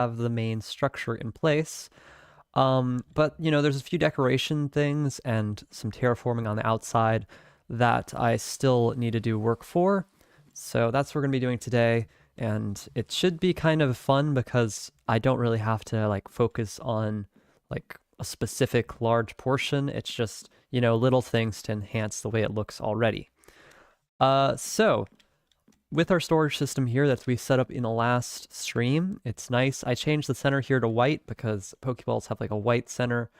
have the main structure in place. But you know, there's a few decoration things and some terraforming on the outside that I still need to do work for. So that's what we're gonna be doing today. And it should be kind of fun because I don't really have to like focus on like a specific large portion. It's just, you know, little things to enhance the way it looks already. So with our storage system here that we set up in the last stream, it's nice. I changed the center here to white because Pokeballs have like a white center.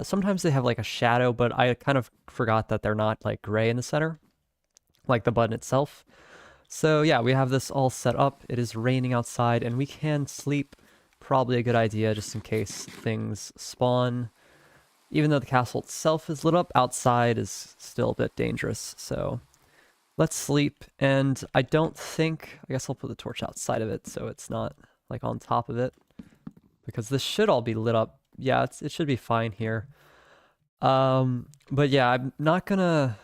Sometimes they have like a shadow, but I kind of forgot that they're not like gray in the center, like the button itself. So yeah, we have this all set up. It is raining outside and we can sleep. Probably a good idea just in case things spawn. Even though the castle itself is lit up, outside is still a bit dangerous. So let's sleep. And I don't think, I guess I'll put the torch outside of it so it's not like on top of it. Because this should all be lit up. Yeah, it should be fine here. But yeah, I'm not gonna,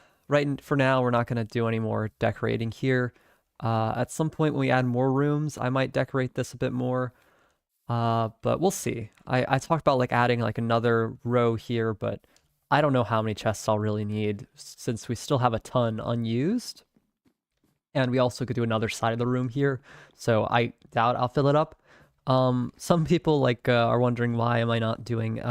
for now, we're not gonna do any more decorating here. At some point when we add more rooms, I might decorate this a bit more. But we'll see. I talked about like adding like another row here, but I don't know how many chests I'll really need since we still have a ton unused. And we also could do another side of the room here, so I doubt I'll fill it up. Some people like are wondering why am I not doing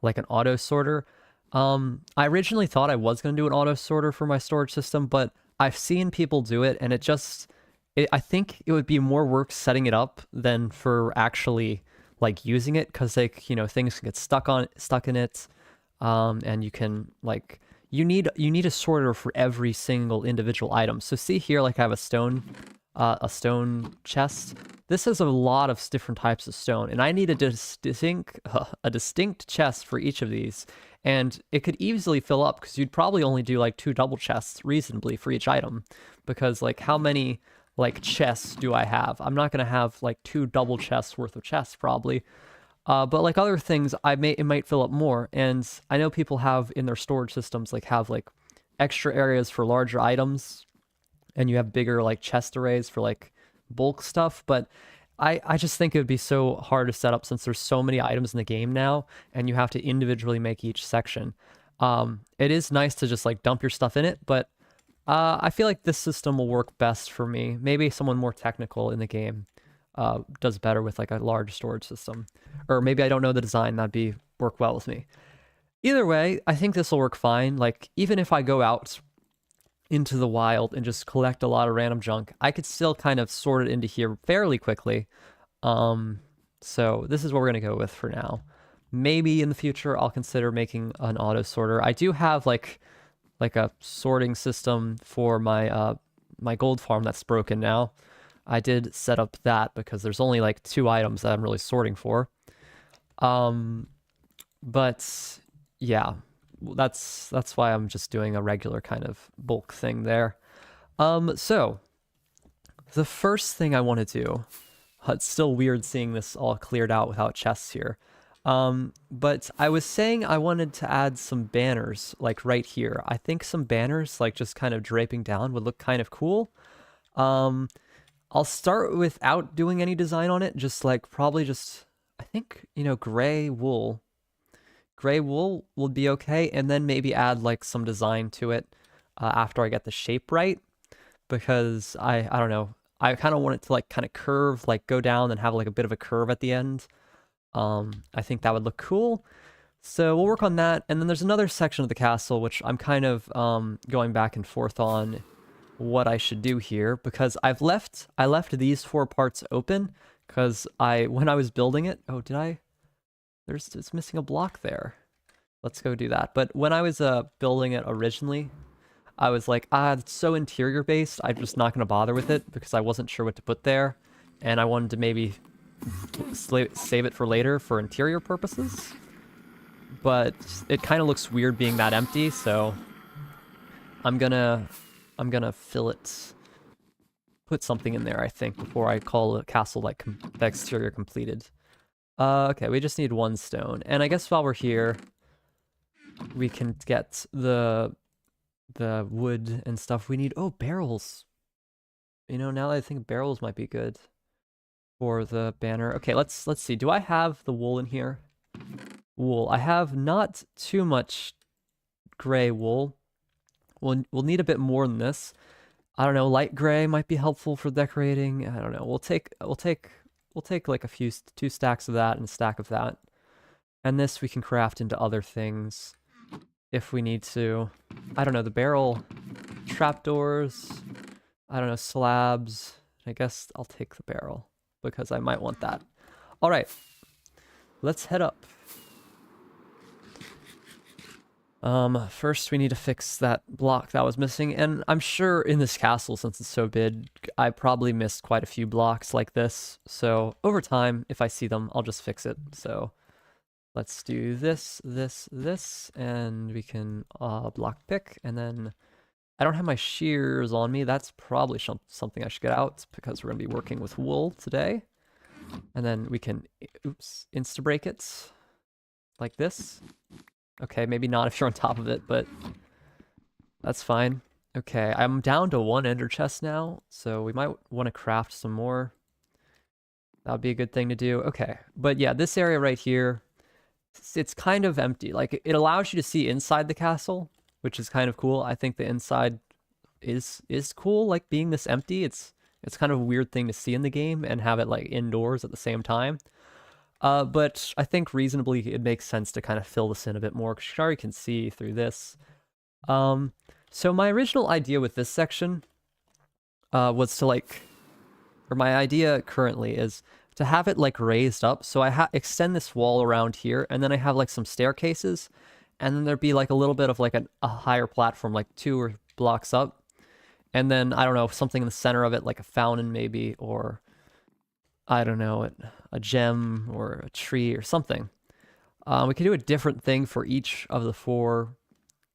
like an auto sorter. I originally thought I was going to do an auto sorter for my storage system, but I've seen people do it and I think it would be more work setting it up than for actually like using it, because like, you know, things can get stuck in it. And you can like you need a sorter for every single individual item. So see here, like I have a stone chest. This is a lot of different types of stone, and I need a distinct chest for each of these. And it could easily fill up because you'd probably only do like 2 double chests reasonably for each item, because like how many like chests do I have? I'm not gonna have like 2 double chests worth of chests probably. But like other things, it might fill up more. And I know people have in their storage systems have like extra areas for larger items, and you have bigger like chest arrays for like bulk stuff. But I just think it would be so hard to set up since there's so many items in the game now, and you have to individually make each section. It is nice to just like dump your stuff in it, but I feel like this system will work best for me. Maybe someone more technical in the game does better with like a large storage system, or maybe I don't know the design. That'd work well with me. Either way, I think this will work fine. Like even if I go out into the wild and just collect a lot of random junk, I could still kind of sort it into here fairly quickly. So this is what we're gonna go with for now. Maybe in the future I'll consider making an auto sorter. I do have like a sorting system for my my gold farm that's broken now. I did set up that because there's only like 2 items that I'm really sorting for. But yeah, that's why I'm just doing a regular kind of bulk thing there. So the first thing I want to do, it's still weird seeing this all cleared out without chests here. But I was saying I wanted to add some banners like right here. I think some banners like just kind of draping down would look kind of cool. I'll start without doing any design on it, just like probably just, I think, you know, gray wool. Gray wool would be okay, and then maybe add like some design to it after I get the shape right, because I don't know, I kind of want it to like kind of curve, like go down and have like a bit of a curve at the end. I think that would look cool. So we'll work on that, and then there's another section of the castle which I'm kind of going back and forth on what I should do here, because I left these 4 parts open because when I was building it, oh, did I? It's missing a block there. Let's go do that. But when I was building it originally, I was like, it's so interior based, I'm just not going to bother with it because I wasn't sure what to put there, and I wanted to maybe save it for later for interior purposes. But it kind of looks weird being that empty, so I'm gonna fill it, put something in there, I think, before I call the castle like the exterior completed. Okay, we just need 1 stone, and I guess while we're here, we can get the wood and stuff we need. Oh, barrels. You know, now that I think barrels might be good. for the banner. Okay, let's see. Do I have the wool in here? Wool. I have not too much gray wool. We'll need a bit more than this. I don't know, light gray might be helpful for decorating. I don't know. We'll take like two stacks of that and a stack of that. And this we can craft into other things if we need to. I don't know, the barrel trapdoors. I don't know, slabs. I guess I'll take the barrel because I might want that. All right, let's head up. First we need to fix that block that was missing, and I'm sure in this castle, since it's so big, I probably missed quite a few blocks like this, so over time, if I see them, I'll just fix it. So let's do this, and we can block pick, and then I don't have my shears on me. That's probably something I should get out because we're going to be working with wool today. And then we can, insta-break it like this. Okay, maybe not if you're on top of it, but that's fine. Okay, I'm down to 1 ender chest now, so we might want to craft some more. That would be a good thing to do. Okay, but yeah, this area right here, it's kind of empty. Like, it allows you to see inside the castle, which is kind of cool. I think the inside is cool, like being this empty. It's kind of a weird thing to see in the game and have it like indoors at the same time. But I think reasonably it makes sense to kind of fill this in a bit more because you already can see through this. So my original idea with this section was to or my idea currently is to have it like raised up. So I extend this wall around here, and then I have like some staircases, and then there'd be like a little bit of like a higher platform, like 2 blocks up. And then, I don't know, something in the center of it, like a fountain maybe, or I don't know, a gem or a tree or something. We could do a different thing for each of the 4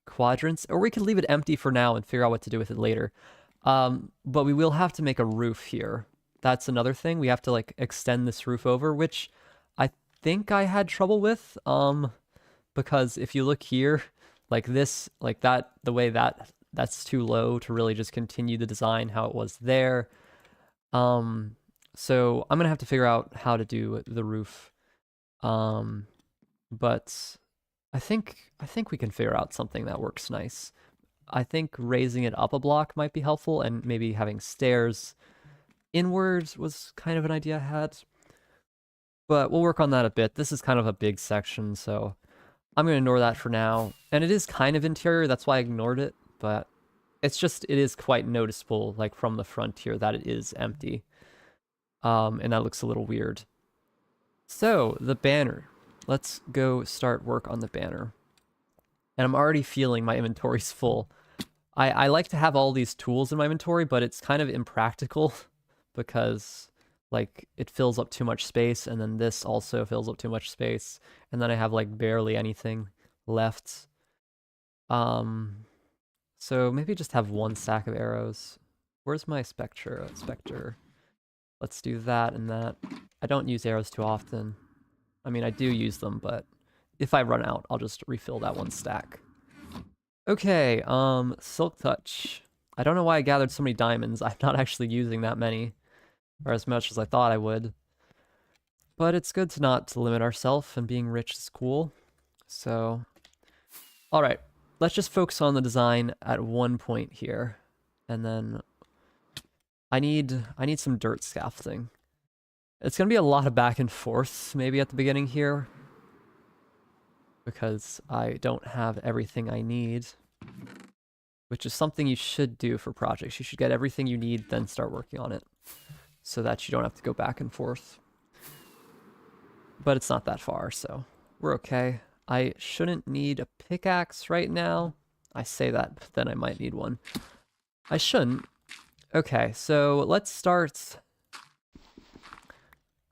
quadrants, or we could leave it empty for now and figure out what to do with it later. But we will have to make a roof here. That's another thing. We have to like extend this roof over, which I think I had trouble with, because if you look here, like this, like that, the way that's too low to really just continue the design how it was there. So I'm gonna have to figure out how to do the roof. But I think we can figure out something that works nice. I think raising it up a block might be helpful, and maybe having stairs inwards was kind of an idea I had. But we'll work on that a bit. This is kind of a big section, so I'm gonna ignore that for now. And it is kind of interior, that's why I ignored it, but it is quite noticeable, like from the front here, that it is empty. And that looks a little weird. So, the banner. Let's go start work on the banner. And I'm already feeling my inventory's full. I like to have all these tools in my inventory, but it's kind of impractical because like it fills up too much space, and then this also fills up too much space, and then I have like barely anything left. So maybe just have 1 stack of arrows. Where's my spectre? Let's do that and that. I don't use arrows too often. I mean, I do use them, but if I run out, I'll just refill that 1 stack. Okay, Silk Touch. I don't know why I gathered so many diamonds. I'm not actually using that many, or as much as I thought I would. But it's good to not limit ourselves, and being rich is cool. So, alright. Let's just focus on the design at 1 point here. And then I need some dirt scaffolding. It's gonna be a lot of back and forth maybe at the beginning here, because I don't have everything I need, which is something you should do for projects. You should get everything you need, then start working on it, so that you don't have to go back and forth. But it's not that far, so we're okay. I shouldn't need a pickaxe right now. I say that, but then I might need one. I shouldn't. Okay, so let's start.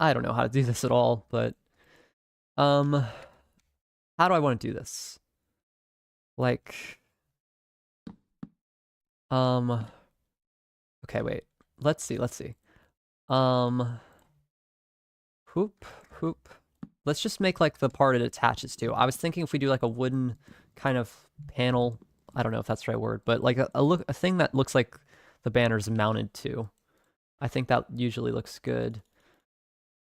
I don't know how to do this at all, but how do I want to do this? Like, okay, wait. Let's see. Hoop. Let's just make like the part it attaches to. I was thinking if we do like a wooden kind of panel, I don't know if that's the right word, but like a thing that looks like the banner's mounted to. I think that usually looks good.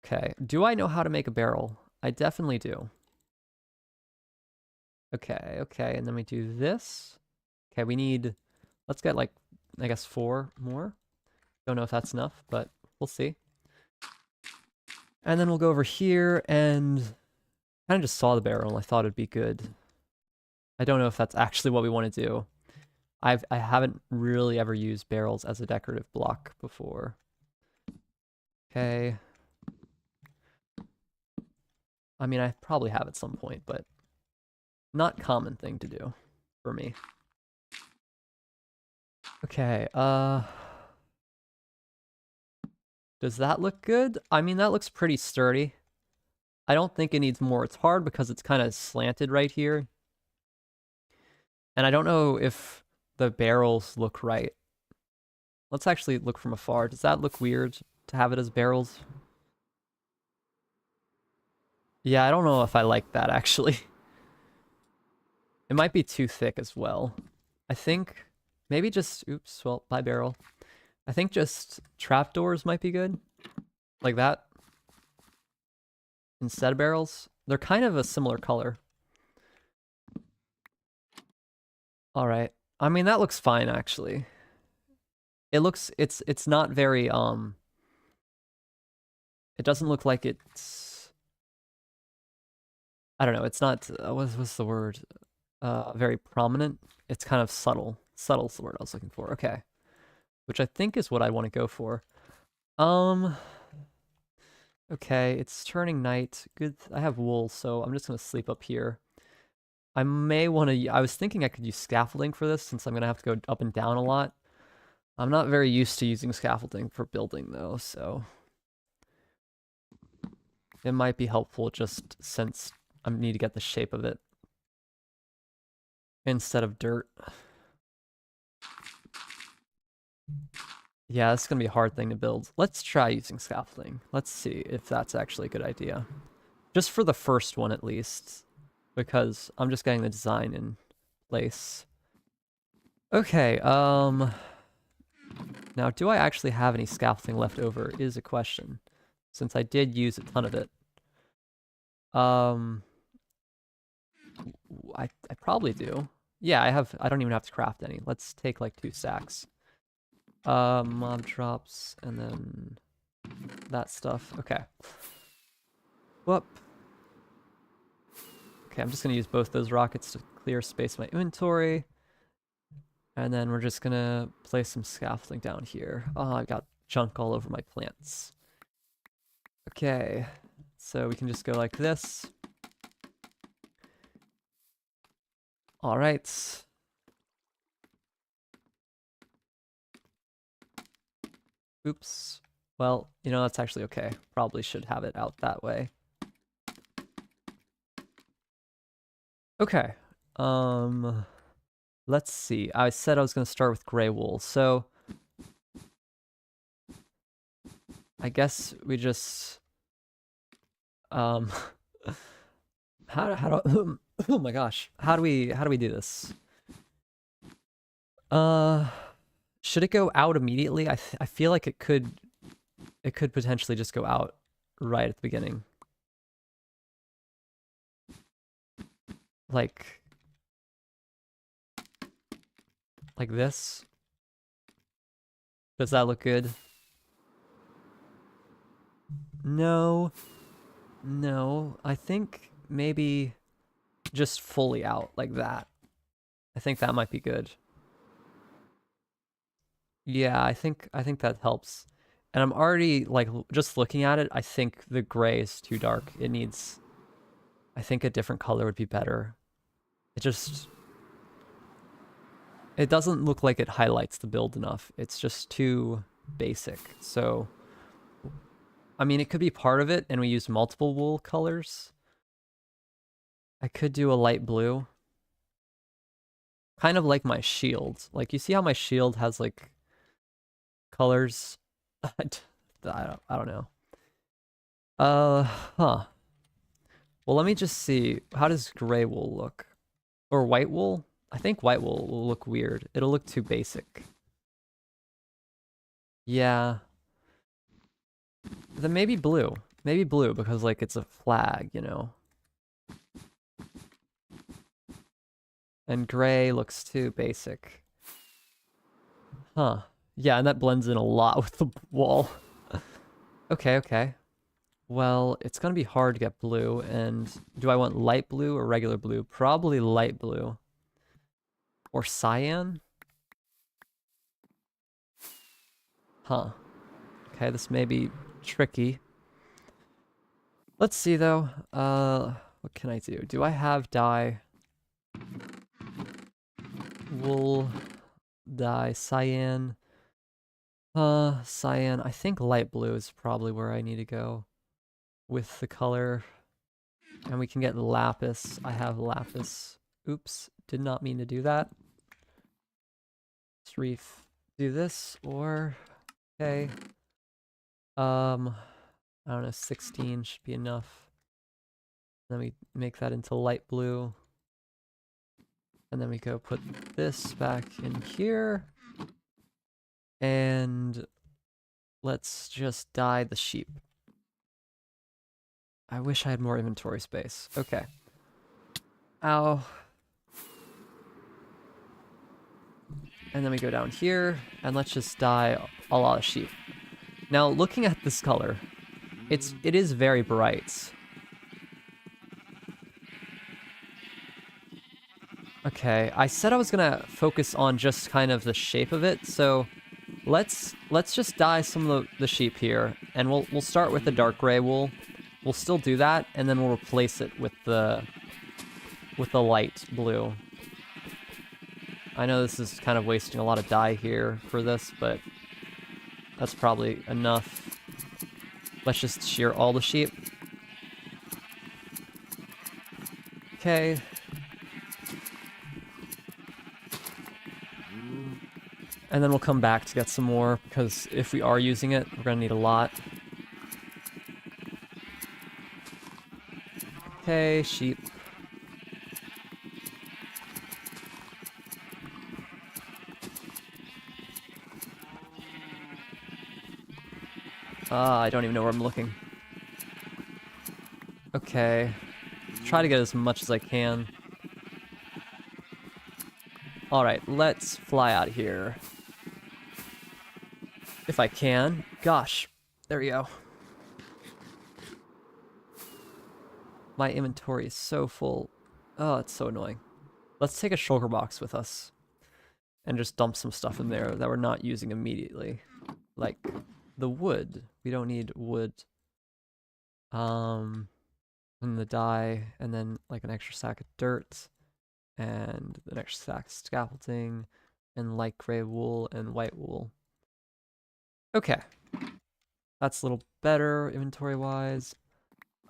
Okay, do I know how to make a barrel? I definitely do. Okay, okay, and then we do this. Okay, we need, let's get like, I guess 4 more. Don't know if that's enough, but we'll see. And then we'll go over here and kind of just saw the barrel. I thought it'd be good. I don't know if that's actually what we want to do. I haven't really ever used barrels as a decorative block before. Okay. I mean, I probably have at some point, but not common thing to do for me. Okay, does that look good? I mean, that looks pretty sturdy. I don't think it needs more. It's hard because it's kind of slanted right here. And I don't know if the barrels look right. Let's actually look from afar. Does that look weird to have it as barrels? Yeah, I don't know if I like that, actually. It might be too thick as well. I think maybe just, oops, well, by barrel. I think just trapdoors might be good. Like that. Instead of barrels. They're kind of a similar color. All right. I mean, that looks fine, actually. It looks, it's not very, it doesn't look like it's, I don't know, it's not, what's the word? Very prominent. It's kind of subtle. Subtle's the word I was looking for. Okay. Which I think is what I want to go for. Okay, it's turning night. Good, I have wool, so I'm just gonna sleep up here. I may want to, I was thinking I could use scaffolding for this since I'm gonna have to go up and down a lot. I'm not very used to using scaffolding for building though, so it might be helpful just since I need to get the shape of it instead of dirt. Yeah, this is gonna be a hard thing to build. Let's try using scaffolding. Let's see if that's actually a good idea. Just for the first one at least, because I'm just getting the design in place. Okay, now do I actually have any scaffolding left over is a question, since I did use a ton of it. I probably do. Yeah, I don't even have to craft any. Let's take like 2 stacks. Mob drops, and then that stuff. Okay. Whoop. Okay, I'm just gonna use both those rockets to clear space in my inventory. And then we're just gonna place some scaffolding down here. Oh, I got junk all over my plants. Okay, so we can just go like this. All right. Oops. Well, you know, that's actually okay. Probably should have it out that way. Okay. Let's see. I said I was going to start with gray wool, so I guess we just how do oh my gosh. How do we do this? Should it go out immediately? I feel like it could potentially just go out right at the beginning. Like this. Does that look good? No. No. I think maybe just fully out like that. I think that might be good. Yeah, I think that helps. And I'm already like just looking at it, I think the gray is too dark. It needs, I think a different color would be better. It just, it doesn't look like it highlights the build enough. It's just too basic. So, I mean, it could be part of it and we use multiple wool colors. I could do a light blue. Kind of like my shield. Like, you see how my shield has like colors? I don't know. Huh. Well, let me just see. How does gray wool look? Or white wool? I think white wool will look weird. It'll look too basic. Yeah. Then maybe blue. Maybe blue because like it's a flag, you know. And gray looks too basic. Huh. Yeah, and that blends in a lot with the wall. Okay, okay. Well, it's gonna be hard to get blue, and do I want light blue or regular blue? Probably light blue. Or cyan? Huh. Okay, this may be tricky. Let's see though. What can I do? Do I have dye? Wool, dye, cyan. Cyan. I think light blue is probably where I need to go with the color. And we can get lapis. I have lapis. Oops, did not mean to do that. Let's do this or okay. I don't know, 16 should be enough. Then we make that into light blue. And then we go put this back in here. And let's just dye the sheep. I wish I had more inventory space. Okay. Ow. And then we go down here, and let's just dye a lot of sheep. Now, looking at this color, it is very bright. Okay, I said I was gonna focus on just kind of the shape of it, so let's just dye some of the sheep here, and we'll start with the dark gray wool. We'll still do that, and then we'll replace it with the light blue. I know this is kind of wasting a lot of dye here for this, but that's probably enough. Let's just shear all the sheep. Okay. And then we'll come back to get some more, because if we are using it, we're gonna need a lot. Okay, sheep. I don't even know where I'm looking. Okay. Try to get as much as I can. Alright, let's fly out of here. If I can. Gosh. There we go. My inventory is so full. Oh, it's so annoying. Let's take a shulker box with us. And just dump some stuff in there that we're not using immediately. Like the wood. We don't need wood. And the dye, and then like an extra sack of dirt, and an extra sack of scaffolding, and light gray wool and white wool. Okay. That's a little better inventory-wise.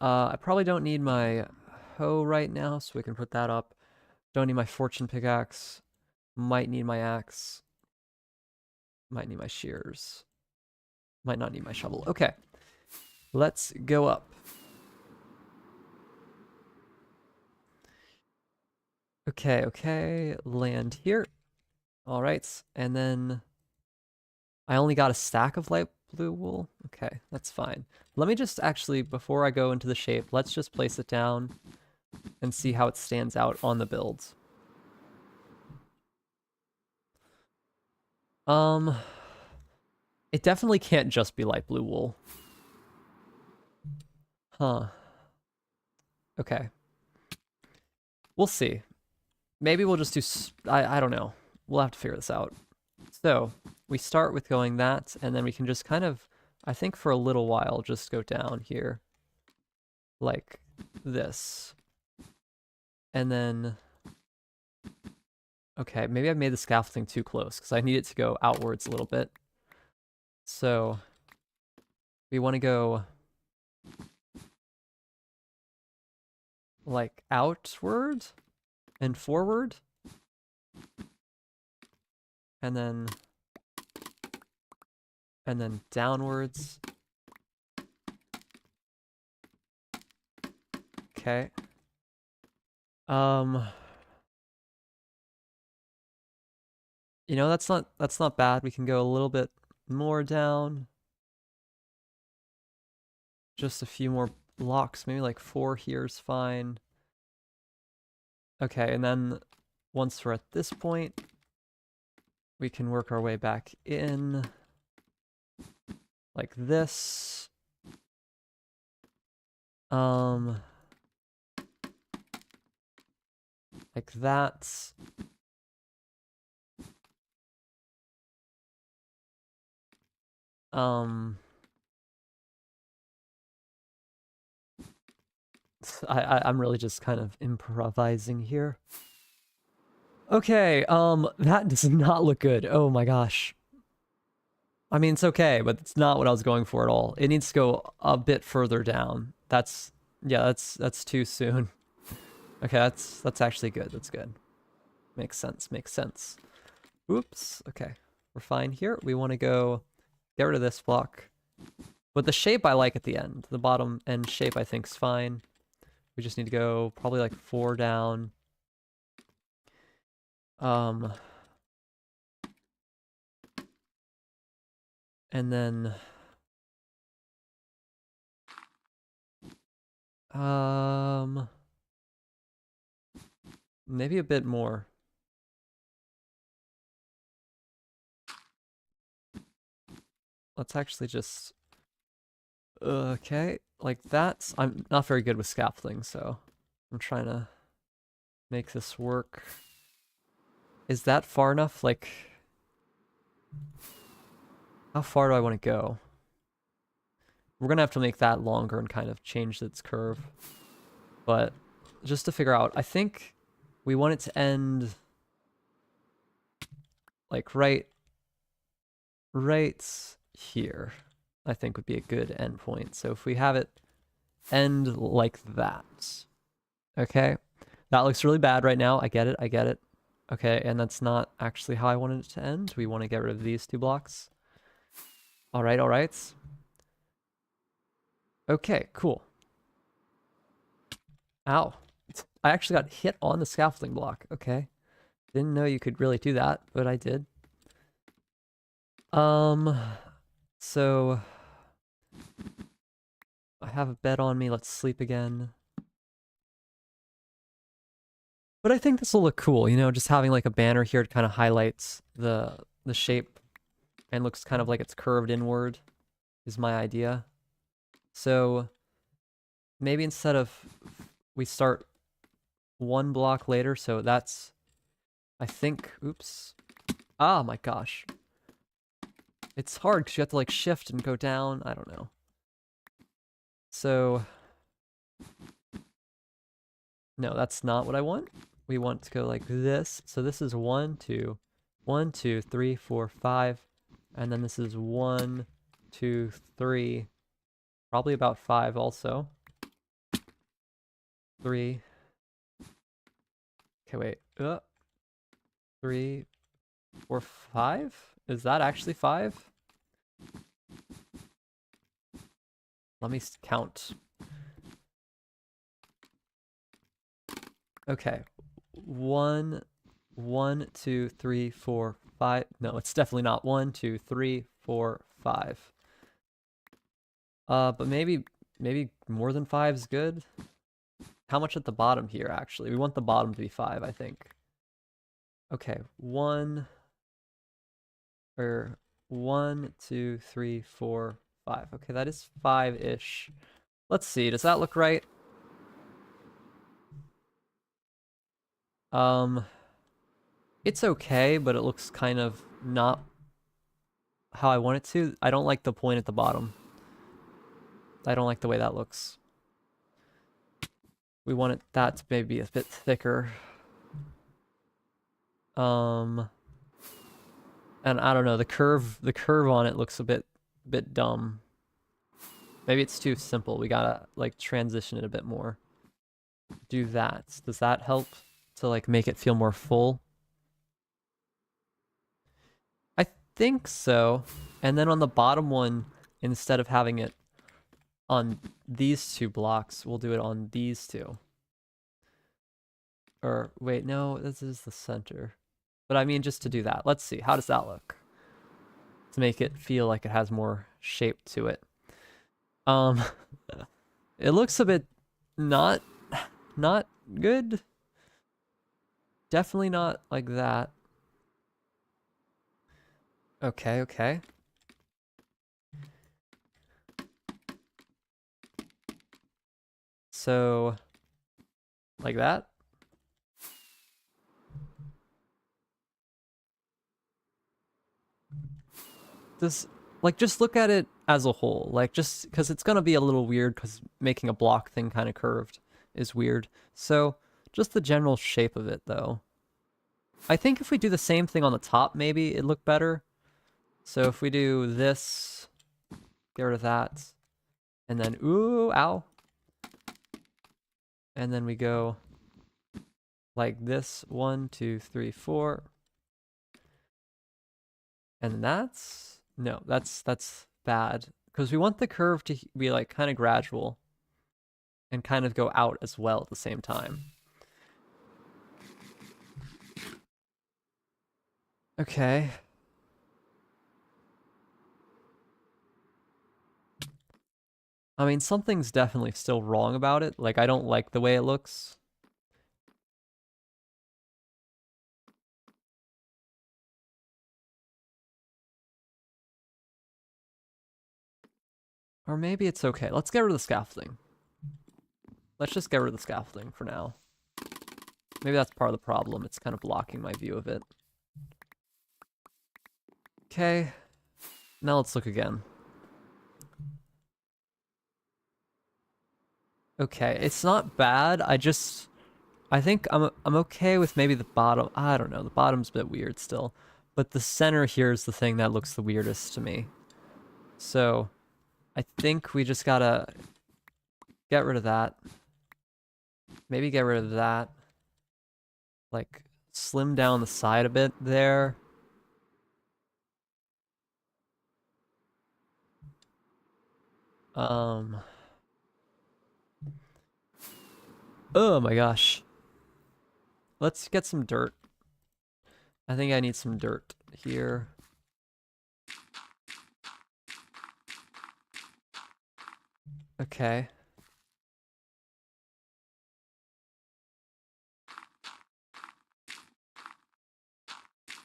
I probably don't need my hoe right now, so we can put that up. Don't need my fortune pickaxe. Might need my axe. Might need my shears. Might not need my shovel. Okay. Let's go up. Okay, okay. Land here. Alright, and then I only got a stack of light blue wool. Okay, that's fine. Let me just actually, before I go into the shape, let's just place it down and see how it stands out on the build. It definitely can't just be light blue wool. Huh. Okay. We'll see. Maybe we'll just do... I don't know. We'll have to figure this out. So, we start with going that, and then we can just kind of, I think for a little while, just go down here. Like this. And then... Okay, maybe I made the scaffolding too close, because I need it to go outwards a little bit. So, we want to go... like outward and forward. And then downwards. Okay. You know, that's not bad. We can go a little bit more down. just a few more blocks. Maybe like 4 here is fine. Okay, and then once we're at this point, we can work our way back in like this. Like that. I'm really just kind of improvising here. Okay, that does not look good. Oh my gosh. I mean, it's okay, but it's not what I was going for at all. It needs to go a bit further down. Yeah, that's too soon. Okay, that's actually good. That's good. Makes sense. Makes sense. Oops. Okay, we're fine here. We want to go get rid of this block. But the shape I like at the end. The bottom end shape I think is fine. We just need to go probably like 4 down. And then maybe a bit more. Let's actually just okay, like that. I'm not very good with scaffolding, so I'm trying to make this work. Is that far enough? Like, how far do I want to go? We're gonna have to make that longer and kind of change its curve. But just to figure out, I think we want it to end like right here. I think would be a good endpoint. So if we have it end like that. Okay. That looks really bad right now. I get it. I get it. Okay, and that's not actually how I wanted it to end. We want to get rid of these 2 blocks. All right, all right. Okay, cool. Ow. I actually got hit on the scaffolding block. Okay. Didn't know you could really do that, but I did. So I have a bed on me. Let's sleep again. But I think this will look cool, you know, just having like a banner here to kind of highlights the shape and looks kind of like it's curved inward is my idea. So maybe instead of we start 1 block later, so that's I think oops. Ah my gosh. It's hard because you have to like shift and go down. I don't know. So no, that's not what I want. We want to go like this. So this is 1, 2, 1, 2, 3, 4, 5. And then this is 1, 2, 3. Probably about 5 also. 3. Okay, wait. 3, 4, 5? Is that actually 5? Let me count. Okay. 1, 1, 2, 3, 4, 5. No, it's definitely not 1, 2, 3, 4, 5. But maybe more than 5 is good. How much at the bottom here, actually? We want the bottom to be 5, I think. Okay, 1, 2, 3, 4, 5. Okay, that is 5-ish. Let's see, does that look right? It's okay, but it looks kind of not how I want it to. I don't like the point at the bottom. I don't like the way that looks. We want that to maybe a bit thicker. And I don't know, the curve on it looks a bit dumb. Maybe it's too simple. We gotta like transition it a bit more. Do that. Does that help to like make it feel more full? I think so. And then on the bottom one, instead of having it on these 2 blocks, we'll do it on these 2. Or wait, no, this is the center. But I mean, just to do that. Let's see. How does that look? To make it feel like it has more shape to it. Um, it looks a bit not good. Definitely not like that. Okay, okay. So, like that? This, like, just look at it as a whole. Like, just because it's gonna be a little weird because making a block thing kind of curved is weird. So, just the general shape of it, though. I think if we do the same thing on the top, maybe it'd look better. So if we do this, get rid of that, and then, ooh, ow. And then we go like this, 1, 2, 3, 4. And that's, no, that's bad. Because we want the curve to be like kind of gradual and kind of go out as well at the same time. Okay. I mean, something's definitely still wrong about it. Like, I don't like the way it looks. Or maybe it's okay. Let's get rid of the scaffolding. Let's just get rid of the scaffolding for now. Maybe that's part of the problem. It's kind of blocking my view of it. Okay. Now let's look again. Okay, it's not bad. I think I'm okay with maybe the bottom. I don't know. The bottom's a bit weird still. But the center here is the thing that looks the weirdest to me. So, I think we just gotta get rid of that. Maybe get rid of that. Like, slim down the side a bit there. Um. Oh my gosh. Let's get some dirt. I think I need some dirt here. Okay.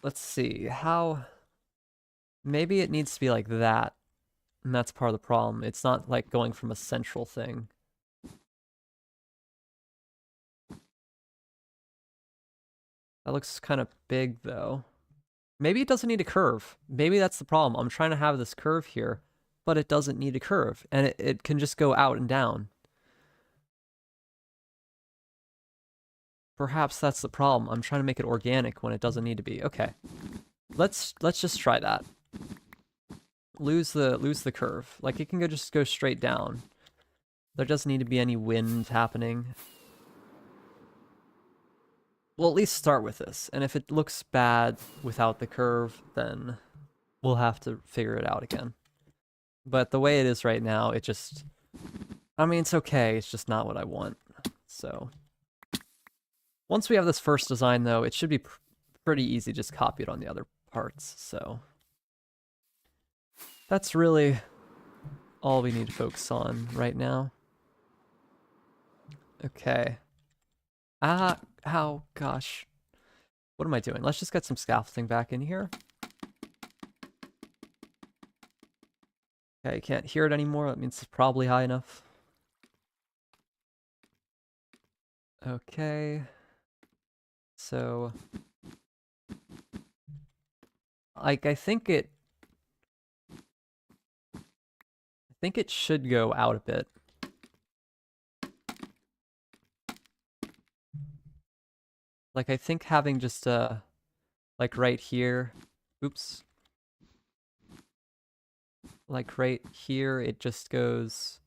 Let's see. How... Maybe it needs to be like that. And that's part of the problem. It's not like going from a central thing. That looks kind of big, though. Maybe it doesn't need a curve. Maybe that's the problem. I'm trying to have this curve here, but it doesn't need a curve. And it can just go out and down. Perhaps that's the problem. I'm trying to make it organic when it doesn't need to be. Okay. Let's just try that. Lose the curve. Like, it can just go straight down. There doesn't need to be any wind happening. We'll at least start with this. And if it looks bad without the curve, then we'll have to figure it out again. But the way it is right now, it just... I mean, it's okay. It's just not what I want. So... Once we have this first design, though, it should be pretty easy to just copy it on the other parts, so... That's really all we need to focus on right now. Okay. Ow, gosh. What am I doing? Let's just get some scaffolding back in here. Okay, you can't hear it anymore. That means it's probably high enough. Okay. So... Like, I think it should go out a bit. Like, I think having just like right here, oops. Like right here, it just goes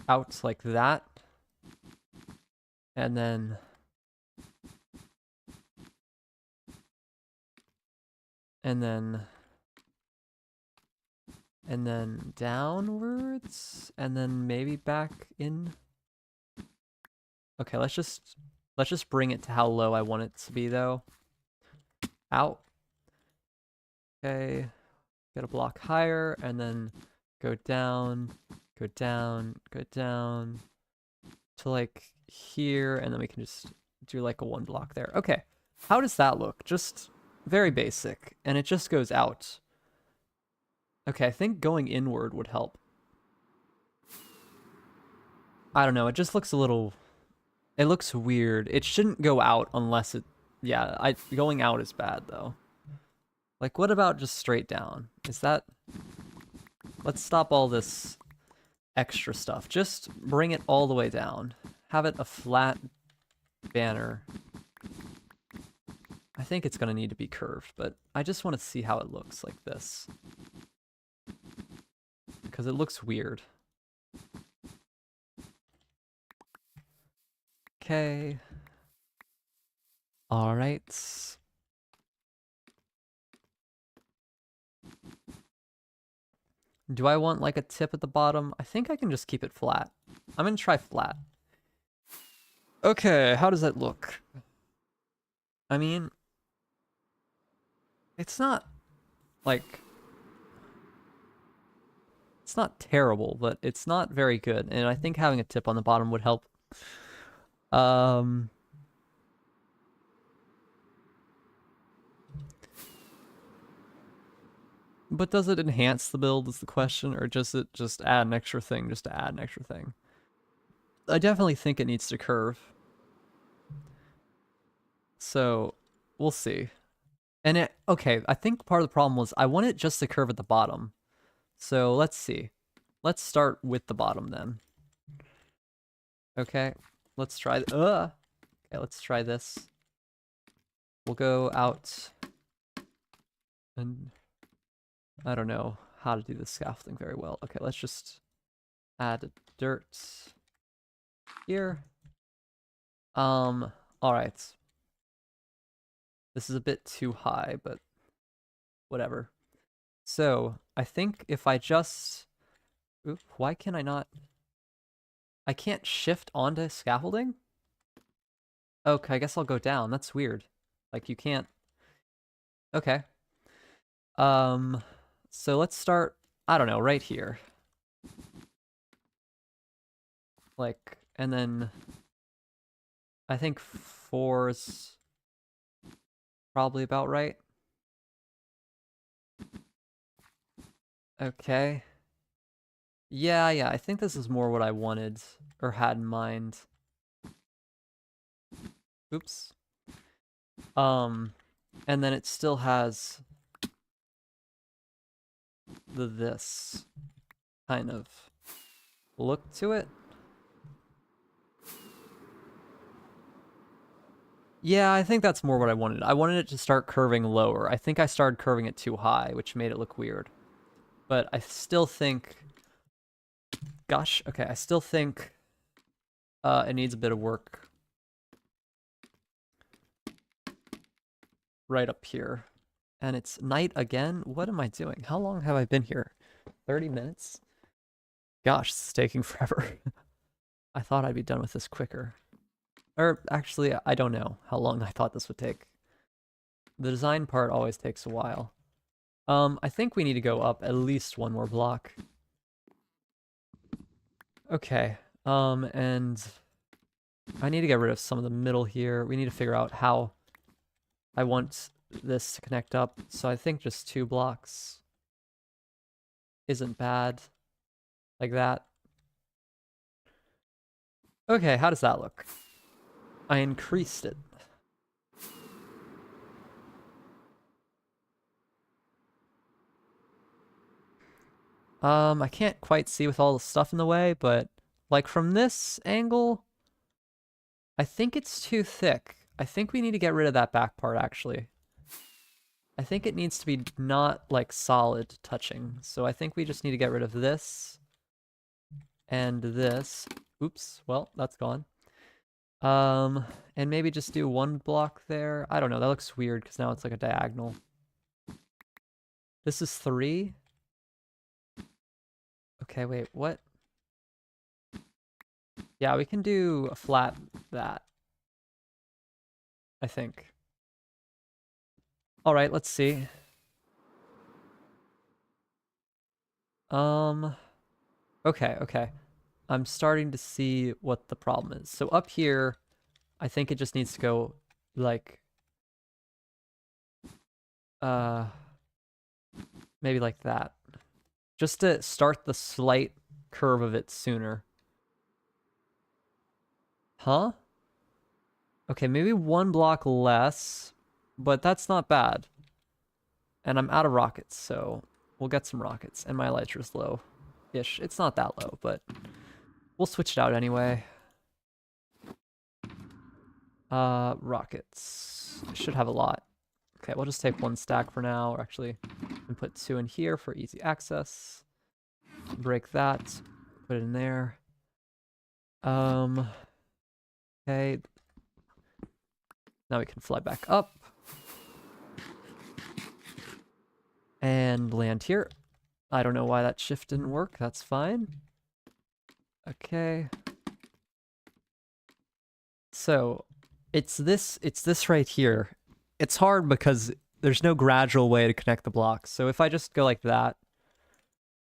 out like that. And then downwards, and then maybe back in. Okay, let's just bring it to how low I want it to be, though. Out. Okay. get a block higher, and then go down, go down, go down to like here, and then we can just do like a 1 block there. Okay, how does that look? Just very basic, and it just goes out. Okay, I think going inward would help. I don't know, it just looks a little... It looks weird. It shouldn't go out unless it... Yeah, going out is bad, though. Like, what about just straight down? Is that... Let's stop all this extra stuff. Just bring it all the way down. Have it a flat banner. I think it's going to need to be curved, but I just want to see how it looks like this. Because it looks weird. Okay. All right. Do I want like a tip at the bottom? I think I can just keep it flat. I'm gonna try flat. Okay, how does that look? I mean, it's not like... It's not terrible, but it's not very good. And I think having a tip on the bottom would help. But does it enhance the build is the question, or does it just add an extra thing just to add an extra thing? I definitely think it needs to curve. So, we'll see. And okay, I think part of the problem was I want it just to curve at the bottom. So, let's see. Let's start with the bottom then. Okay, let's try... Okay, let's try this. We'll go out and... I don't know how to do the scaffolding very well. Okay, let's just add dirt here. All right. This is a bit too high, but whatever. So, I think if I just... Oop, why can I not... I can't shift onto scaffolding? Okay, I guess I'll go down. That's weird. Like, you can't... Okay. So let's start, I don't know, right here. Like, and then... I think 4's probably about right. Okay. Yeah, I think this is more what I wanted, or had in mind. Oops. And then it still has this kind of look to it. Yeah, I think that's more what I wanted. I wanted it to start curving lower. I think I started curving it too high, which made it look weird. But I still think... Gosh, okay, I still think it needs a bit of work. Right up here. And it's night again? What am I doing? How long have I been here? 30 minutes? Gosh, this is taking forever. I thought I'd be done with this quicker. Or actually, I don't know how long I thought this would take. The design part always takes a while. I think we need to go up at least 1 more block. Okay, and I need to get rid of some of the middle here. We need to figure out how I want this to connect up. So I think just 2 blocks isn't bad. Like that. Okay, how does that look? I increased it. I can't quite see with all the stuff in the way, but like from this angle, I think it's too thick. I think we need to get rid of that back part, actually. I think it needs to be not like solid touching. So I think we just need to get rid of this and this. Oops, well, that's gone. And maybe just do 1 block there. I don't know, that looks weird because now it's like a diagonal. This is 3. Okay, wait, what? Yeah, we can do a flat that. I think. All right, let's see. Okay, okay. I'm starting to see what the problem is. So up here, I think it just needs to go like uh maybe like that. Just to start the slight curve of it sooner. Huh? Okay, maybe one block less, but that's not bad. And I'm out of rockets, so we'll get some rockets. And my elytra's low-ish. It's not that low, but we'll switch it out anyway. Rockets. I should have a lot. Okay, we'll just take one stack for now, or actually, and put two in here for easy access. Break that, put it in there. Okay. Now we can fly back up. And land here. I don't know why that shift didn't work, that's fine. Okay. So, it's this right here. It's hard because there's no gradual way to connect the blocks. So if I just go like that,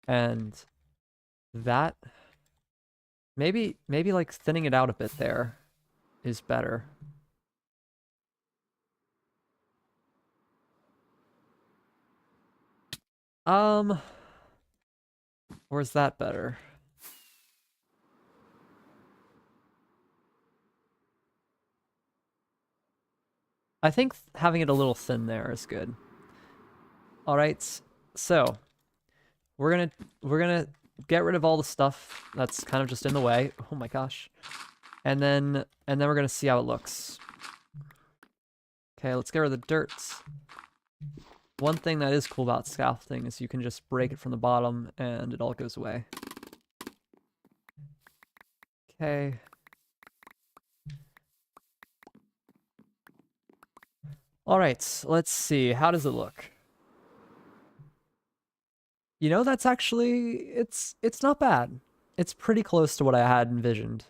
and that, maybe like thinning it out a bit there is better. Or is that better? I think having it a little thin there is good. All right, so we're gonna get rid of all the stuff that's kind of just in the way. Oh my gosh. And then we're gonna see how it looks. Okay, let's get rid of the dirt. One thing that is cool about scaffolding is you can just break it from the bottom and it all goes away. Okay. All right, let's see. How does it look? You know, that's actually, it's not bad. It's pretty close to what I had envisioned.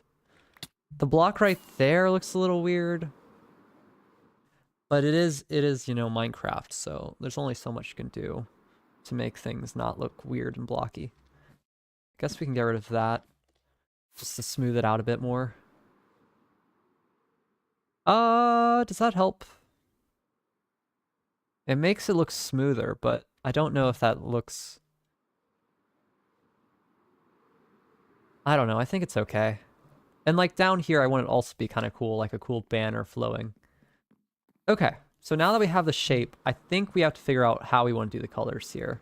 The block right there looks a little weird. But it is, you know, Minecraft, so there's only so much you can do to make things not look weird and blocky. Guess we can get rid of that just to smooth it out a bit more. Does that help? It makes it look smoother, but I don't know if that looks... I don't know, I think it's okay. And like down here, I want it also to be kind of cool, like a cool banner flowing. Okay, so now that we have the shape, I think we have to figure out how we want to do the colors here.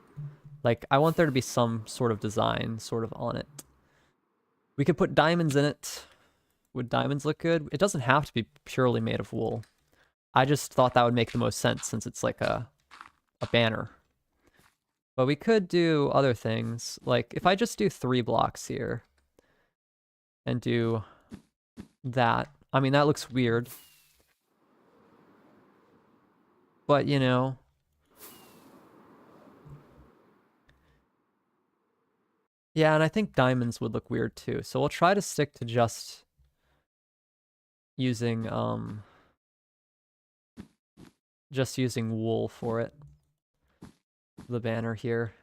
Like, I want there to be some sort of design sort of on it. We could put diamonds in it. Would diamonds look good? It doesn't have to be purely made of wool. I just thought that would make the most sense since it's like a banner. But we could do other things. Like, if I just do 3 blocks here and do that. I mean, that looks weird. But, you know... Yeah, and I think diamonds would look weird too. So we'll try to stick to just using wool for it. The banner here.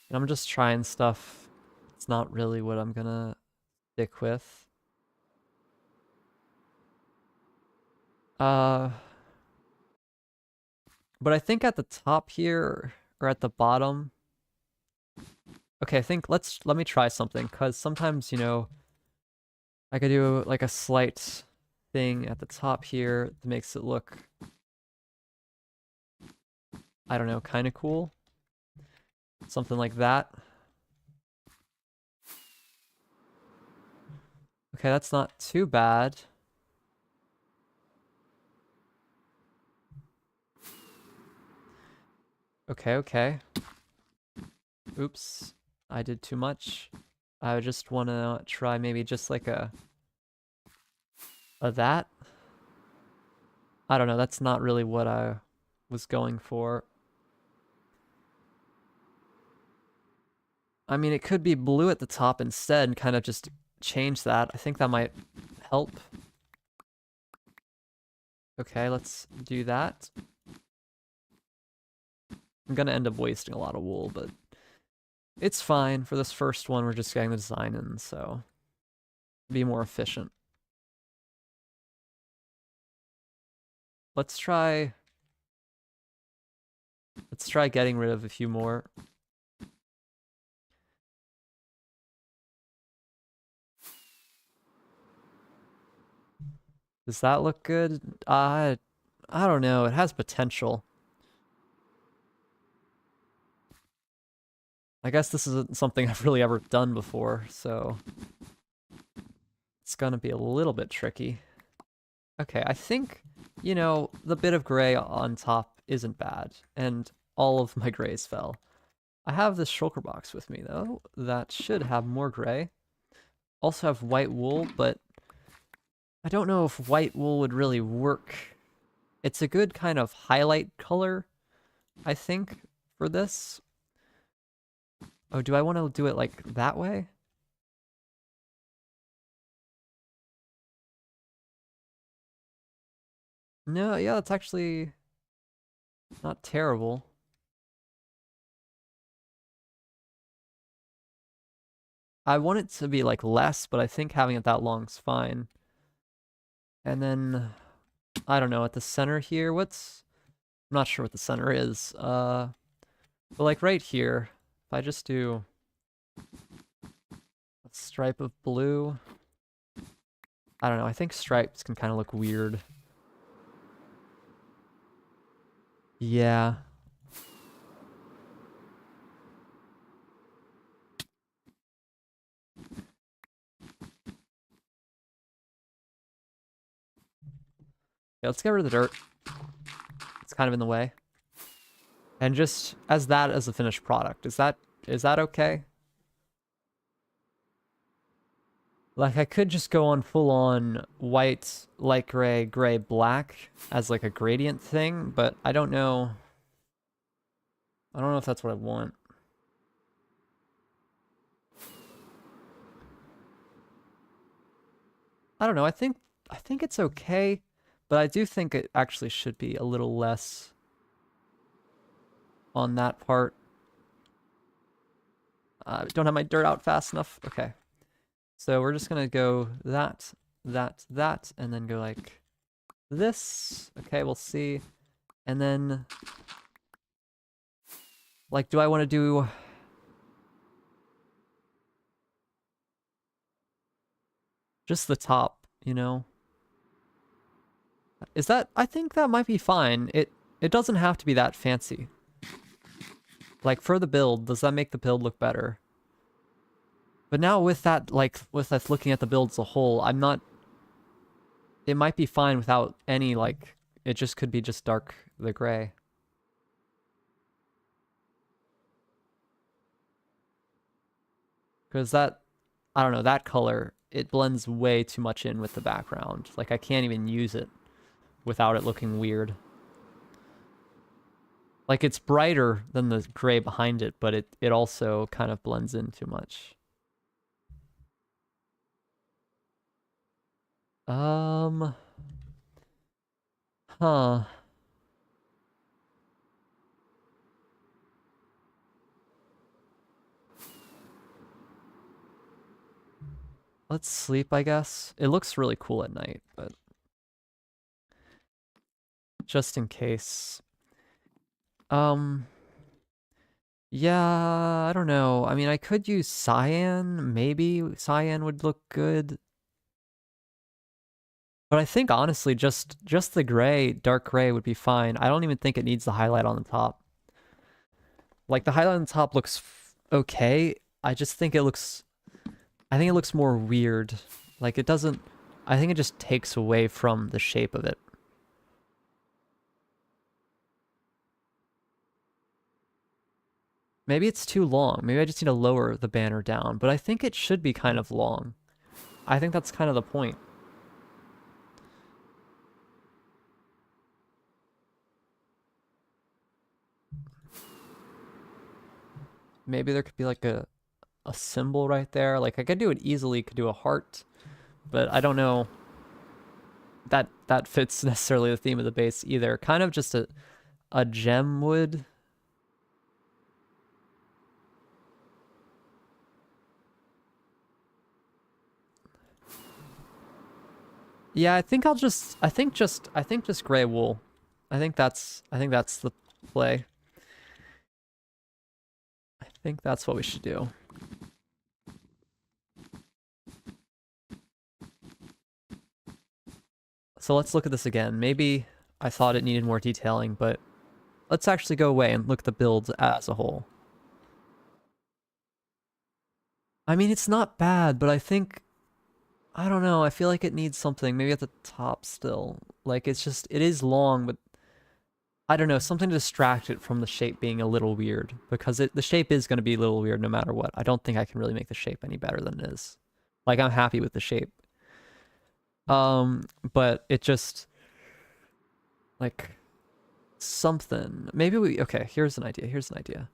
And I'm just trying stuff. It's not really what I'm gonna stick with. But I think at the top here or at the bottom. Okay, I think let me try something because sometimes, you know, I could do like a slight thing at the top here that makes it look, I don't know, kind of cool. Something like that. Okay, that's not too bad. Okay, okay. Oops, I did too much. I just want to try maybe just like a that. I don't know, that's not really what I was going for. I mean, it could be blue at the top instead and kind of just change that. I think that might help. Okay, let's do that. I'm gonna end up wasting a lot of wool, but It's fine. For this first one, we're just getting the design in, so be more efficient. Let's try getting rid of a few more. Does that look good? I don't know. It has potential. I guess this isn't something I've really ever done before, so it's gonna be a little bit tricky. Okay, I think, you know, the bit of gray on top isn't bad, and all of my grays fell. I have this shulker box with me, though, that should have more gray. Also have white wool, but I don't know if white wool would really work. It's a good kind of highlight color, I think, for this. Oh, do I want to do it like that way? No, yeah, that's actually not terrible. I want it to be like less, but I think having it that long is fine. And then, I don't know, at the center here, I'm not sure what the center is. But like right here, if I just do a stripe of blue, I don't know, I think stripes can kind of look weird. Yeah. Yeah, let's get rid of the dirt. It's kind of in the way. And just as that as a finished product, is that okay? Like I could just go on full on white, light gray, gray, black as like a gradient thing, but I don't know. I don't know if that's what I want. I don't know. I think it's okay, but I do think it actually should be a little less on that part. Don't have my dirt out fast enough. Okay. So we're just gonna go that, that, and then go like this. Okay, we'll see. And then, like, do I want to do just the top, you know? Is that, I think that might be fine. It doesn't have to be that fancy. Like, for the build, does that make the build look better? But now with that, like, with us looking at the build as a whole, I'm not... It might be fine without any, like... It just could be just dark, the gray. Because that... I don't know, that color, it blends way too much in with the background. Like, I can't even use it without it looking weird. Like, it's brighter than the gray behind it, but it also kind of blends in too much. Huh. Let's sleep, I guess. It looks really cool at night, but just in case. Um, yeah, I don't know. I mean, I could use cyan. Maybe cyan would look good. But I think honestly, just the gray, dark gray would be fine. I don't even think it needs the highlight on the top. Like the highlight on the top looks okay. I just think it looks, I think it looks more weird. Like it doesn't, I think it just takes away from the shape of it. Maybe it's too long. Maybe I just need to lower the banner down, but I think it should be kind of long. I think that's kind of the point. Maybe there could be like a symbol right there. Like I could do it easily, could do a heart, but I don't know that fits necessarily the theme of the base either. Kind of just a gem would. Yeah, I think just gray wool. I think that's the play. I think that's what we should do. So let's look at this again. Maybe I thought it needed more detailing, but let's actually go away and look at the build as a whole. I mean, it's not bad, but I don't know, I feel like it needs something, maybe at the top still. Like, it is long, but I don't know, something to distract it from the shape being a little weird, because the shape is going to be a little weird no matter what. I don't think I can really make the shape any better than it is. Like, I'm happy with the shape. But it just, like, something. Okay, here's an idea.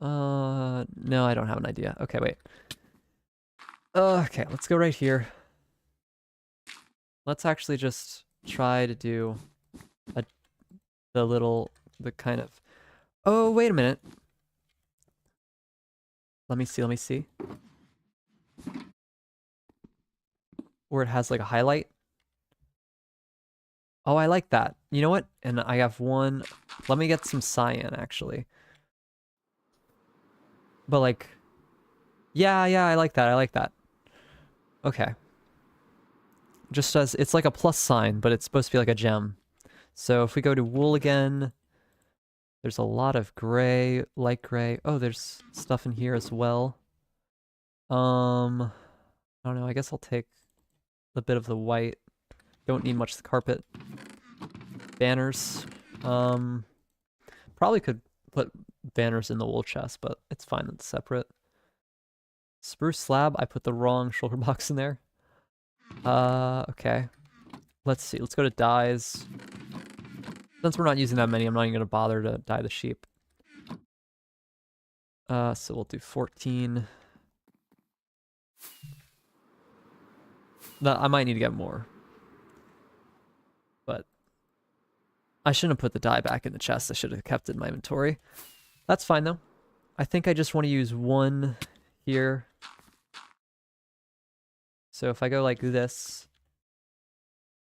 No, I don't have an idea. Okay, wait. Okay, let's go right here. Let's actually just try to do the kind of... Oh, wait a minute. Let me see. Where it has like a highlight. Oh, I like that. You know what? And I have one... Let me get some cyan, actually. But like... Yeah, I like that. Okay. Just as... It's like a plus sign, but it's supposed to be like a gem. So if we go to wool again... There's a lot of gray, light gray. Oh, there's stuff in here as well. I don't know. I guess I'll take a bit of the white. Don't need much of the carpet. Banners. Probably could put banners in the wool chest, but it's fine. It's separate. Spruce slab. I put the wrong shoulder box in there. Okay. Let's see. Let's go to dyes. Since we're not using that many, I'm not even gonna bother to dye the sheep. So we'll do 14. I might need to get more. But I shouldn't have put the dye back in the chest. I should have kept it in my inventory. That's fine though. I think I just want to use one here. So if I go like this,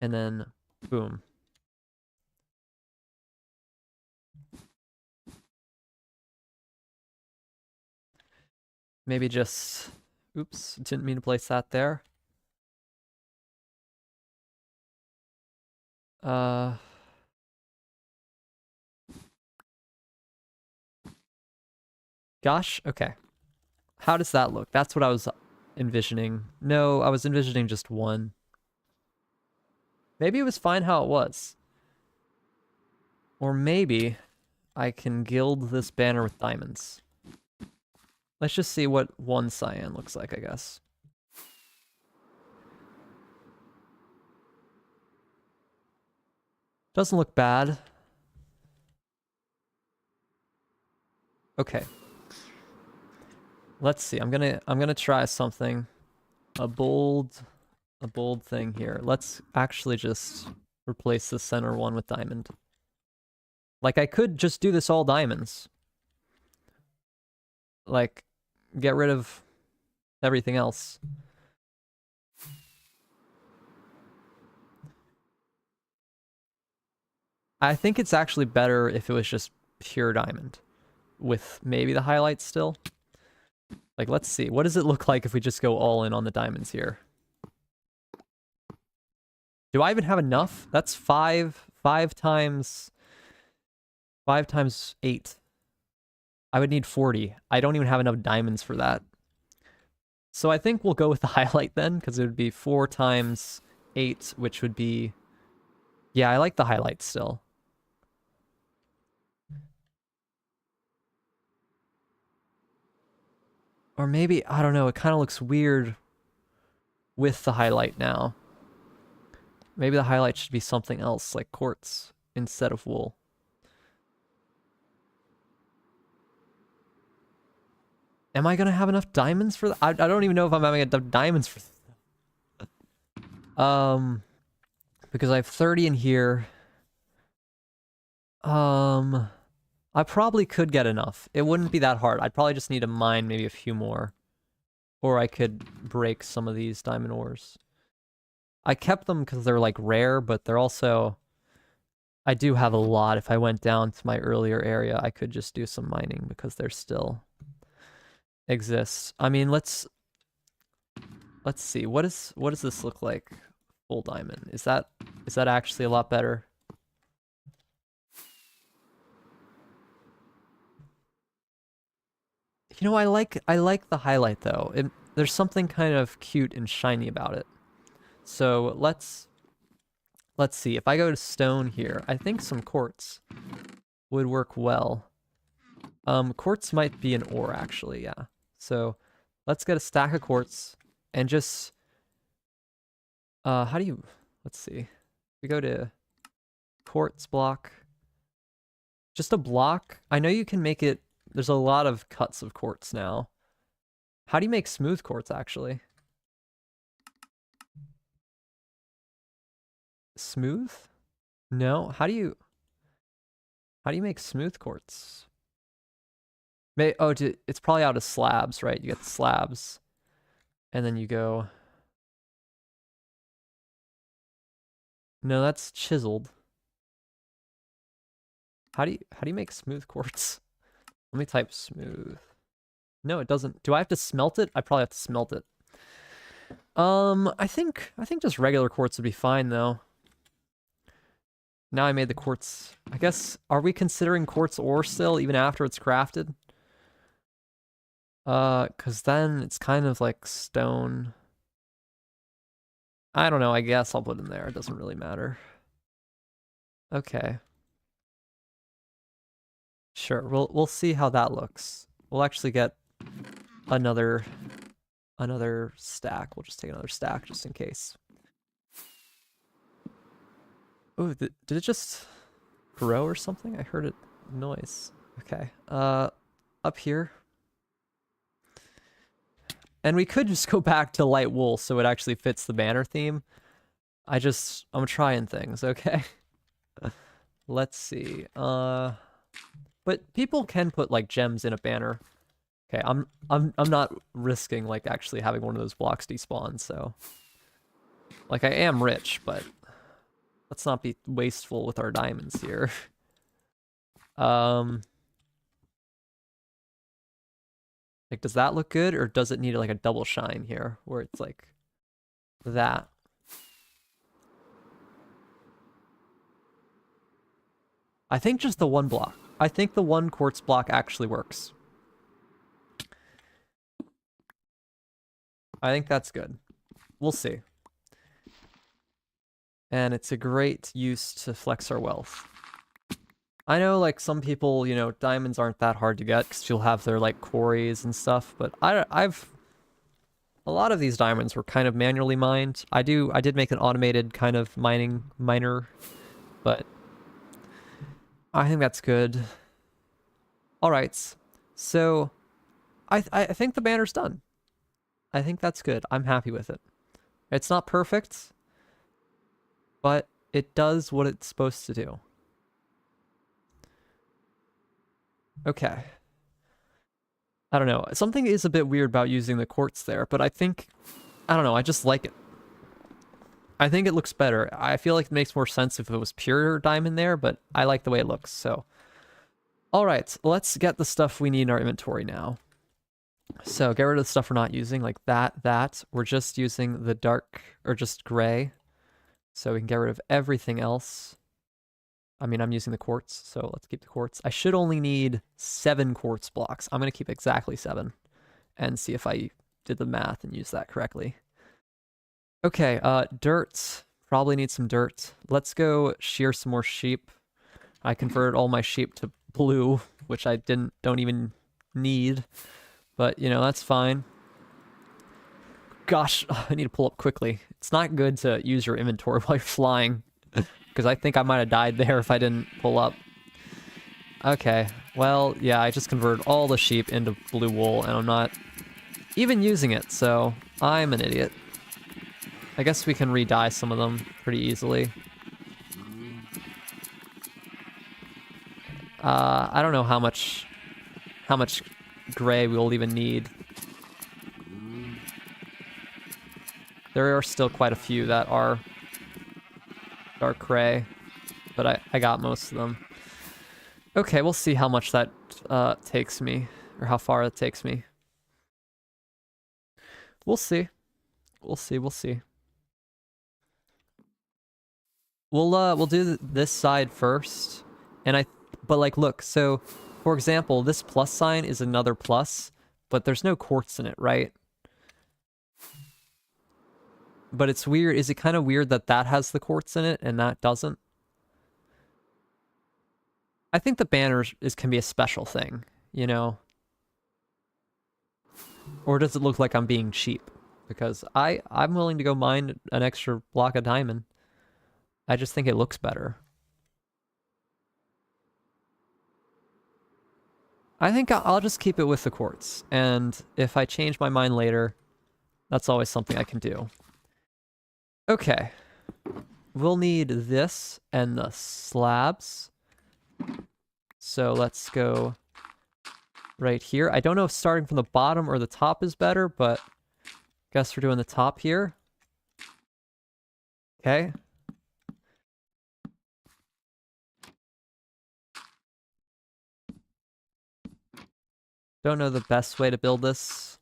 and then boom. Maybe just, oops, didn't mean to place that there. Gosh, okay. How does that look? That's what I was envisioning. No, I was envisioning just one. Maybe it was fine how it was. Or maybe I can gild this banner with diamonds. Let's just see what one cyan looks like, I guess. Doesn't look bad. Okay. Let's see. I'm gonna try something. A bold thing here. Let's actually just replace the center one with diamond. Like, I could just do this all diamonds. Like, get rid of everything else. I think it's actually better if it was just pure diamond with maybe the highlights still. Like, let's see. What does it look like if we just go all in on the diamonds here? Do I even have enough? That's 5 times 8. I would need 40. I don't even have enough diamonds for that. So I think we'll go with the highlight then, because it would be 4 times 8, which would be... Yeah, I like the highlight still. Or maybe, I don't know, it kind of looks weird with the highlight now. Maybe the highlight should be something else, like quartz, instead of wool. Am I gonna have enough diamonds for that? I don't even know if I'm having enough diamonds for because I have 30 in here. I probably could get enough. It wouldn't be that hard. I'd probably just need to mine maybe a few more. Or I could break some of these diamond ores. I kept them because they're like rare, but they're also, I do have a lot. If I went down to my earlier area, I could just do some mining because they're still exist. I mean, let's see. What does this look like? Full diamond. Is that actually a lot better? You know, I like the highlight though. There's something kind of cute and shiny about it. So let's see. If I go to stone here, I think some quartz would work well. Quartz might be an ore actually, yeah. So let's get a stack of quartz and just how do you, let's see. We go to quartz block. Just a block. I know you can make it, there's a lot of cuts of quartz now. How do you make smooth quartz actually? Smooth? No. How do you make smooth quartz? It's probably out of slabs, right? You get the slabs, and then you go. No, that's chiseled. How do you make smooth quartz? Let me type smooth. No, it doesn't. Do I have to smelt it? I probably have to smelt it. I think just regular quartz would be fine though. Now I made the quartz. I guess, are we considering quartz ore still, even after it's crafted? Because then it's kind of like stone. I don't know, I guess I'll put it in there. It doesn't really matter. Okay. Sure, we'll see how that looks. We'll actually get another stack. We'll just take another stack just in case. Oh, did it just grow or something? I heard it noise. Okay. Up here. And we could just go back to light wool so it actually fits the banner theme. I'm trying things, okay? Let's see. But people can put like gems in a banner. Okay, I'm not risking like actually having one of those blocks despawn, so like I am rich, but let's not be wasteful with our diamonds here. Like, does that look good, or does it need like a double shine here, where it's like that? I think just the one block. I think the one quartz block actually works. I think that's good. We'll see. And it's a great use to flex our wealth. I know, like, some people, you know, diamonds aren't that hard to get because you'll have their, like, quarries and stuff, but I've... A lot of these diamonds were kind of manually mined. I did make an automated kind of miner, but I think that's good. All right, so I think the banner's done. I think that's good. I'm happy with it. It's not perfect, but it does what it's supposed to do. Okay. I don't know. Something is a bit weird about using the quartz there, but I don't know, I just like it. I think it looks better. I feel like it makes more sense if it was pure diamond there, but I like the way it looks, so. All right, let's get the stuff we need in our inventory now. So get rid of the stuff we're not using, like that. We're just using the dark, or just gray. So we can get rid of everything else. I mean, I'm using the quartz, so let's keep the quartz. I should only need 7 quartz blocks. I'm going to keep exactly 7 and see if I did the math and use that correctly. Okay, dirt. Probably need some dirt. Let's go shear some more sheep. I converted all my sheep to blue, which I don't even need. But, you know, that's fine. Gosh, I need to pull up quickly. It's not good to use your inventory while you're flying. Because I think I might have died there if I didn't pull up. Okay, well, yeah, I just converted all the sheep into blue wool, and I'm not even using it, so I'm an idiot. I guess we can re-dye some of them pretty easily. I don't know how much gray we'll even need. There are still quite a few that are dark gray, but I got most of them. Okay, we'll see how much that takes me, or how far it takes me. We'll see. We'll see. We'll see. We'll do this side first, but like, look. So, for example, this plus sign is another plus, but there's no quartz in it, right? But it's weird. Is it kind of weird that that has the quartz in it and that doesn't? I think the banner can be a special thing, you know? Or does it look like I'm being cheap? Because I'm willing to go mine an extra block of diamond. I just think it looks better. I think I'll just keep it with the quartz. And if I change my mind later, that's always something I can do. Okay. We'll need this and the slabs. So let's go right here. I don't know if starting from the bottom or the top is better, but guess we're doing the top here. Okay. Don't know the best way to build this.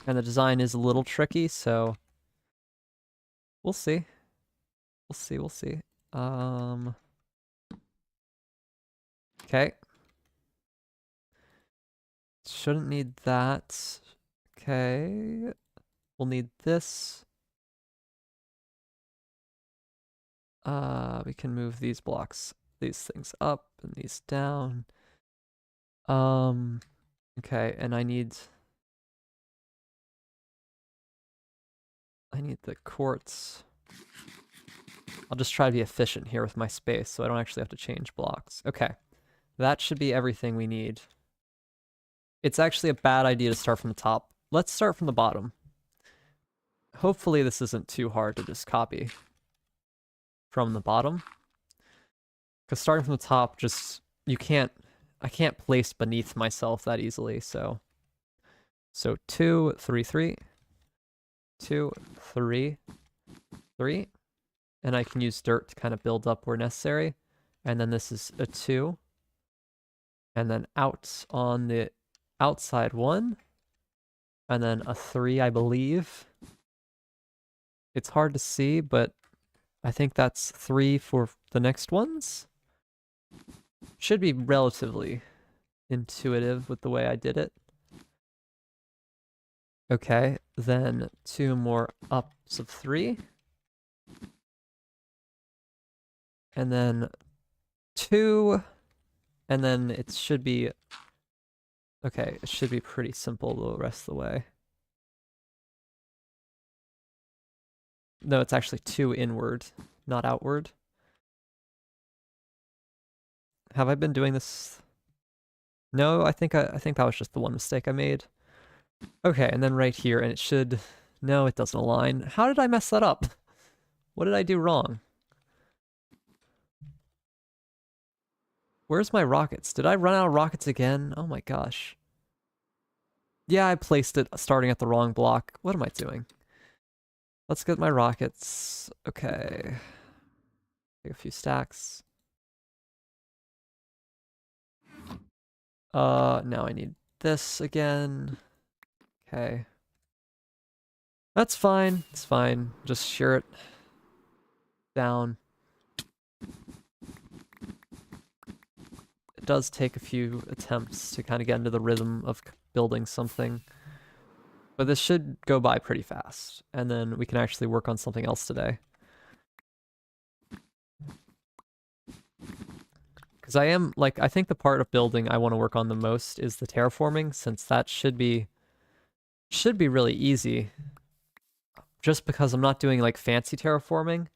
And the design is a little tricky, so we'll see. We'll see, we'll see. Okay. Shouldn't need that. Okay. We'll need this. We can move these blocks, these things up and these down. Okay, and I need the quartz. I'll just try to be efficient here with my space so I don't actually have to change blocks. Okay, that should be everything we need. It's actually a bad idea to start from the top. Let's start from the bottom. Hopefully this isn't too hard to just copy from the bottom. Because starting from the top, just, I can't place beneath myself that easily, so 2, 3, 3. 2, 3, 3. And I can use dirt to kind of build up where necessary. And then this is a 2. And then out on the outside 1. And then a 3, I believe. It's hard to see, but I think that's 3 for the next ones. Should be relatively intuitive with the way I did it. Okay, then 2 more ups of 3. And then 2. And then it should be... Okay, it should be pretty simple the rest of the way. No, it's actually 2 inward, not outward. Have I been doing this? No, I think that was just the one mistake I made. Okay, and then right here, and it should... No, it doesn't align. How did I mess that up? What did I do wrong? Where's my rockets? Did I run out of rockets again? Oh my gosh. Yeah, I placed it starting at the wrong block. What am I doing? Let's get my rockets. Okay. Take a few stacks. Now I need this again. Okay. That's fine. It's fine. Just shear it down. It does take a few attempts to kind of get into the rhythm of building something. But this should go by pretty fast. And then we can actually work on something else today. Because I think the part of building I want to work on the most is the terraforming, since that should be really easy. Just because I'm not doing like fancy terraforming,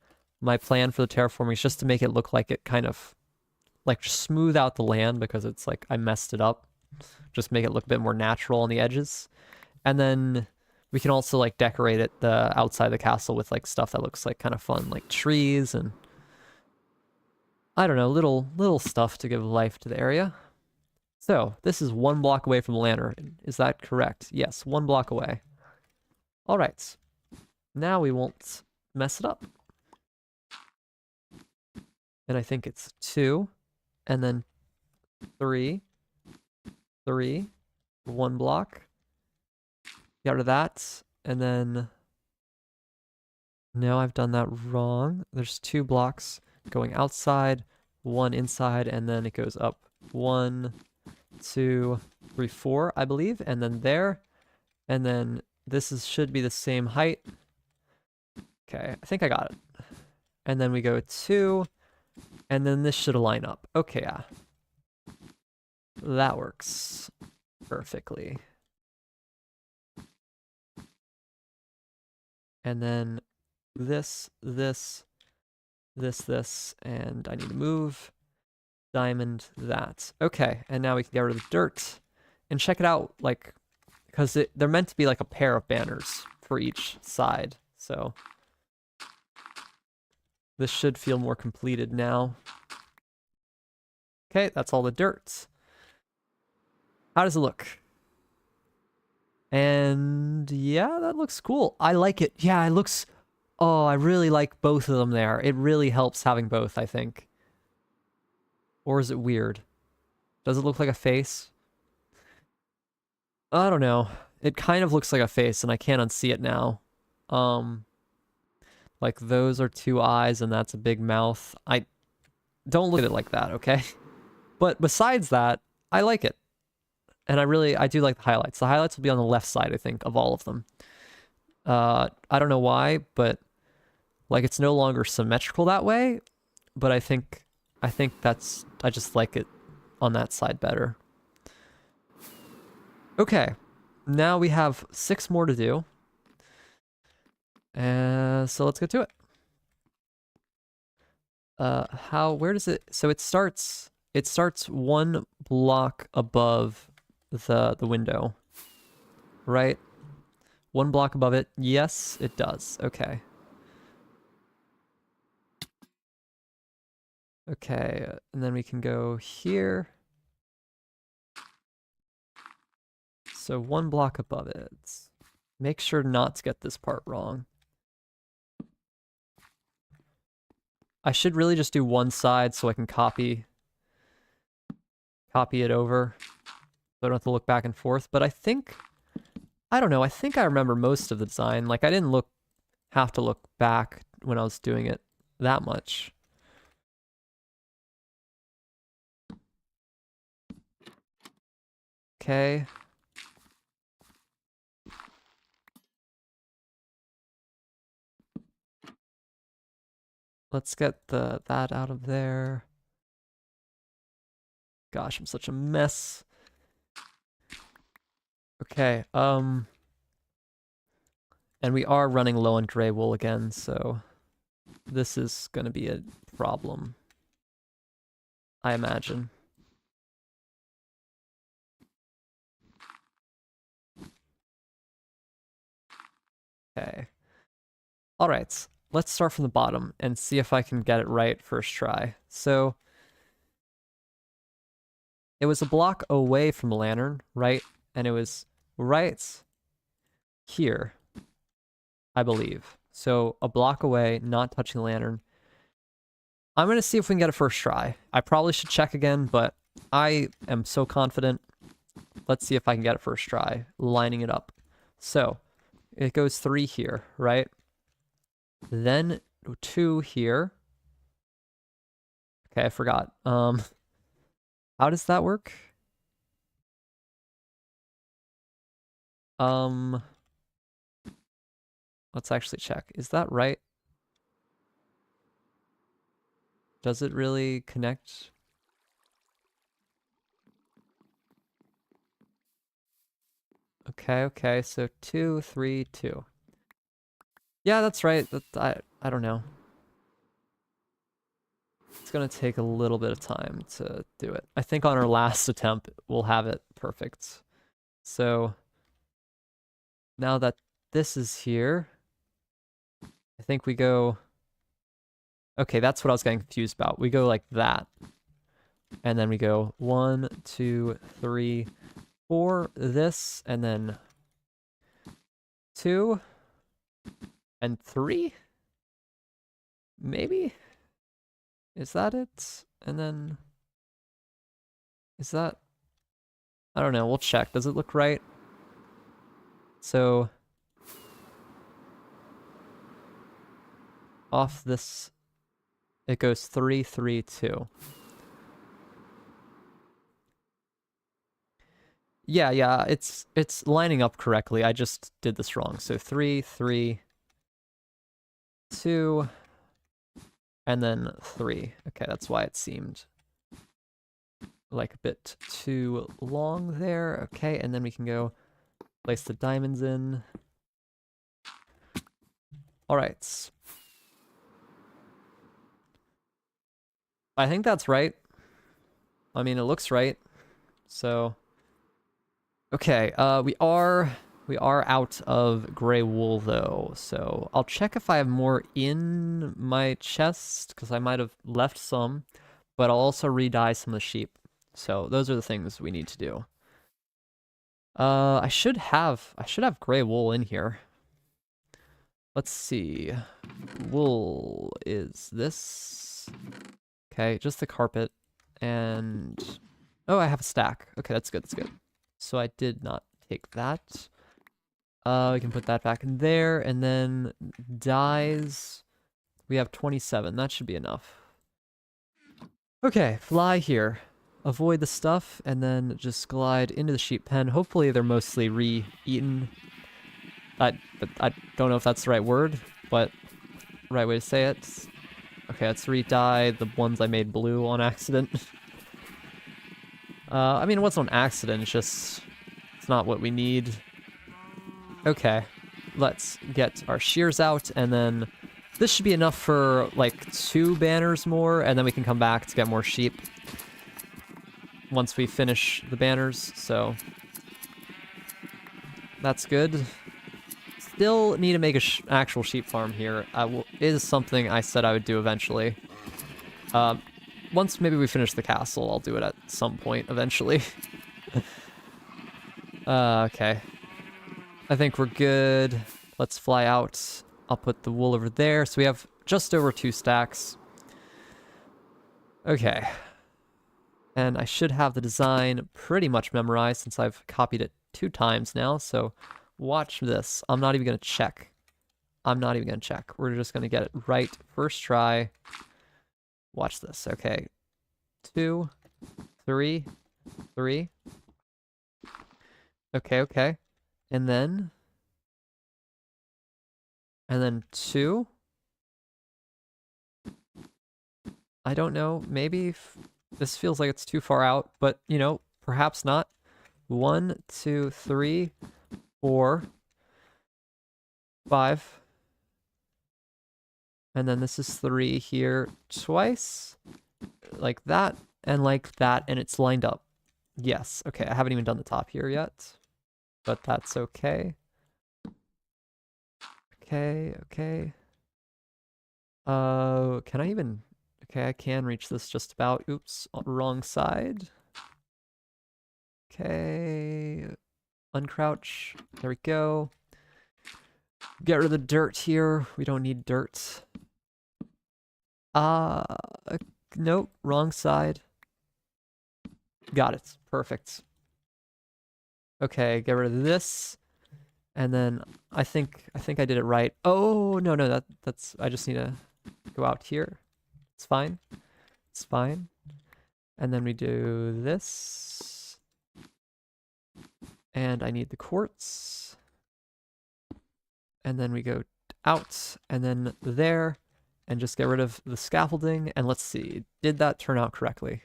my plan for the terraforming is just to make it look like it kind of, like, just smooth out the land because it's like I messed it up. Just make it look a bit more natural on the edges. And then we can also like decorate it the outside of the castle with like stuff that looks like kind of fun, like trees and I don't know, little stuff to give life to the area. So this is 1 block away from the lantern. Is that correct? Yes, 1 block away. All right. Now we won't mess it up. And I think it's 2, and then 3, 3, 1 block. Get rid of that, and then... No, I've done that wrong. There's 2 blocks going outside, 1 inside, and then it goes up 1, 2, 3, 4, I believe, and then there, and then should be the same height. Okay, I think I got it. And then we go 2, and then this should line up. Okay, yeah. That works perfectly. And then this, and I need to move. Diamond, that. Okay, and now we can get rid of the dirt. And check it out, like, because they're meant to be like a pair of banners for each side. So this should feel more completed now. Okay, that's all the dirt. How does it look? And yeah, that looks cool. I like it. Yeah, it looks... Oh, I really like both of them there. It really helps having both, I think. Or is it weird? Does it look like a face? I don't know. It kind of looks like a face, and I can't unsee it now. Like those are 2 eyes, and that's a big mouth. I don't look at it like that, okay? But besides that, I like it. And I do like the highlights. The highlights will be on the left side, I think, of all of them. I don't know why, but like it's no longer symmetrical that way. But I think I just like it on that side better. Okay, now we have 6 more to do. So let's get to it. Where does it, so it starts 1 block above the window, right? 1 block above it. Yes, it does. Okay. Okay, and then we can go here. So 1 block above it. Make sure not to get this part wrong. I should really just do 1 side so I can copy it over. So I don't have to look back and forth. But I don't know, I think I remember most of the design. Like I didn't have to look back when I was doing it that much. Okay. Let's get that out of there. Gosh, I'm such a mess. Okay, and we are running low on gray wool again, so this is gonna be a problem, I imagine. Okay. All right, let's start from the bottom and see if I can get it right first try. So it was a block away from the lantern, right? And it was right here, I believe. So a block away, not touching the lantern. I'm going to see if we can get it first try. I probably should check again, but I am so confident. Let's see if I can get it first try, lining it up. So it goes 3 here, right? Then 2 here. Okay, I forgot. How does that work? Let's actually check. Is that right? Does it really connect? Okay, so 2, 3, 2. Yeah, that's right. I don't know. It's gonna take a little bit of time to do it. I think on our last attempt, we'll have it perfect. So now that this is here, I think we go... Okay, that's what I was getting confused about. We go like that. And then we go 1, 2, 3, 4, this, and then 2. And 3? Maybe? Is that it? And then... Is that... I don't know, we'll check. Does it look right? So... Off this... It goes 3, 3, 2. Yeah, it's lining up correctly. I just did this wrong. So 3, 3, 2, and then 3. Okay, that's why it seemed like a bit too long there. Okay, and then we can go place the diamonds in. All right. I think that's right. I mean, it looks right. So, okay, we are out of gray wool though. So I'll check if I have more in my chest because I might have left some, but I'll also re-dye some of the sheep. So those are the things we need to do. I should have gray wool in here. Let's see. Wool is this. Okay, just the carpet. And oh, I have a stack. Okay, that's good, that's good. So I did not take that. We can put that back in there, and then dyes. We have 27. That should be enough. Okay, fly here. Avoid the stuff, and then just glide into the sheep pen. Hopefully they're mostly re-eaten. I don't know if that's the right word, but right way to say it. Okay, let's re-dye the ones I made blue on accident. I mean, it wasn't on accident, it's not what we need. Okay, let's get our shears out, and then this should be enough for, like, 2 banners more, and then we can come back to get more sheep once we finish the banners, so that's good. Still need to make a actual sheep farm here. Is something I said I would do eventually. Once maybe we finish the castle, I'll do it at some point eventually. Okay. I think we're good. Let's fly out. I'll put the wool over there. So we have just over 2 stacks. Okay. And I should have the design pretty much memorized since I've copied it 2 times now. So watch this. I'm not even going to check. We're just going to get it right first try. Watch this. Okay. 2, 3, 3. Okay. And then 2. I don't know. Maybe this feels like it's too far out, but you know, perhaps not. 1, 2, 3, 4, 5. And then this is 3 here twice. Like that, and it's lined up. Yes. Okay, I haven't even done the top here yet, but that's okay. Okay. Can I even... Okay, I can reach this just about. Oops, wrong side. Okay. Uncrouch. There we go. Get rid of the dirt here. We don't need dirt. Nope, wrong side. Got it. Perfect. Okay, get rid of this. And then I think I did it right. Oh, no, that's I just need to go out here. It's fine. And then we do this. And I need the quartz. And then we go out and then there and just get rid of the scaffolding. And let's see, did that turn out correctly?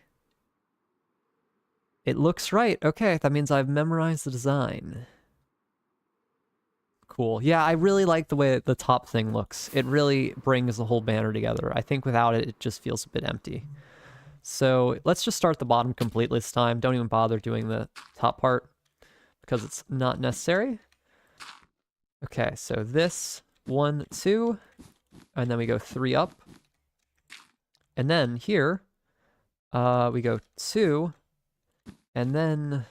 It looks right. Okay, that means I've memorized the design. Cool. Yeah, I really like the way the top thing looks. It really brings the whole banner together. I think without it, it just feels a bit empty. So let's just start the bottom completely this time. Don't even bother doing the top part because it's not necessary. Okay, so this, 1, 2, and then we go 3 up. And then here, we go 2, and then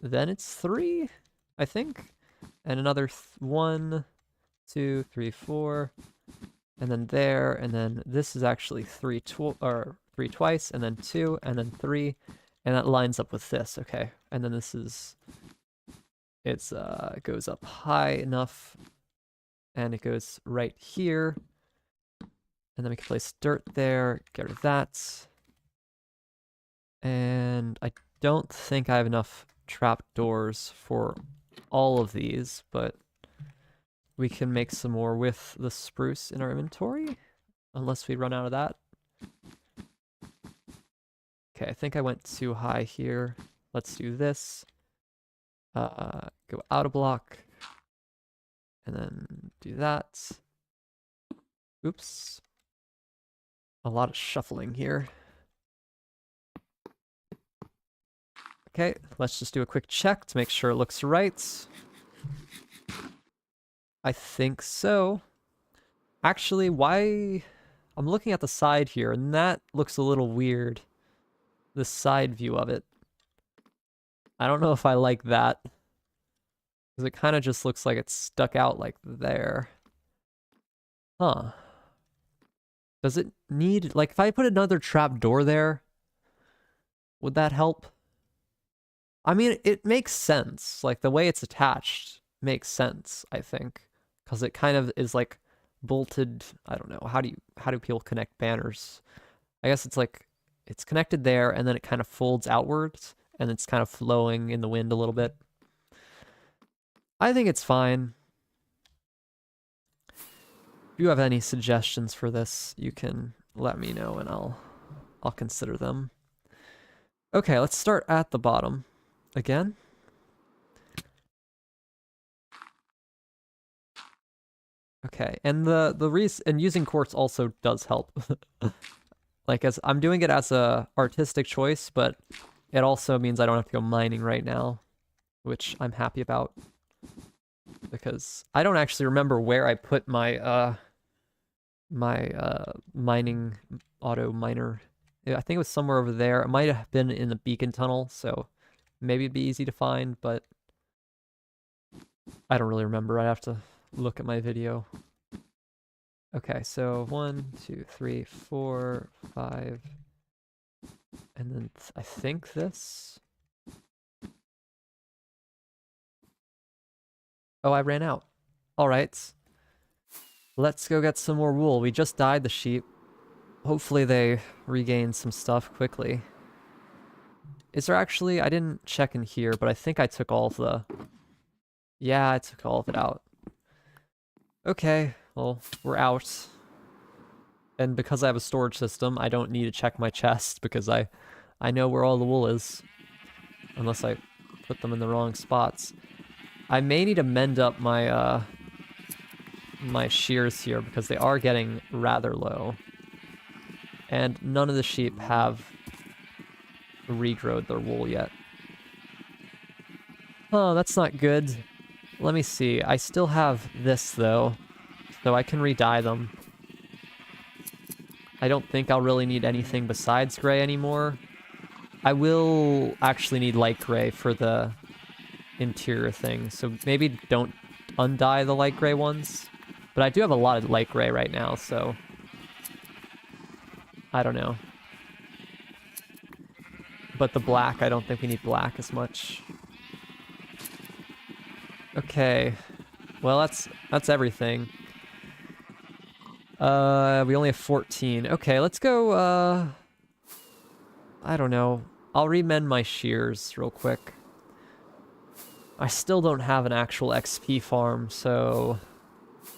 it's 3, I think. And another 1, 2, 3, 4, and then there, and then this is actually 3 twice, and then 2, and then 3, and that lines up with this. Okay, and then this is it goes up high enough, and it goes right here, and then we can place dirt there. Get rid of that, and I don't think I have enough trap doors for all of these, but we can make some more with the spruce in our inventory, unless we run out of that. Okay, I think I went too high here. Let's do this. Go out a block, and then do that. Oops. A lot of shuffling here. Okay, let's just do a quick check to make sure it looks right. I think so. Actually, why... I'm looking at the side here, and that looks a little weird. The side view of it. I don't know if I like that. Because it kind of just looks like it's stuck out like there. Huh. Does it need... Like, if I put another trap door there, would that help? I mean, it makes sense. Like, the way it's attached makes sense, I think. Because it kind of is, like, bolted... I don't know. How do people connect banners? I guess it's like... It's connected there, and then it kind of folds outwards, and it's kind of flowing in the wind a little bit. I think it's fine. If you have any suggestions for this, you can let me know, and I'll consider them. Okay, let's start at the bottom again. Okay, and the reason, and using quartz also does help. Like, as I'm doing it as a artistic choice, but it also means I don't have to go mining right now, which I'm happy about, because I don't actually remember where I put my mining auto miner. I think it was somewhere over there. It might have been in the beacon tunnel, so maybe it'd be easy to find, but I don't really remember. I have to look at my video. Okay, so 1, 2, 3, 4, 5, and then I think this. Oh, I ran out. All right. Let's go get some more wool. We just dyed the sheep. Hopefully they regain some stuff quickly. Is there actually... I didn't check in here, but I think I took all of the... Yeah, I took all of it out. Okay, well, we're out. And because I have a storage system, I don't need to check my chest because I know where all the wool is. Unless I put them in the wrong spots. I may need to mend up my my shears here because they are getting rather low. And none of the sheep have regrowed their wool yet. Oh, that's not good. Let me see. I still have this though, so I can re-dye them. I don't think I'll really need anything besides gray anymore. I will actually need light gray for the interior thing, so maybe don't undye the light gray ones. But I do have a lot of light gray right now, so I don't know. But the black, I don't think we need black as much. Okay, well that's everything. We only have 14. Okay, let's go, I don't know. I'll remend my shears real quick. I still don't have an actual XP farm, so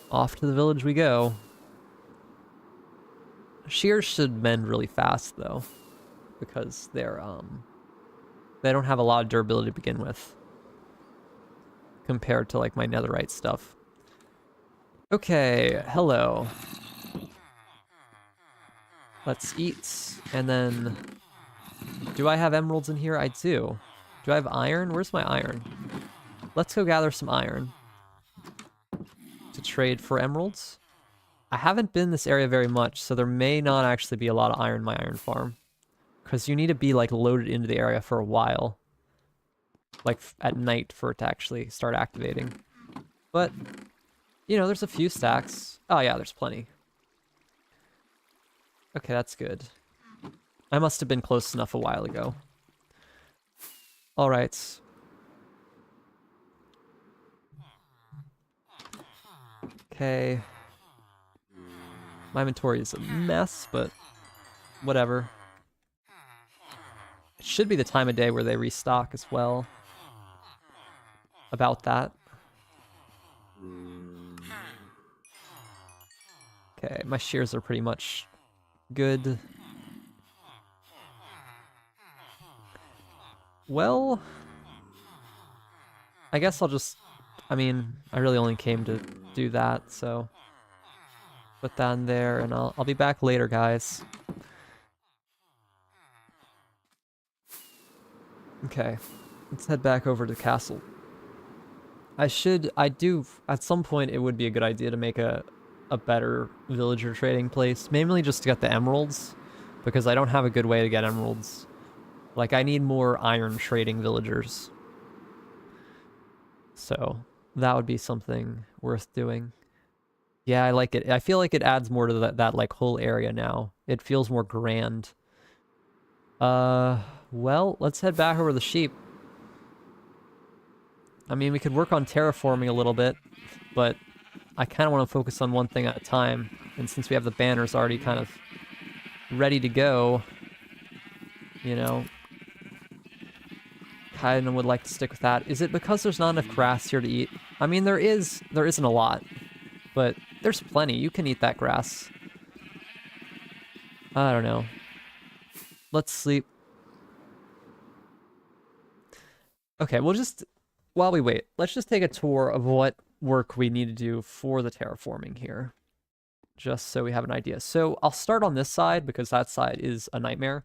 off to the village we go. Shears should mend really fast though, because they're they don't have a lot of durability to begin with compared to like my netherite stuff. Okay, hello. Let's eat, and then... Do I have emeralds in here? I do. Do I have iron? Where's my iron? Let's go gather some iron to trade for emeralds. I haven't been in this area very much, so there may not actually be a lot of iron in my iron farm. Because you need to be, like, loaded into the area for a while. Like, at night for it to actually start activating. But You know, there's a few stacks. Oh yeah, there's plenty. Okay, that's good. I must have been close enough a while ago. All right. Okay. My inventory is a mess, but whatever. It should be the time of day where they restock as well. About that. Okay, my shears are pretty much good. Well, I guess I'll just... I mean, I really only came to do that, so... Put that in there, and I'll be back later, guys. Okay, let's head back over to the castle. At some point it would be a good idea to make a better villager trading place, mainly just to get the emeralds, because I don't have a good way to get emeralds. Like, I need more iron trading villagers. So, that would be something worth doing. Yeah, I like it. I feel like it adds more to that like whole area now. It feels more grand. Well, let's head back over the sheep. I mean, we could work on terraforming a little bit, but I kind of want to focus on one thing at a time. And since we have the banners already kind of ready to go, you know, kind of would like to stick with that. Is it because there's not enough grass here to eat? I mean, there isn't a lot, but there's plenty. You can eat that grass. I don't know. Let's sleep. Okay, while we wait, let's just take a tour of what work we need to do for the terraforming here, just so we have an idea. So I'll start on this side because that side is a nightmare.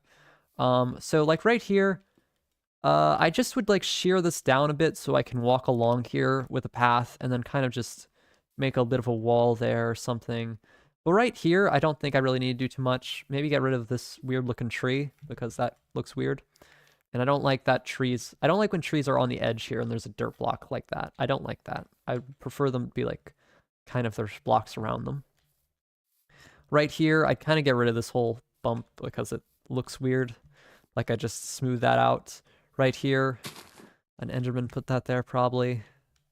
So like right here, I just would like shear this down a bit so I can walk along here with a path and then kind of just make a bit of a wall there or something. But right here, I don't think I really need to do too much. Maybe get rid of this weird looking tree because that looks weird. And I don't like I don't like when trees are on the edge here and there's a dirt block like that. I don't like that. I prefer them to be like, kind of there's blocks around them. Right here, I'd kind of get rid of this whole bump because it looks weird. Like I just smooth that out. Right here, an Enderman put that there probably.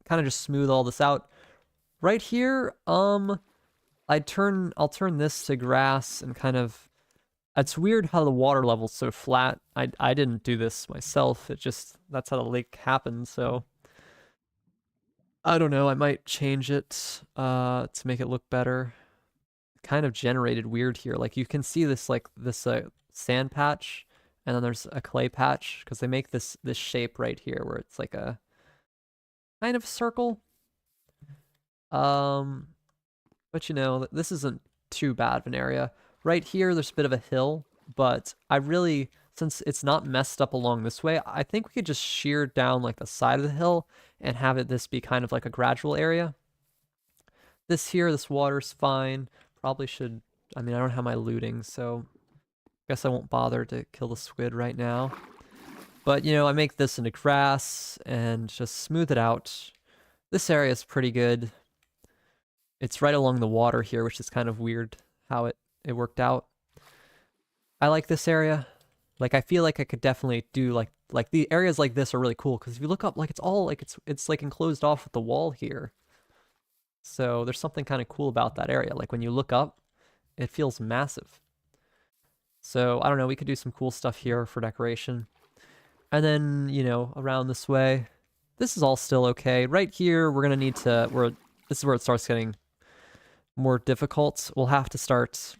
Kind of just smooth all this out. Right here, I'll turn this to grass and kind of... It's weird how the water level's so flat. I didn't do this myself. That's how the lake happened, so I don't know, I might change it to make it look better. Kind of generated weird here. Like you can see this sand patch and then there's a clay patch because they make this shape right here where it's like a kind of circle. But you know, this isn't too bad of an area. Right here, there's a bit of a hill, but since it's not messed up along this way, I think we could just shear down like the side of the hill and have this be kind of like a gradual area. This water's fine. Probably should, I mean, I don't have my looting, so I guess I won't bother to kill the squid right now. But, you know, I make this into grass and just smooth it out. This area is pretty good. It's right along the water here, which is kind of weird how it worked out. I like this area. Like, I feel like I could definitely do like the areas like this are really cool because if you look up, like it's all like it's like enclosed off with the wall here. So there's something kind of cool about that area. Like when you look up, it feels massive. So I don't know, we could do some cool stuff here for decoration. And then, you know, around this way, this is all still okay. Right here, we're gonna need to, this is where it starts getting more difficult. We'll have to start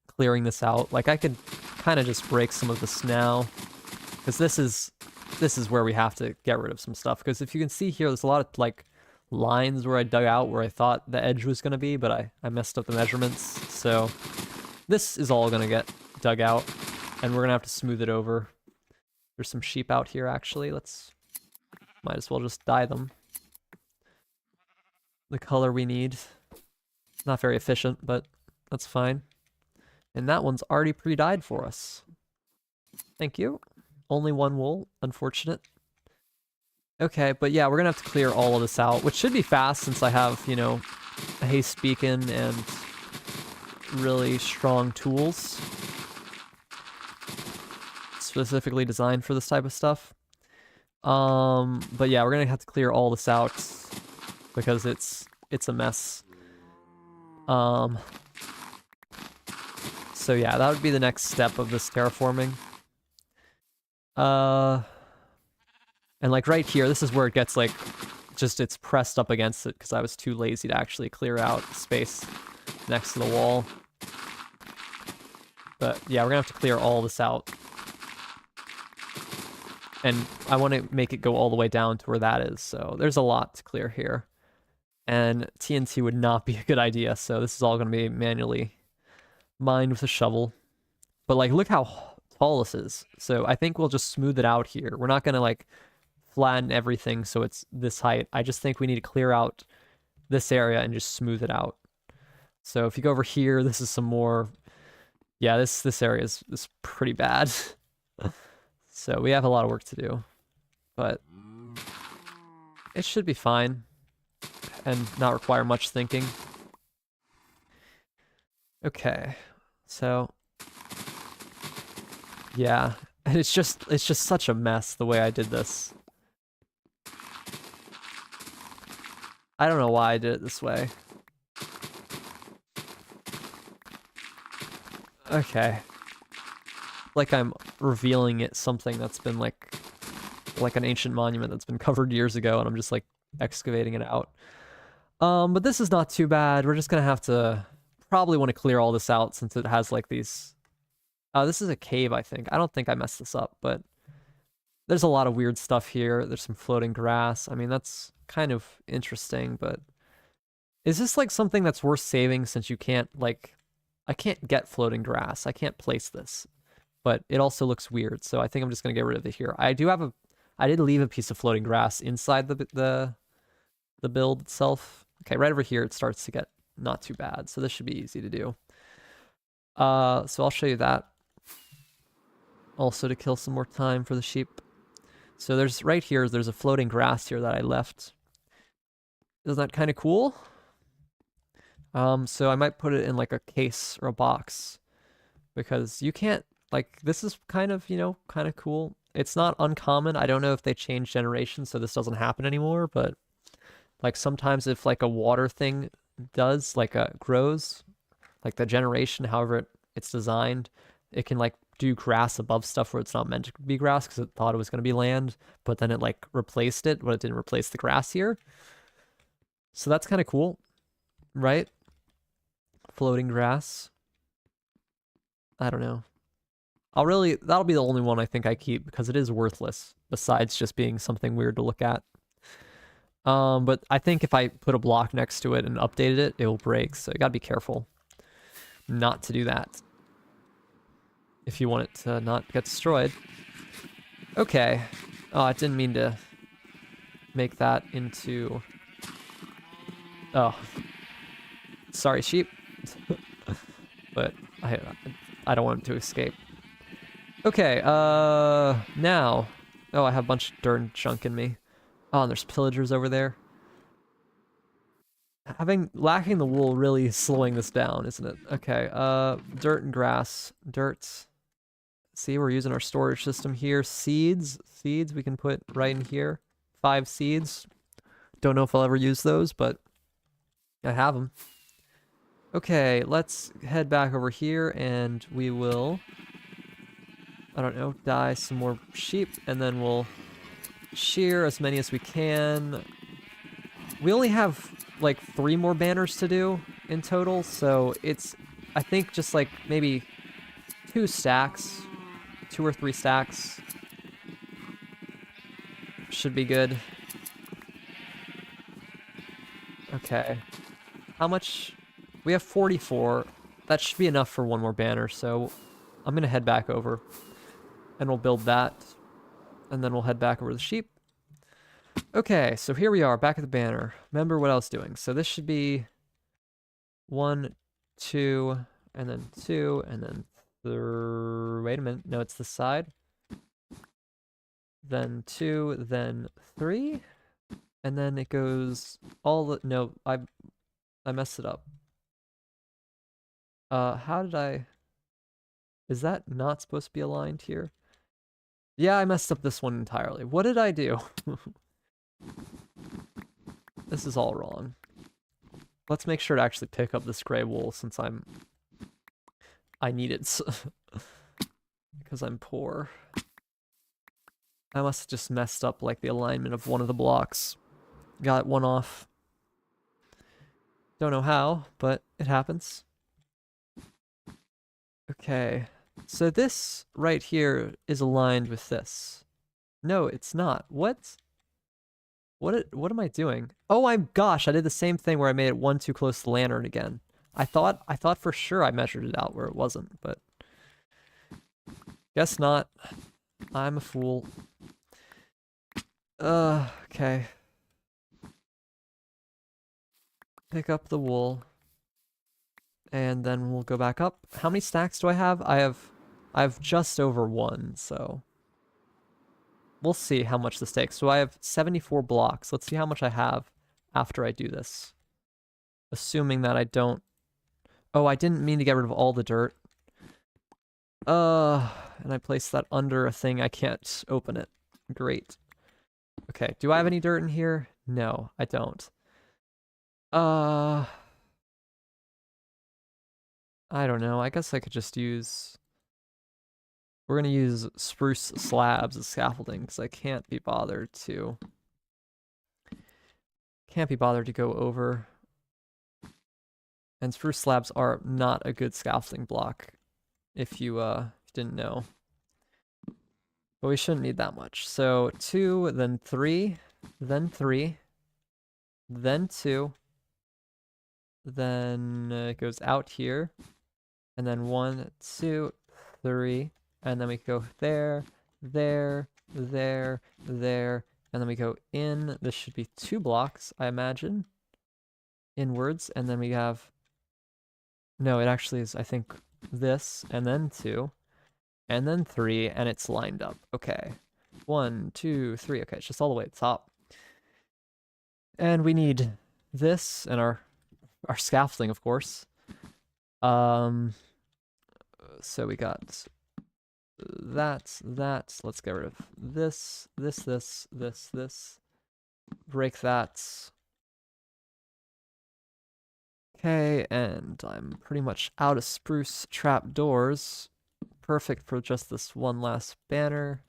clearing this out. Like I could kind of just break some of this now, because this is where we have to get rid of some stuff. Because if you can see here, there's a lot of like lines where I dug out where I thought the edge was gonna be, but I messed up the measurements. So this is all gonna get dug out, and we're gonna have to smooth it over. There's some sheep out here actually. Might as well just dye them the color we need. Not very efficient, but that's fine. And that one's already pre-dyed for us. Thank you. Only one wool, unfortunate. Okay, but yeah, we're gonna have to clear all of this out, which should be fast since I have, you know, a haste beacon and really strong tools specifically designed for this type of stuff. But yeah, we're gonna have to clear all this out because it's a mess. So yeah, that would be the next step of this terraforming. And like right here, this is where it gets like, just it's pressed up against it because I was too lazy to actually clear out space next to the wall. But yeah, we're gonna have to clear all this out. And I want to make it go all the way down to where that is, so there's a lot to clear here. And TNT would not be a good idea, so this is all gonna be manually mined with a shovel. But like, look how tall this is. So I think we'll just smooth it out here. We're not gonna like flatten everything so it's this height. I just think we need to clear out this area and just smooth it out. So if you go over here, this is some more. Yeah, this area is pretty bad. So we have a lot of work to do, but it should be fine and not require much thinking. Okay, so yeah, and it's just such a mess the way I did this. I don't know why I did it this way. Okay. Like I'm revealing it something that's been like an ancient monument that's been covered years ago, and I'm just like excavating it out. But this is not too bad. We're just gonna have to probably want to clear all this out since it has like these. This is a cave, I think. I don't think I messed this up, but there's a lot of weird stuff here. There's some floating grass. I mean, that's kind of interesting, but is this like something that's worth saving since you can't like, I can't get floating grass. I can't place this, but it also looks weird. So I think I'm just gonna get rid of it here. I did leave a piece of floating grass inside the build itself. Okay, right over here it starts to get not too bad. So this should be easy to do. So I'll show you that. Also to kill some more time for the sheep. So there's right here, there's a floating grass here that I left. Isn't that kind of cool? So I might put it in like a case or a box because you can't, like, this is kind of, you know, kind of cool. It's not uncommon. I don't know if they changed generations so this doesn't happen anymore, but like sometimes if like a water thing does, like grows, like the generation, however it's designed, it can like do grass above stuff where it's not meant to be grass because it thought it was going to be land, but then it like replaced it, but it didn't replace the grass here. So that's kind of cool, right? Floating grass. I don't know. That'll be the only one I think I keep because it is worthless besides just being something weird to look at. But I think if I put a block next to it and updated it, it will break. So you gotta be careful not to do that if you want it to not get destroyed. Okay. Oh, I didn't mean to make that into... Oh. Sorry, sheep. But I don't want him to escape. Okay, now... Oh, I have a bunch of dirt and junk in me. Oh, and there's pillagers over there. Lacking the wool really is slowing this down, isn't it? Okay, dirt and grass. Dirt. See, we're using our storage system here. Seeds we can put right in here. 5 seeds. Don't know if I'll ever use those, but I have them. Okay, let's head back over here and we will, I don't know, dye some more sheep and then we'll shear as many as we can. We only have like 3 more banners to do in total, so it's, I think, just like maybe 2 stacks, 2 or 3 stacks should be good. Okay, how much? We have 44. That should be enough for 1 more banner, so I'm gonna head back over and we'll build that and then we'll head back over to the sheep. Okay, so here we are, back at the banner. Remember what I was doing. So this should be 1, 2, and then 2, and then wait a minute. No, it's this side. then 2, then 3, and then it goes all the, no, I messed it up. How did is that not supposed to be aligned here? Yeah, I messed up this one entirely. What did I do? This is all wrong. Let's make sure to actually pick up this gray wool since I need it because I'm poor. I must have just messed up like the alignment of one of the blocks. Got one off. Don't know how, but it happens. Okay, so this right here is aligned with this. No, it's not. What? What am I doing? Oh my gosh, I did the same thing where I made it one too close to the lantern again. I thought for sure I measured it out where it wasn't, but guess not. I'm a fool. Okay. Pick up the wool. And then we'll go back up. How many stacks do I have? I have just over 1, so we'll see how much this takes. So I have 74 blocks. Let's see how much I have after I do this. Assuming that I don't... Oh, I didn't mean to get rid of all the dirt. And I placed that under a thing. I can't open it. Great. Okay, do I have any dirt in here? No, I don't. I don't know. I guess I could just use... We're going to use spruce slabs as scaffolding because I can't be bothered to... go over. And spruce slabs are not a good scaffolding block, if you didn't know. But we shouldn't need that much. So 2, then 3, then 3, then 2, then it goes out here, and then 1, 2, 3, and then we go there, there, there, there, and then we go in. This should be 2 blocks, I imagine, inwards, and then we have... No, it actually is, I think, this, and then 2, and then 3, and it's lined up. Okay. 1, 2, 3. Okay, it's just all the way at the top. And we need this and our scaffolding, of course. So we got that. Let's get rid of this. Break that. Okay, and I'm pretty much out of spruce trap doors. Perfect for just this one last banner.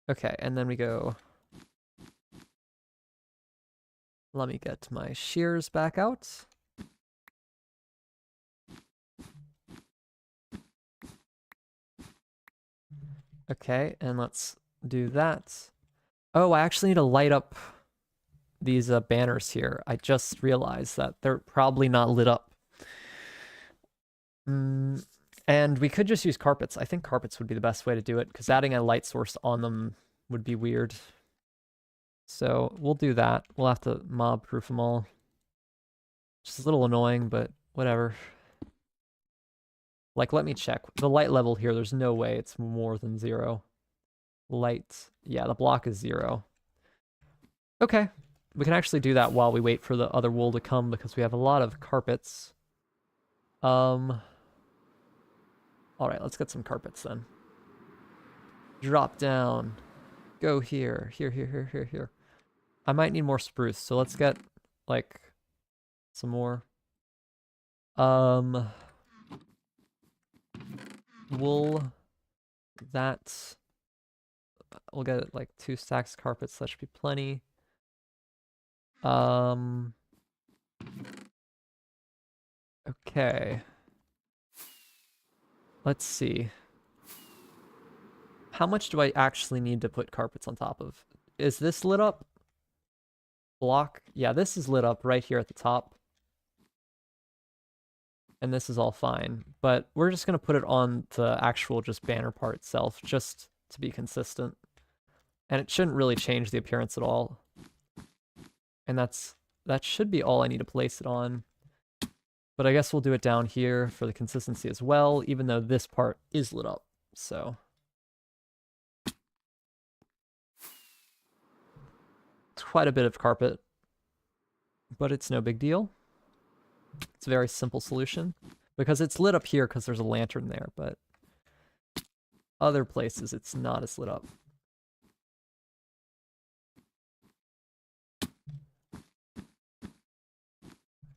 Okay, and then we go... Let me get my shears back out. Okay, and let's do that. Oh, I actually need to light up these banners here. I just realized that they're probably not lit up. And we could just use carpets. I think carpets would be the best way to do it, because adding a light source on them would be weird. So we'll do that. We'll have to mob-proof them all. Just a little annoying, but whatever. Like, let me check. The light level here, there's no way it's more than 0. Light. Yeah, the block is 0. Okay. We can actually do that while we wait for the other wool to come, because we have a lot of carpets. Alright, let's get some carpets then. Drop down. Go here. Here. I might need more spruce, so let's get, like, some more. Wool. That. We'll get, like, 2 stacks of carpets. That should be plenty. Okay. Let's see. How much do I actually need to put carpets on top of? Is this lit up? Block? Yeah, this is lit up right here at the top. And this is all fine. But we're just going to put it on the actual just banner part itself, just to be consistent. And it shouldn't really change the appearance at all. And that should be all I need to place it on. But I guess we'll do it down here for the consistency as well, even though this part is lit up. So It's quite a bit of carpet, but it's no big deal. It's a very simple solution because it's lit up here because there's a lantern there, but other places it's not as lit up.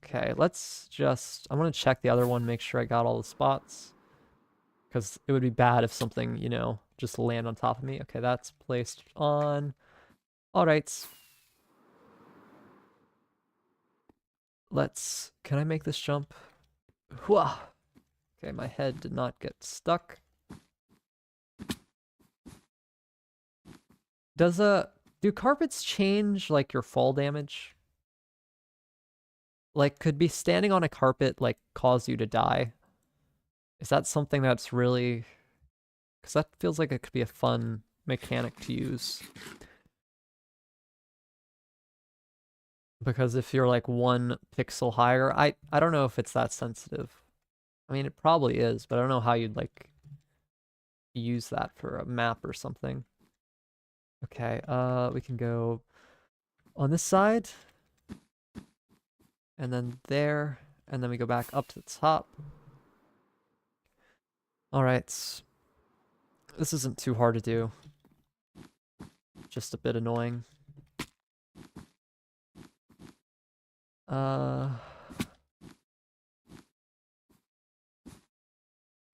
Okay, let's just, I want to check the other one, make sure I got all the spots. Because it would be bad if something, you know, just land on top of me. Okay, that's placed on. All right. Can I make this jump? Hooah! Okay, my head did not get stuck. Do carpets change, like, your fall damage? Like, could be standing on a carpet, like, cause you to die? Is that something that's really... Because that feels like it could be a fun mechanic to use. Because if you're like 1 pixel higher, I don't know if it's that sensitive. I mean, it probably is, but I don't know how you'd like use that for a map or something. Okay, we can go on this side, and then there, and then we go back up to the top. All right, this isn't too hard to do. Just a bit annoying.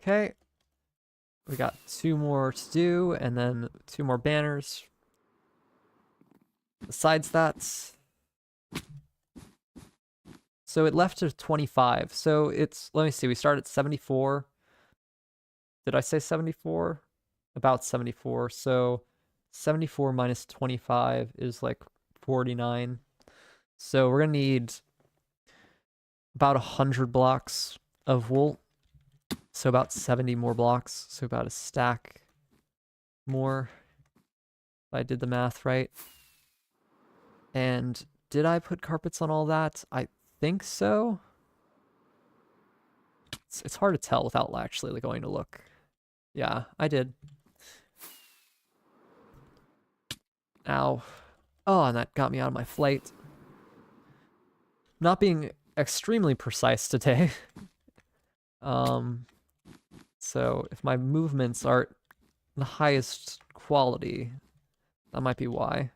Okay. We got 2 more to do, and then 2 more banners. Besides that, so it left to 25. So it's, let me see, we start at 74. Did I say 74? About 74. So 74 minus 25 is like 49. So we're gonna need about 100 blocks of wool. So about 70 more blocks. So about a stack more, if I did the math right. And did I put carpets on all that? I think so. It's hard to tell without actually going to look. Yeah, I did. Ow. Oh, and that got me out of my flight. Not being extremely precise today. So if my movements aren't the highest quality, that might be why.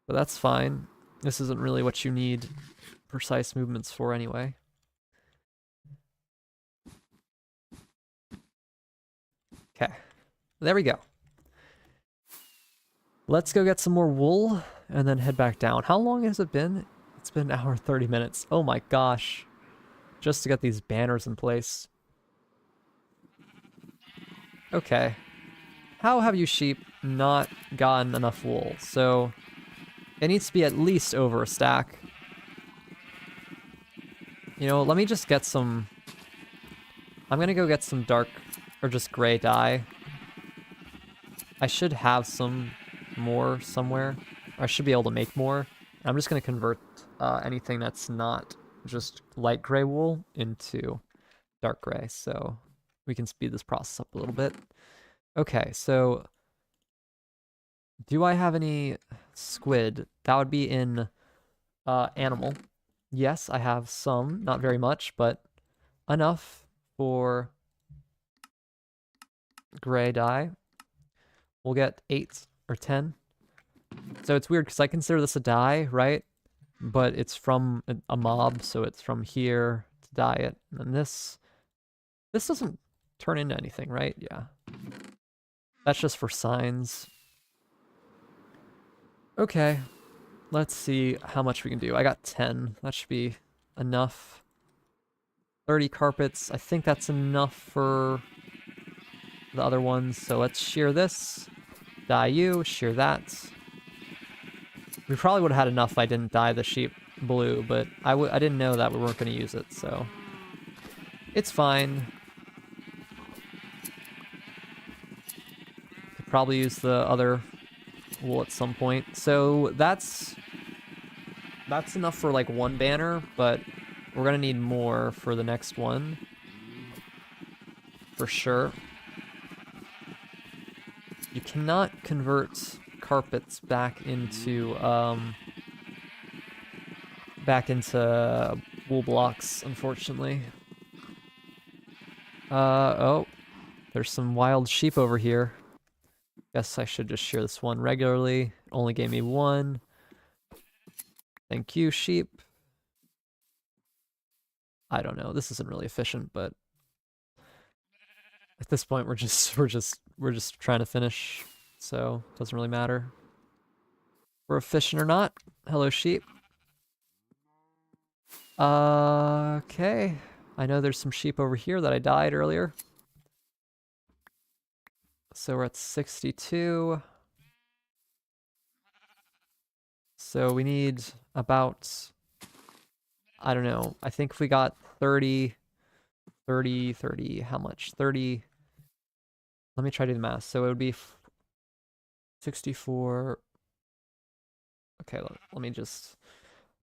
But that's fine. This isn't really what you need precise movements for anyway. Okay, there we go. Let's go get some more wool and then head back down. How long has it been? It's been an hour and 30 minutes. Oh my gosh. Just to get these banners in place. Okay. How have you sheep not gotten enough wool? So it needs to be at least over a stack. You know, let me just get some... I'm gonna go get some dark or just gray dye. I should have some more somewhere. I should be able to make more. I'm just gonna convert anything that's not just light gray wool into dark gray, so we can speed this process up a little bit. Okay, so do I have any squid? That would be in animal. Yes, I have some, not very much, but enough for gray dye. We'll get 8 or 10. So it's weird because I consider this a dye, right? But it's from a mob, so it's from here to dye it. And this doesn't turn into anything, right? Yeah. That's just for signs. Okay. Let's see how much we can do. I got 10. That should be enough. 30 carpets. I think that's enough for the other ones. So let's shear this. Dye you. Shear that. We probably would have had enough if I didn't dye the sheep blue, but I didn't know that we weren't going to use it, so it's fine. Could probably use the other wool at some point. So that's enough for like 1 banner, but we're going to need more for the next one. For sure. You cannot convert carpets back into wool blocks, unfortunately. Oh, there's some wild sheep over here. Guess I should just shear this one regularly. Only gave me one. Thank you, sheep. I don't know. This isn't really efficient, but at this point we're just trying to finish, so it doesn't really matter. We're efficient or not. Hello, sheep. Okay. I know there's some sheep over here that I died earlier. So we're at 62. So we need about, I don't know, I think if we got 30, how much? 30, let me try to do the math. So it would be 64. Okay, let me just,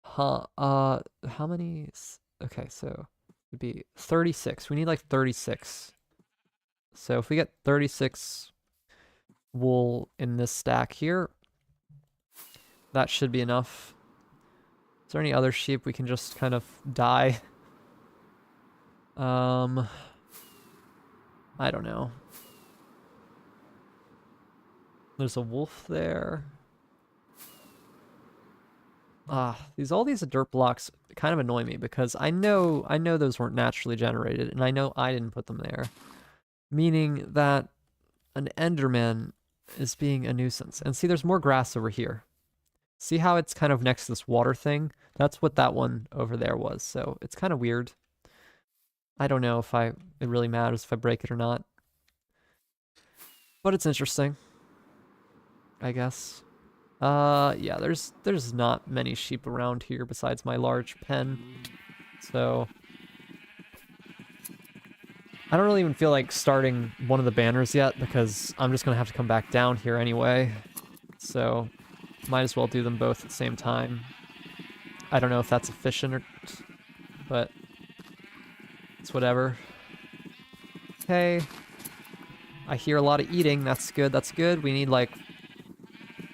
how many? Okay, so it would be 36. We need like 36. So if we get 36 wool in this stack here, that should be enough. Is there any other sheep we can just kind of die? I don't know. There's a wolf there. All these dirt blocks kind of annoy me because I know those weren't naturally generated, and I know I didn't put them there. Meaning that an Enderman is being a nuisance. And see, there's more grass over here. See how it's kind of next to this water thing? That's what that one over there was, so it's kind of weird. I don't know if it really matters if I break it or not. But it's interesting, I guess. Yeah, there's not many sheep around here besides my large pen, so I don't really even feel like starting one of the banners yet because I'm just gonna have to come back down here anyway, so might as well do them both at the same time. I don't know if that's efficient but it's whatever. Okay, I hear a lot of eating. That's good. That's good. We need like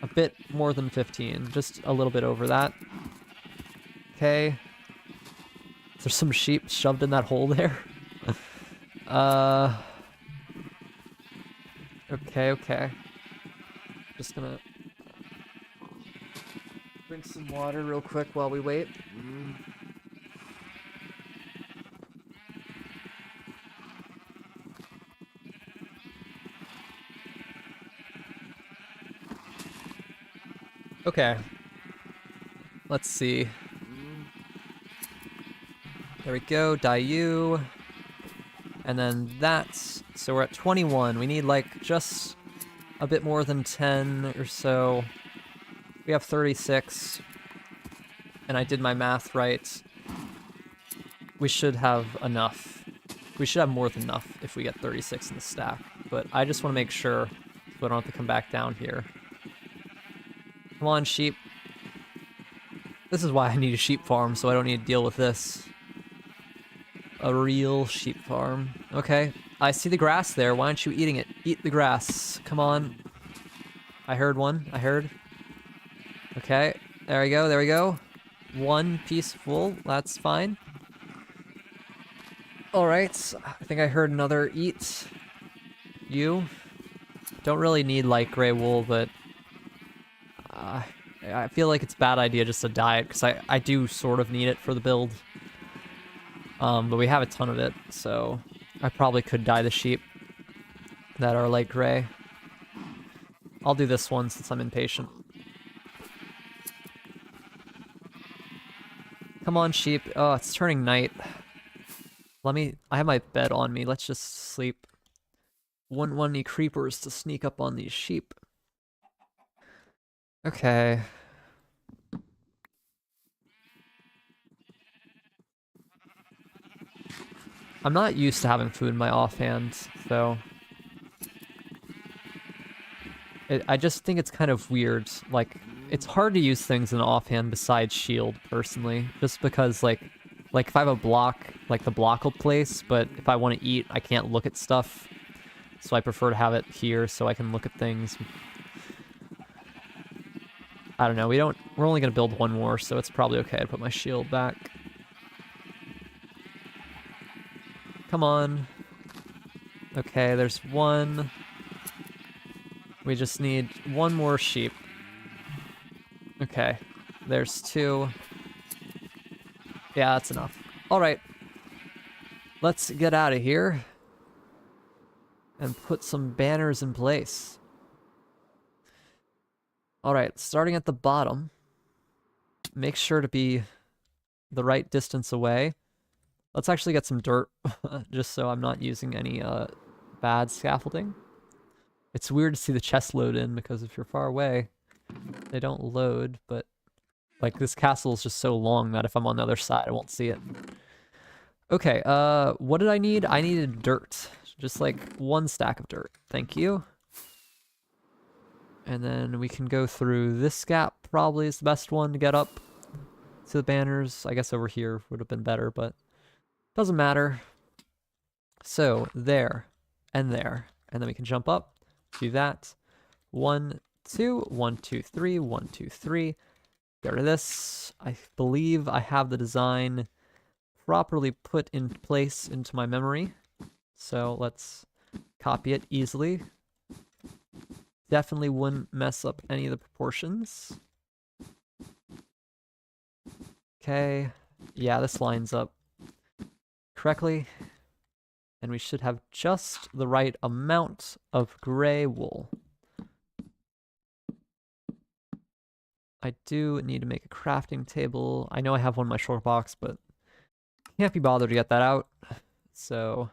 a bit more than 15, just a little bit over that. Okay. There's some sheep shoved in that hole there. Okay. Just gonna drink some water real quick while we wait. Okay. Let's see. There we go, Dayu. And then that's, so we're at 21. We need like just a bit more than 10 or so. We have 36. And I did my math right. We should have enough. We should have more than enough if we get 36 in the stack. But I just want to make sure so I don't have to come back down here. Come on, sheep. This is why I need a sheep farm, so I don't need to deal with this. A real sheep farm. Okay, I see the grass there. Why aren't you eating it? Eat the grass. Come on. I heard one. I heard. Okay, there we go. There we go. One piece full. That's fine. Alright, I think I heard another eat. You. Don't really need light gray wool, but I feel like it's a bad idea just to dye it, because I do sort of need it for the build. But we have a ton of it, so I probably could dye the sheep that are light gray. I'll do this one since I'm impatient. Come on, sheep. Oh, it's turning night. I have my bed on me. Let's just sleep. Wouldn't want any creepers to sneak up on these sheep. Okay. I'm not used to having food in my offhand, so I just think it's kind of weird. Like, it's hard to use things in offhand besides shield, personally, just because like if I have a block, like the block will place, but if I want to eat, I can't look at stuff, so I prefer to have it here so I can look at things. I don't know, we're only gonna build one more, so it's probably okay to put my shield back. Come on. Okay, there's one. We just need one more sheep. Okay, there's two. Yeah, that's enough. All right, let's get out of here and put some banners in place. All right, starting at the bottom, make sure to be the right distance away. Let's actually get some dirt, just so I'm not using any bad scaffolding. It's weird to see the chest load in, because if you're far away, they don't load, but like this castle is just so long that if I'm on the other side, I won't see it. Okay, what did I need? I needed dirt. Just like one stack of dirt. Thank you. And then we can go through this gap, probably is the best one to get up to the banners. I guess over here would have been better, but doesn't matter. So, there, and there. And then we can jump up, do that. 1, 2, 1, 2, 3, 1, 2, 3. Get rid of this. I believe I have the design properly put in place into my memory. So let's copy it easily. Definitely wouldn't mess up any of the proportions. Okay. Yeah, this lines up correctly. And we should have just the right amount of gray wool. I do need to make a crafting table. I know I have one in my short box, but can't be bothered to get that out. So,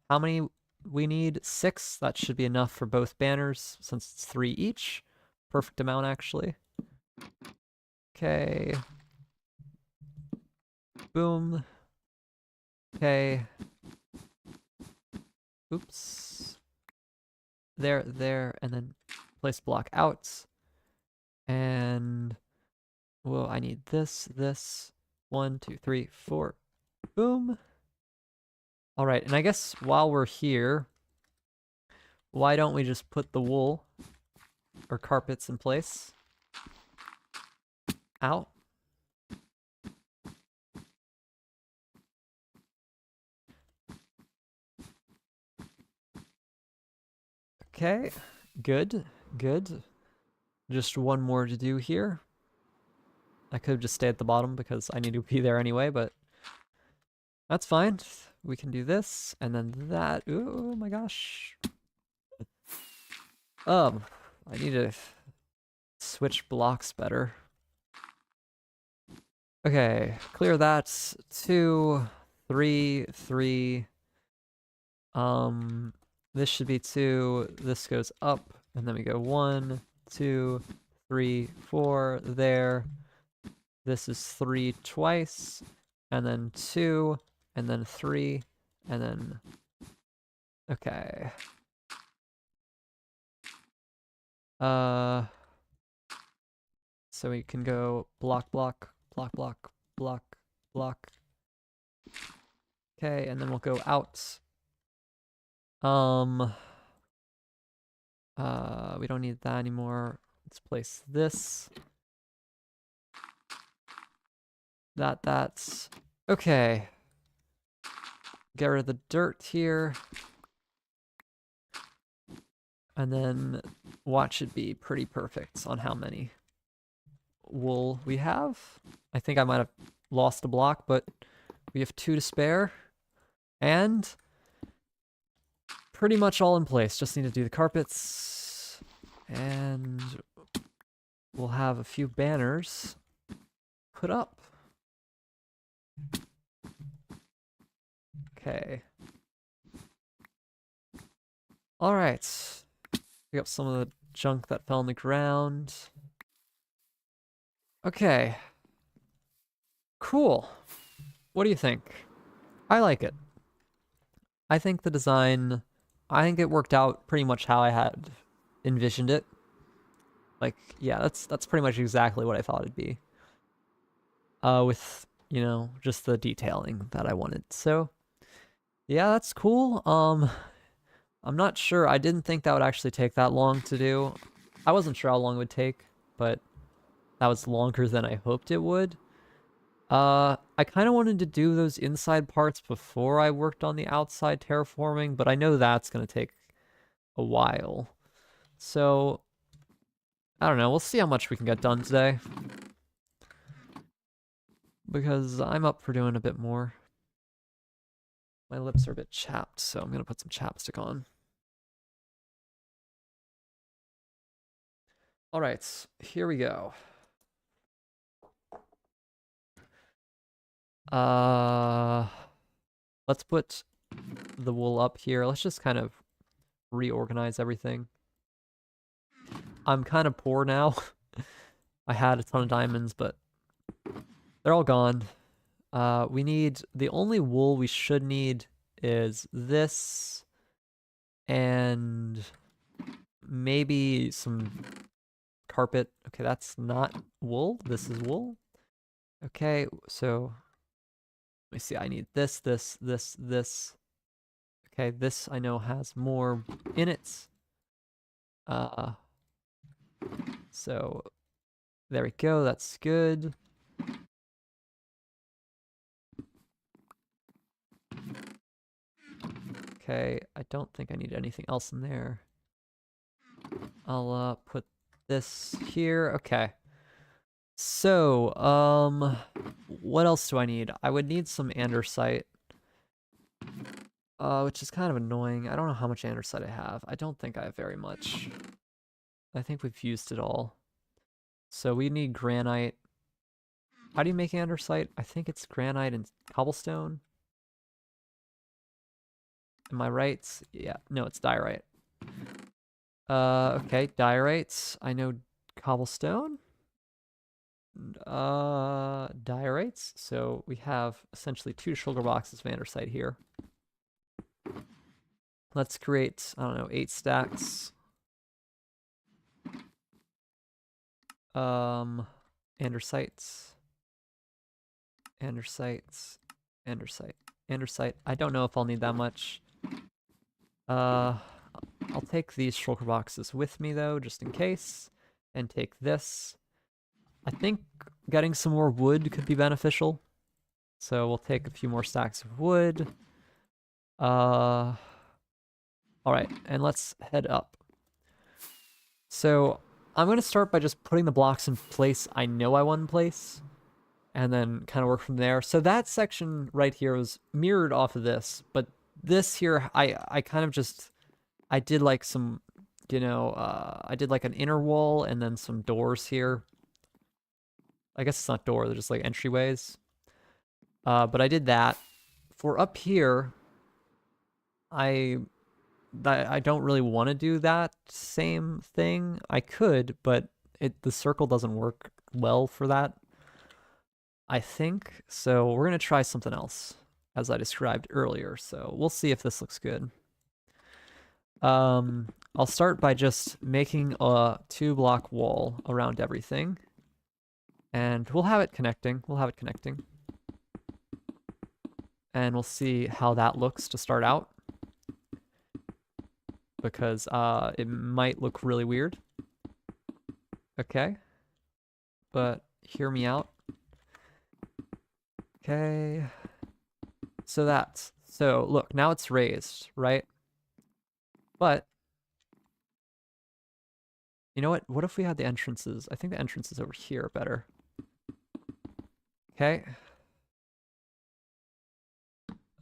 how many we need? 6. That should be enough for both banners, since it's 3 each. Perfect amount, actually. Okay. Boom. Okay. Oops. There, and then place block out. And, well, I need this. 1, 2, 3, 4. Boom. All right, and I guess while we're here, why don't we just put the wool or carpets in place? Ow. Okay, good. Just one more to do here. I could have just stayed at the bottom because I need to be there anyway, but that's fine. We can do this, and then that. Oh my gosh. I need to switch blocks better. Okay, clear that. 2, 3, 3. This should be 2. This goes up, and then we go 1, 2, 3, 4. There. This is 3 twice, and then 2, and then 3, and then... Okay. So we can go block, block, block, block, block, block. Okay, and then we'll go out. We don't need that anymore. Let's place this. That's... Okay. Get rid of the dirt here. And then watch it be pretty perfect on how many wool we have. I think I might have lost a block, but we have 2 to spare. And pretty much all in place. Just need to do the carpets. And we'll have a few banners put up. Okay. All right. Pick up some of the junk that fell on the ground. Okay. Cool. What do you think? I like it. I think the design, I think it worked out pretty much how I had envisioned it. Like, yeah, that's pretty much exactly what I thought it'd be. With, you know, just the detailing that I wanted. So, yeah, that's cool. I'm not sure. I didn't think that would actually take that long to do. I wasn't sure how long it would take, but that was longer than I hoped it would. I kind of wanted to do those inside parts before I worked on the outside terraforming, but I know that's going to take a while. So, I don't know. We'll see how much we can get done today. Because I'm up for doing a bit more. My lips are a bit chapped, so I'm going to put some chapstick on. All right, here we go. Let's put the wool up here. Let's just kind of reorganize everything. I'm kind of poor now. I had a ton of diamonds, but they're all gone. We need, the only wool we should need is this and maybe some carpet. Okay, that's not wool. This is wool. Okay, so let me see. I need this, this, this, this. Okay, this I know has more in it. So there we go. That's good. Okay, I don't think I need anything else in there. I'll put this here. Okay. So, what else do I need? I would need some andesite, which is kind of annoying. I don't know how much andesite I have. I don't think I have very much. I think we've used it all. So we need granite. How do you make andesite? I think it's granite and cobblestone. Am I right? Yeah, no, it's diorite. Okay, diorites. I know cobblestone. Diorites. So we have essentially 2 sugar boxes of andesite here. Let's create, I don't know, 8 stacks. Andesites. Andesite. Andesite. Andesite. I don't know if I'll need that much. I'll take these shulker boxes with me though, just in case. And take this. I think getting some more wood could be beneficial. So we'll take a few more stacks of wood. Alright, and let's head up. So I'm going to start by just putting the blocks in place I know I want in place, and then kind of work from there. So that section right here was mirrored off of this, but this here, I kind of just, I did like some, you know, I did like an inner wall and then some doors here. I guess it's not door, they're just like entryways. But I did that. For up here, I don't really want to do that same thing. I could, but the circle doesn't work well for that, I think. So we're going to try something else, as I described earlier. So we'll see if this looks good. I'll start by just making a 2-block wall around everything. And we'll have it connecting. And we'll see how that looks to start out, because it might look really weird. Okay. But hear me out. Okay. So look, now it's raised, right? But you know what? What if we had the entrances? I think the entrances over here are better. Okay.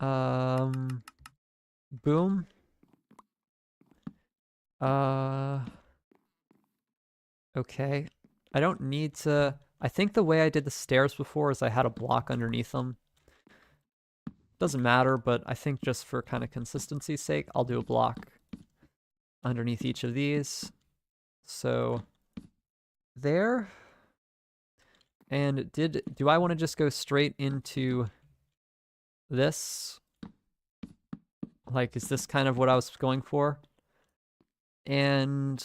Boom. Okay. I don't need to... I think the way I did the stairs before is I had a block underneath them. Doesn't matter, but I think just for kind of consistency's sake, I'll do a block underneath each of these. So there. And do I want to just go straight into this? Like, is this kind of what I was going for? And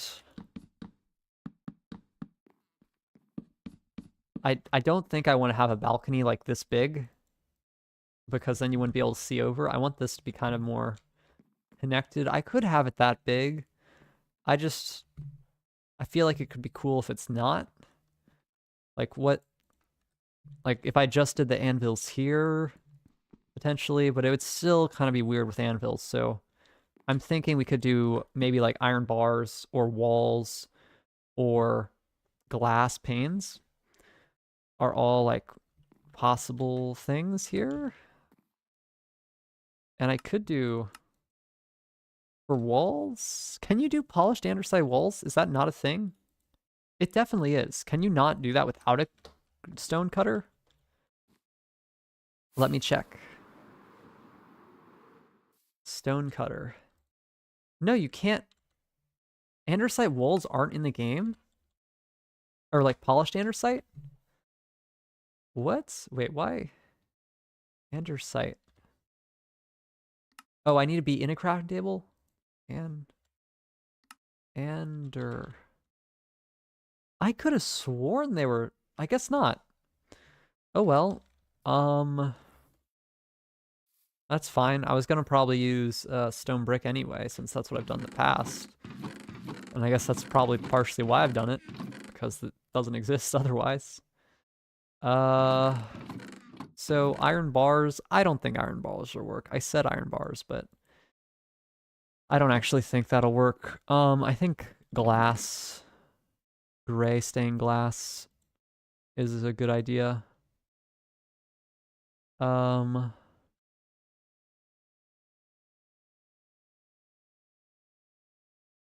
I don't think I want to have a balcony like this big, because then you wouldn't be able to see over. I want this to be kind of more connected. I could have it that big. I feel like it could be cool if it's not. Like what, like if I just did the anvils here, potentially, but it would still kind of be weird with anvils, so I'm thinking we could do maybe like iron bars or walls or glass panes are all like possible things here. And I could do for walls. Can you do polished andesite walls? Is that not a thing? It definitely is. Can you not do that without a stone cutter? Let me check. Stone cutter. No, you can't. Andesite walls aren't in the game? Or like polished andesite? What? Wait, why? Andesite. Oh, I need to be in a crafting table? Ander. I could have sworn they were. I guess not. Oh well. That's fine. I was gonna probably use stone brick anyway, since that's what I've done in the past. And I guess that's probably partially why I've done it, because it doesn't exist otherwise. So iron bars. I don't think iron bars will work. I said iron bars, but I don't actually think that'll work. I think glass, gray stained glass is a good idea.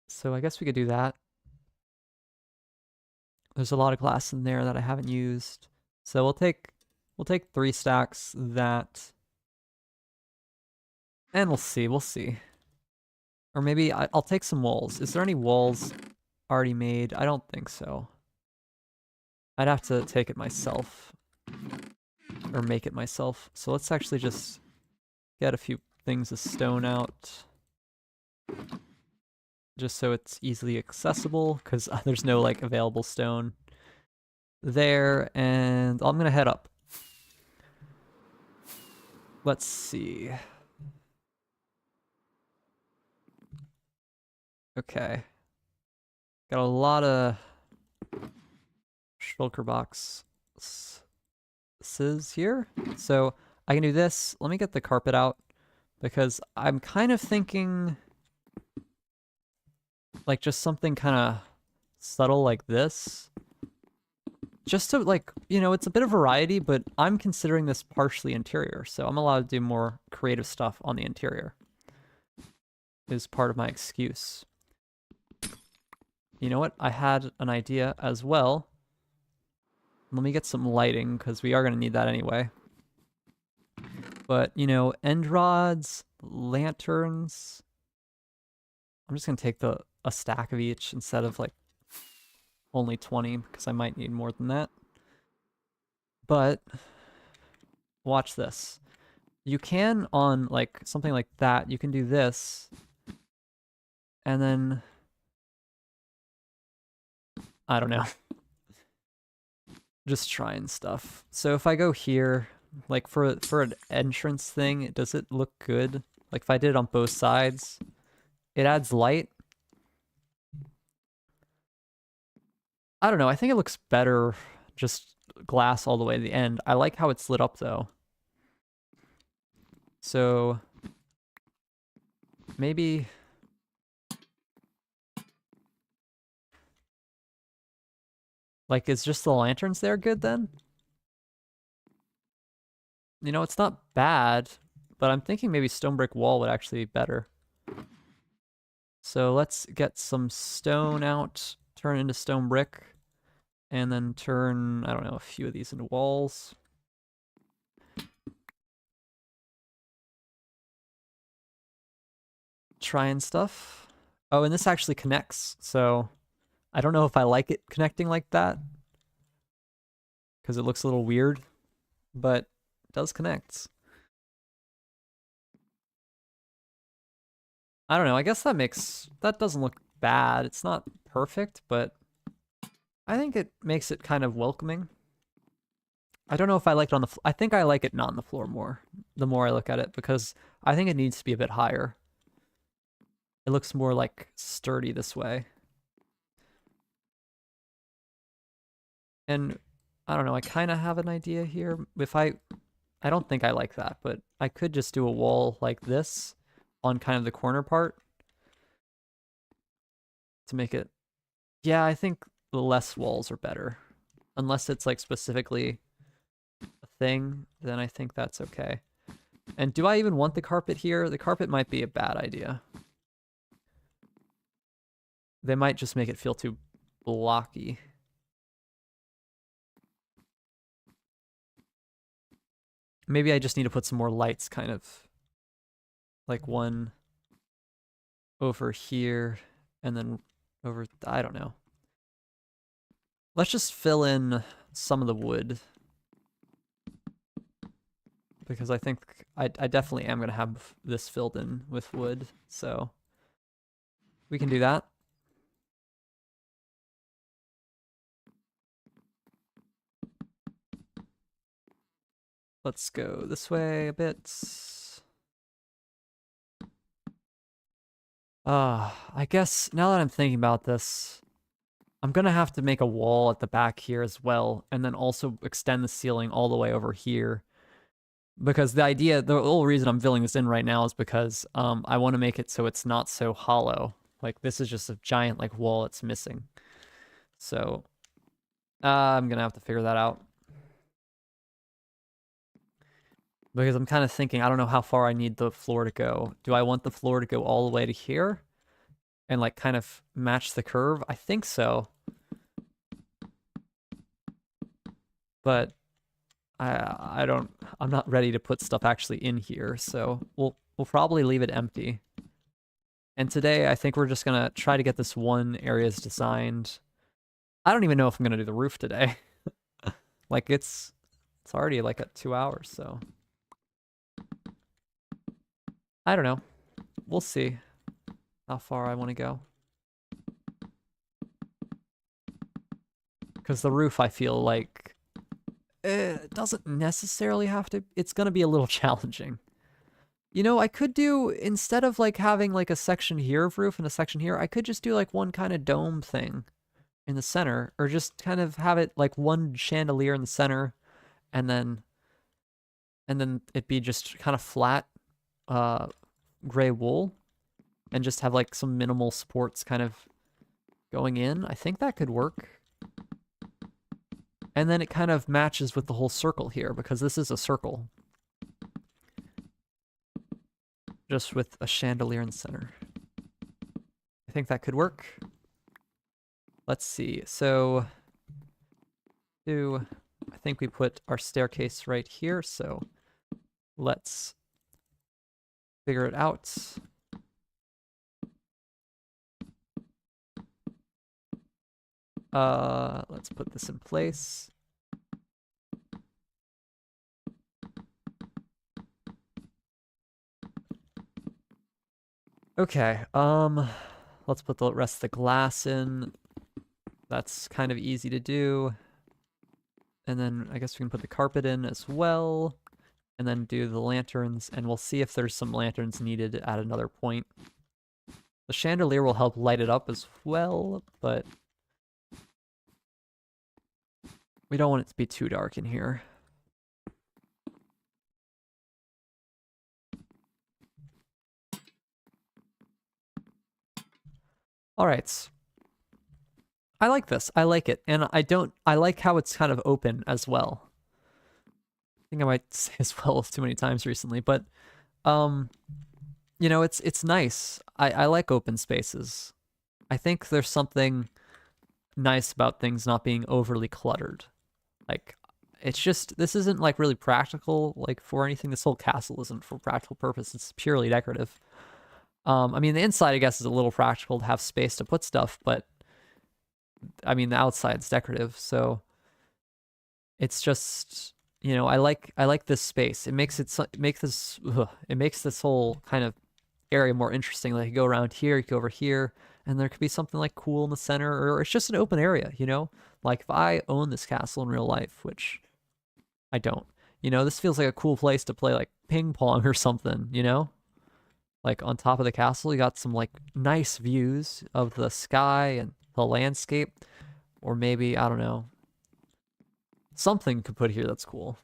So I guess we could do that. There's a lot of glass in there that I haven't used. So we'll take 3 stacks that, and we'll see. Or maybe I'll take some walls. Is there any walls already made? I don't think so. I'd have to take it myself. Or make it myself. So let's actually just get a few things of stone out. Just so it's easily accessible, because there's no like available stone there. And I'm gonna head up. Let's see. Okay. Got a lot of shulker boxes here. So I can do this. Let me get the carpet out, because I'm kind of thinking like just something kind of subtle like this. Just to like, you know, it's a bit of variety, but I'm considering this partially interior, so I'm allowed to do more creative stuff on the interior. Is part of my excuse. You know what? I had an idea as well. Let me get some lighting, because we are going to need that anyway. But, you know, end rods, lanterns. I'm just going to take a stack of each instead of like only 20, because I might need more than that. But watch this. You can, on like something like that, you can do this. And then I don't know. Just trying stuff. So if I go here, like for an entrance thing, does it look good? Like if I did it on both sides, it adds light. I don't know. I think it looks better just glass all the way to the end. I like how it's lit up though. So maybe like is just the lanterns there good then? You know, it's not bad, but I'm thinking maybe stone brick wall would actually be better. So let's get some stone out, turn it into stone brick, and then turn, I don't know, a few of these into walls. Trying stuff. Oh, and this actually connects, so I don't know if I like it connecting like that, because it looks a little weird, but it does connect. I don't know, I guess that doesn't look bad. It's not perfect, but I think it makes it kind of welcoming. I don't know if I like it on the I think I like it not on the floor more, the more I look at it, because I think it needs to be a bit higher. It looks more like sturdy this way. And I don't know, I kind of have an idea here. I don't think I like that, but I could just do a wall like this on kind of the corner part to make it, yeah, I think the less walls are better. Unless it's like specifically a thing, then I think that's okay. And do I even want the carpet here? The carpet might be a bad idea. They might just make it feel too blocky. Maybe I just need to put some more lights, kind of like one over here and then over, I don't know. Let's just fill in some of the wood, because I think I definitely am going to have this filled in with wood, so we can do that. Let's go this way a bit. I guess now that I'm thinking about this, I'm gonna have to make a wall at the back here as well, and then also extend the ceiling all the way over here. Because the whole reason I'm filling this in right now is because I want to make it so it's not so hollow. Like, this is just a giant, like, wall it's missing. So, I'm gonna have to figure that out. Because I'm kind of thinking, I don't know how far I need the floor to go. Do I want the floor to go all the way to here? And, like, kind of match the curve? I think so. But I'm not ready to put stuff actually in here, so we'll probably leave it empty. And today, I think we're just gonna try to get this one areas designed. I don't even know if I'm gonna do the roof today. Like, it's already like at 2 hours, so I don't know. We'll see how far I want to go. Because the roof, I feel like, it doesn't necessarily have to. It's gonna be a little challenging. You know, I could do, instead of like having like a section here of roof and a section here, I could just do like one kind of dome thing in the center, or just kind of have it like one chandelier in the center, and then it be just kind of flat gray wool, and just have like some minimal supports kind of going in. I think that could work. And then it kind of matches with the whole circle here, because this is a circle. Just with a chandelier in the center. I think that could work. Let's see. So, I think we put our staircase right here, so let's figure it out. Let's put this in place. Okay, let's put the rest of the glass in. That's kind of easy to do. And then I guess we can put the carpet in as well. And then do the lanterns, and we'll see if there's some lanterns needed at another point. The chandelier will help light it up as well, but we don't want it to be too dark in here. All right. I like this. I like it. And I like how it's kind of open as well. I think I might say as well too many times recently, but you know, it's nice. I like open spaces. I think there's something nice about things not being overly cluttered. Like, it's just, this isn't like really practical, like, for anything. This whole castle isn't for practical purpose. It's purely decorative. I mean, the inside, I guess, is a little practical to have space to put stuff, but I mean, the outside's decorative, so it's just, you know, I like this space. It makes this whole kind of area more interesting. Like, you go around here, you go over here, and there could be something like cool in the center, or it's just an open area, you know? Like, if I own this castle in real life, which I don't, you know, this feels like a cool place to play like ping pong or something, you know? Like, on top of the castle, you got some like nice views of the sky and the landscape, or maybe, I don't know, something to put here that's cool.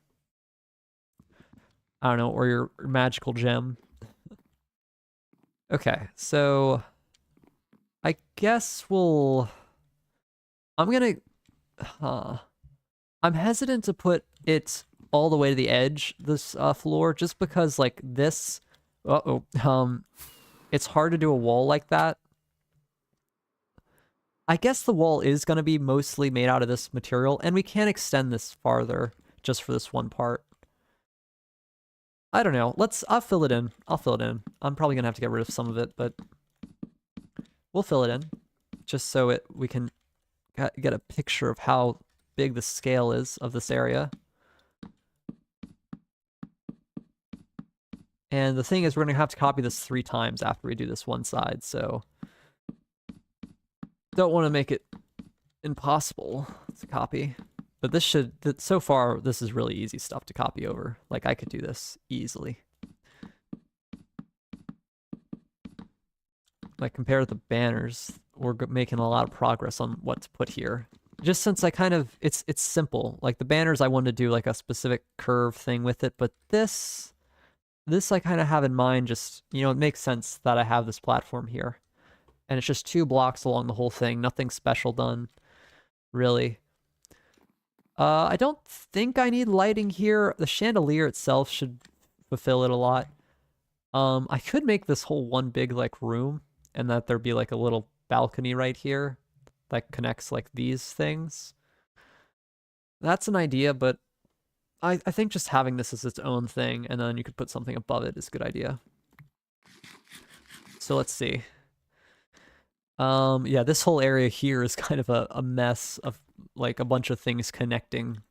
I don't know, or your magical gem. Okay, so I guess I'm gonna, I'm hesitant to put it all the way to the edge, this floor, just because like this, it's hard to do a wall like that. I guess the wall is gonna be mostly made out of this material, and we can extend this farther just for this one part. I don't know. I'll fill it in. I'll fill it in. I'm probably gonna have to get rid of some of it, but we'll fill it in just so we can get a picture of how big the scale is of this area. And the thing is, we're gonna have to copy this 3 times after we do this one side, so don't want to make it impossible to copy. But so far, this is really easy stuff to copy over. Like, I could do this easily. Like, compared to the banners, we're making a lot of progress on what to put here. Just since it's simple. Like, the banners, I wanted to do, like, a specific curve thing with it, but this I kind of have in mind just, it makes sense that I have this platform here. And it's just 2 blocks along the whole thing. Nothing special done, really. I don't think I need lighting here. The chandelier itself should fulfill it a lot. I could make this whole one big, like, room, and that there be, like, a little balcony right here that connects, like, these things. That's an idea, but I think just having this as its own thing, and then you could put something above it is a good idea. So let's see. Yeah, this whole area here is kind of a mess of like a bunch of things connecting.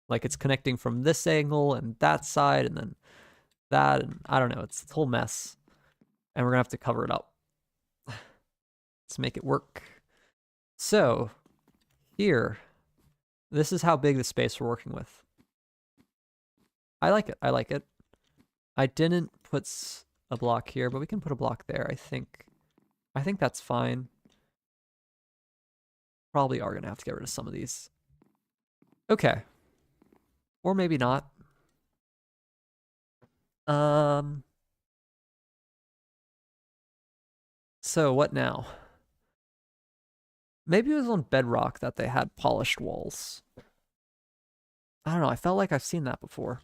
Like it's connecting from this angle and that side and then that, and I don't know, it's a whole mess. And we're gonna have to cover it up. Let's make it work. So here, this is how big the space we're working with. I like it, I like it. I didn't put a block here, but we can put a block there, I think. I think that's fine. Probably are gonna have to get rid of some of these. Okay. Or maybe not. So what now? Maybe it was on Bedrock that they had polished walls. I don't know, I felt like I've seen that before.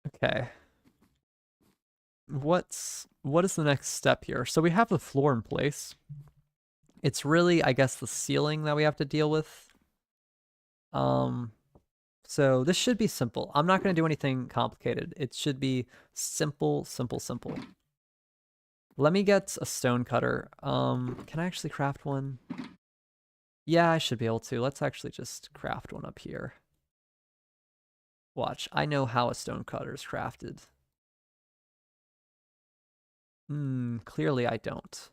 Okay. What is the next step here? So we have the floor in place. It's really, I guess, the ceiling that we have to deal with. So this should be simple. I'm not going to do anything complicated. It should be simple, simple, simple. Let me get a stone cutter. Can I actually craft one? Yeah, I should be able to. Let's actually just craft one up here. Watch, I know how a stone cutter is crafted. Clearly I don't.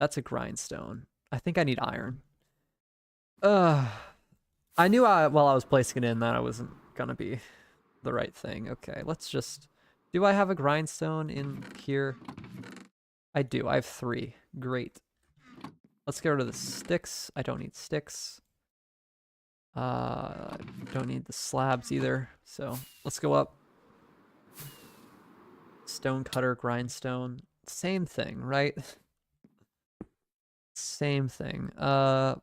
That's a grindstone. I think I need iron. I knew while I was placing it in that I wasn't gonna be the right thing. Okay, let's just... Do I have a grindstone in here? I do. I have 3. Great. Let's get rid of the sticks. I don't need sticks. Don't need the slabs either. So let's go up. Stone cutter, grindstone. Same thing, right? Same thing. So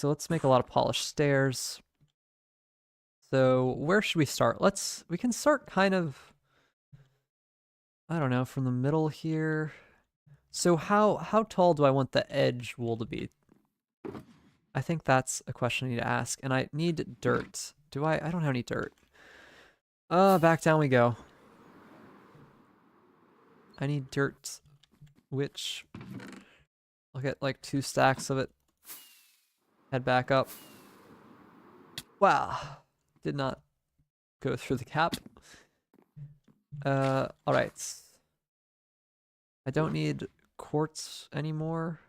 let's make a lot of polished stairs. So where should we start? We can start kind of, I don't know, from the middle here. So how tall do I want the edge wool to be? I think that's a question I need to ask. And I need dirt. I don't have any dirt. Back down we go. I need dirt, which I'll get like 2 stacks of it. Head back up. Wow. Did not go through the cap. Alright. I don't need quartz anymore.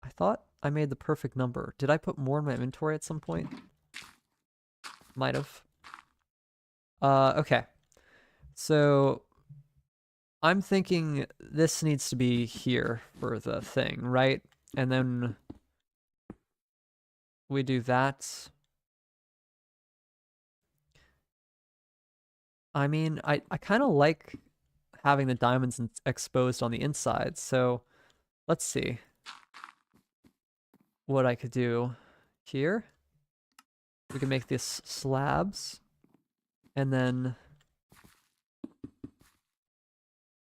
I thought I made the perfect number. Did I put more in my inventory at some point? Might have. Okay. So I'm thinking this needs to be here for the thing, right? And then we do that. I mean, I kind of like having the diamonds exposed on the inside, so let's see what I could do here. We can make this slabs, and then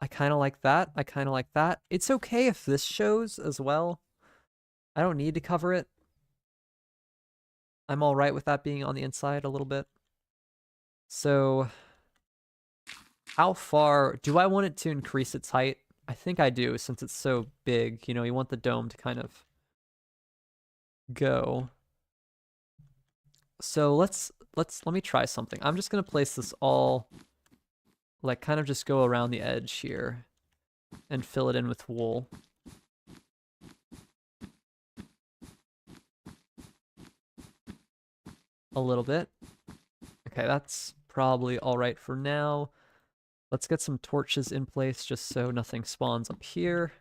I kind of like that. I kind of like that. It's okay if this shows as well. I don't need to cover it. I'm all right with that being on the inside a little bit. So how far do I want it to increase its height? I think I do, since it's so big. You know, you want the dome to kind of go. So let me try something. I'm just gonna place this all, like, kind of just go around the edge here and fill it in with wool. A little bit. Okay, that's probably all right for now. Let's get some torches in place just so nothing spawns up here.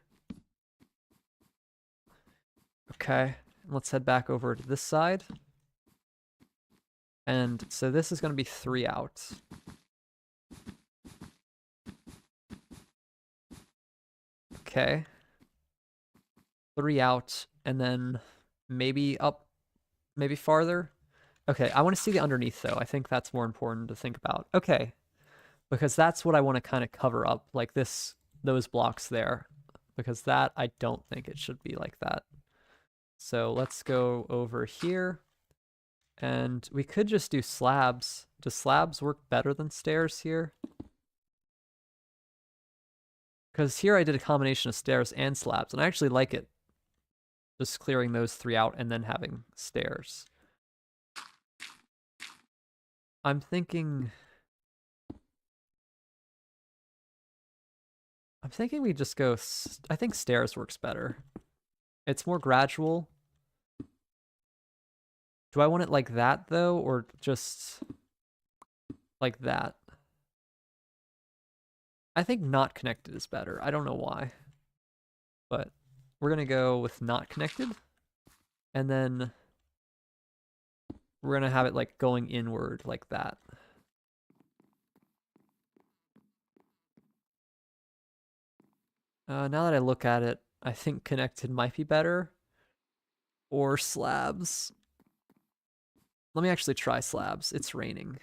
Okay, let's head back over to this side. And so this is going to be 3 out. Okay. 3 out, and then maybe up, maybe farther. Okay, I want to see the underneath, though. I think that's more important to think about. Okay, because that's what I want to kind of cover up, like those blocks there. Because that, I don't think it should be like that. So let's go over here. And we could just do slabs. Do slabs work better than stairs here? Because here I did a combination of stairs and slabs, and I actually like it. Just clearing those 3 out and then having stairs. I'm thinking we just go, I think stairs works better. It's more gradual. Do I want it like that, though, or just like that? I think not connected is better. I don't know why. But we're going to go with not connected. And then we're going to have it like going inward like that. Now that I look at it, I think connected might be better. Or slabs. Let me actually try slabs. It's raining.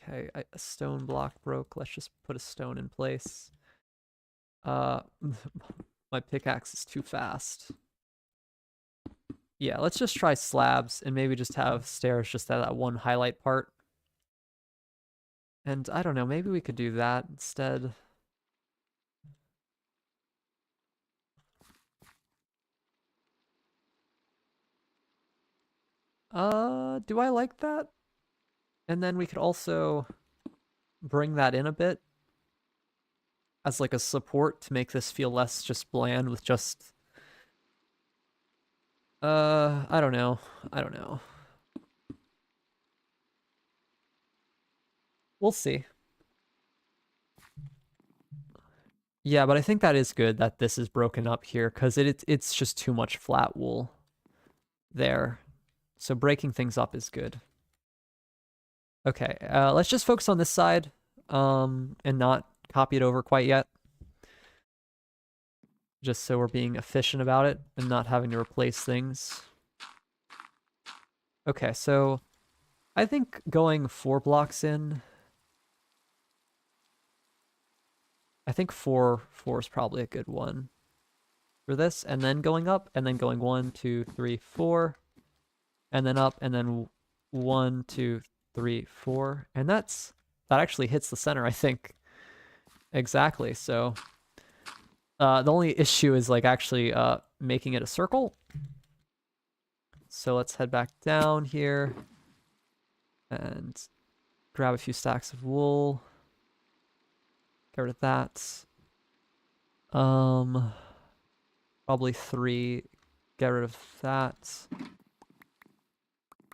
Okay, a stone block broke. Let's just put a stone in place. My pickaxe is too fast. Yeah, let's just try slabs and maybe just have stairs just at that one highlight part. And I don't know, maybe we could do that instead. Do I like that? And then we could also bring that in a bit as like a support to make this feel less just bland with just I don't know. We'll see. Yeah, but I think that is good that this is broken up here because it's just too much flat wool there. So breaking things up is good. Okay, let's just focus on this side and not copy it over quite yet. Just so we're being efficient about it and not having to replace things. Okay, so I think going 4 blocks in, I think 4 is probably a good one for this, and then going up, and then going 1, 2, 3, 4, and then up, and then 1, 2, 3, 4, and that actually hits the center, I think. Exactly. So the only issue is like actually making it a circle. So let's head back down here and grab a few stacks of wool. Get rid of that. Probably 3. Get rid of that.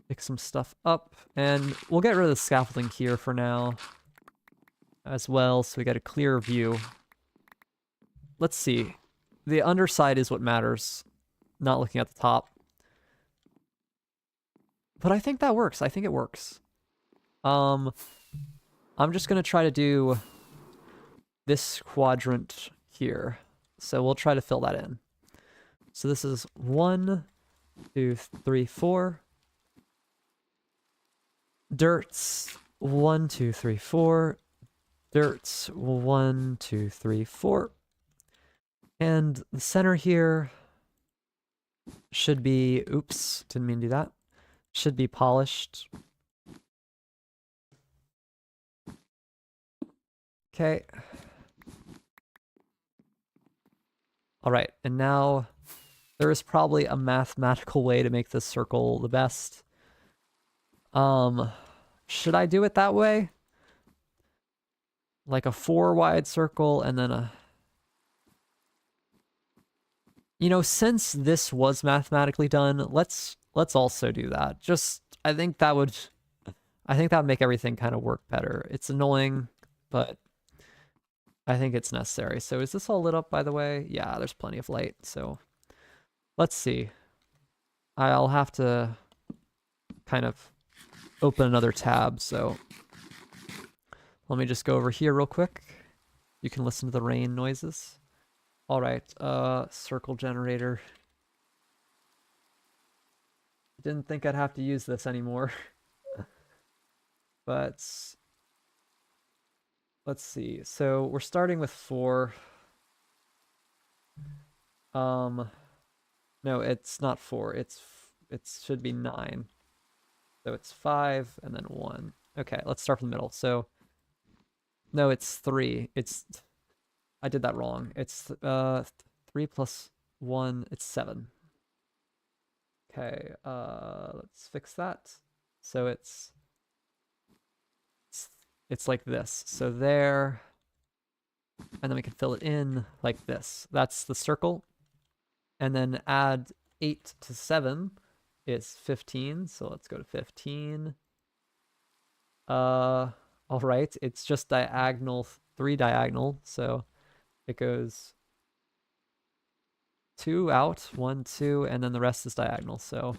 Pick some stuff up, and we'll get rid of the scaffolding here for now as well, so we get a clearer view. Let's see. The underside is what matters, not looking at the top. But I think that works. I think it works. I'm just gonna try to do this quadrant here. So we'll try to fill that in. So this is 1, 2, 3, 4. Dirts 1, 2, 3, 4. Dirts 1, 2, 3, 4. And the center here should be, oops, didn't mean to do that. Should be polished. Okay. All right, and now there is probably a mathematical way to make this circle the best. Should I do it that way? Like a 4 wide circle and then a... You know, since this was mathematically done, let's also do that. Just, I think that would make everything kind of work better. It's annoying, but I think it's necessary. So is this all lit up, by the way? Yeah, there's plenty of light. So let's see. I'll have to kind of open another tab. So let me just go over here real quick. You can listen to the rain noises. All right, circle generator. Didn't think I'd have to use this anymore. But let's see. So we're starting with 4. No, it's not 4. It should be 9. So it's 5 and then 1. Okay, let's start from the middle. So no, it's 3. I did that wrong. It's 3 plus 1, it's 7. Okay, let's fix that. So it's like this. So there, and then we can fill it in like this. That's the circle. And then add 8 to 7 is 15. So let's go to 15. All right, it's just diagonal, 3 diagonal. So it goes 2 out, 1, 2, and then the rest is diagonal. So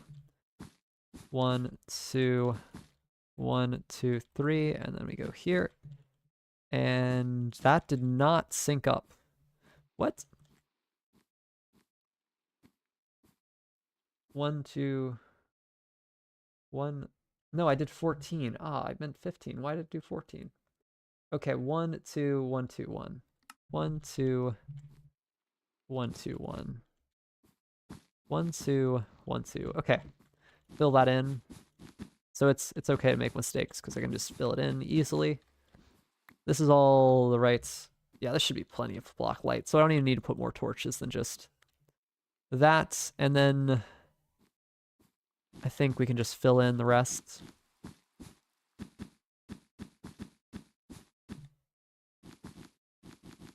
1, 2, 1, 2, 3, and then we go here. And that did not sync up. What? 1, 2, 1. No, I did 14. Ah, I meant 15. Why did it do 14? Okay, 1, 2, 1, 2, 1. 1, 2, 1, 2, 1. 1, 2, 1, 2. Okay, fill that in. So it's okay to make mistakes because I can just fill it in easily. This is all the right. Yeah, this should be plenty of block light. So I don't even need to put more torches than just that. And then I think we can just fill in the rest.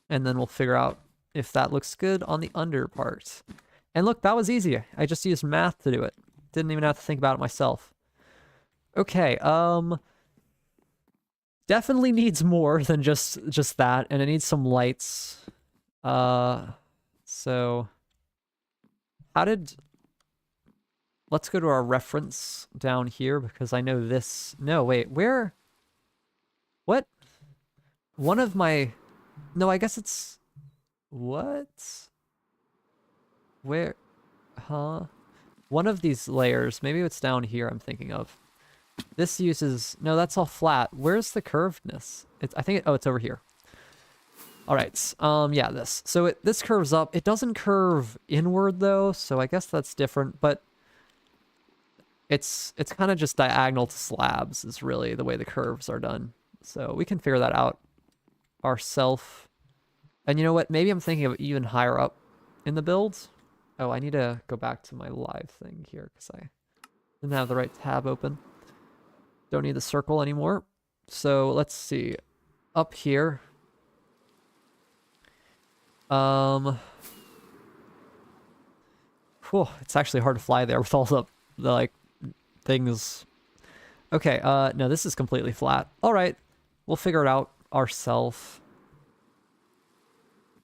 And then we'll figure out if that looks good on the under part. And look, that was easy. I just used math to do it. Didn't even have to think about it myself. Okay, definitely needs more than just that, and it needs some lights. So let's go to our reference down here because I know this. No, wait, where? What? One of my, no, I guess it's, what? Where? Huh? One of these layers, maybe it's down here I'm thinking of. This uses, no, that's all flat. Where's the curvedness? I think, oh, it's over here. All right, yeah, this. So this curves up. It doesn't curve inward though, so I guess that's different, but it's kind of just diagonal to slabs is really the way the curves are done. So we can figure that out ourselves. And you know what? Maybe I'm thinking of even higher up in the build. Oh, I need to go back to my live thing here because I didn't have the right tab open. Don't need the circle anymore. So let's see. Up here. Whew, it's actually hard to fly there with all the like things. Okay, no, this is completely flat. All right, we'll figure it out ourselves.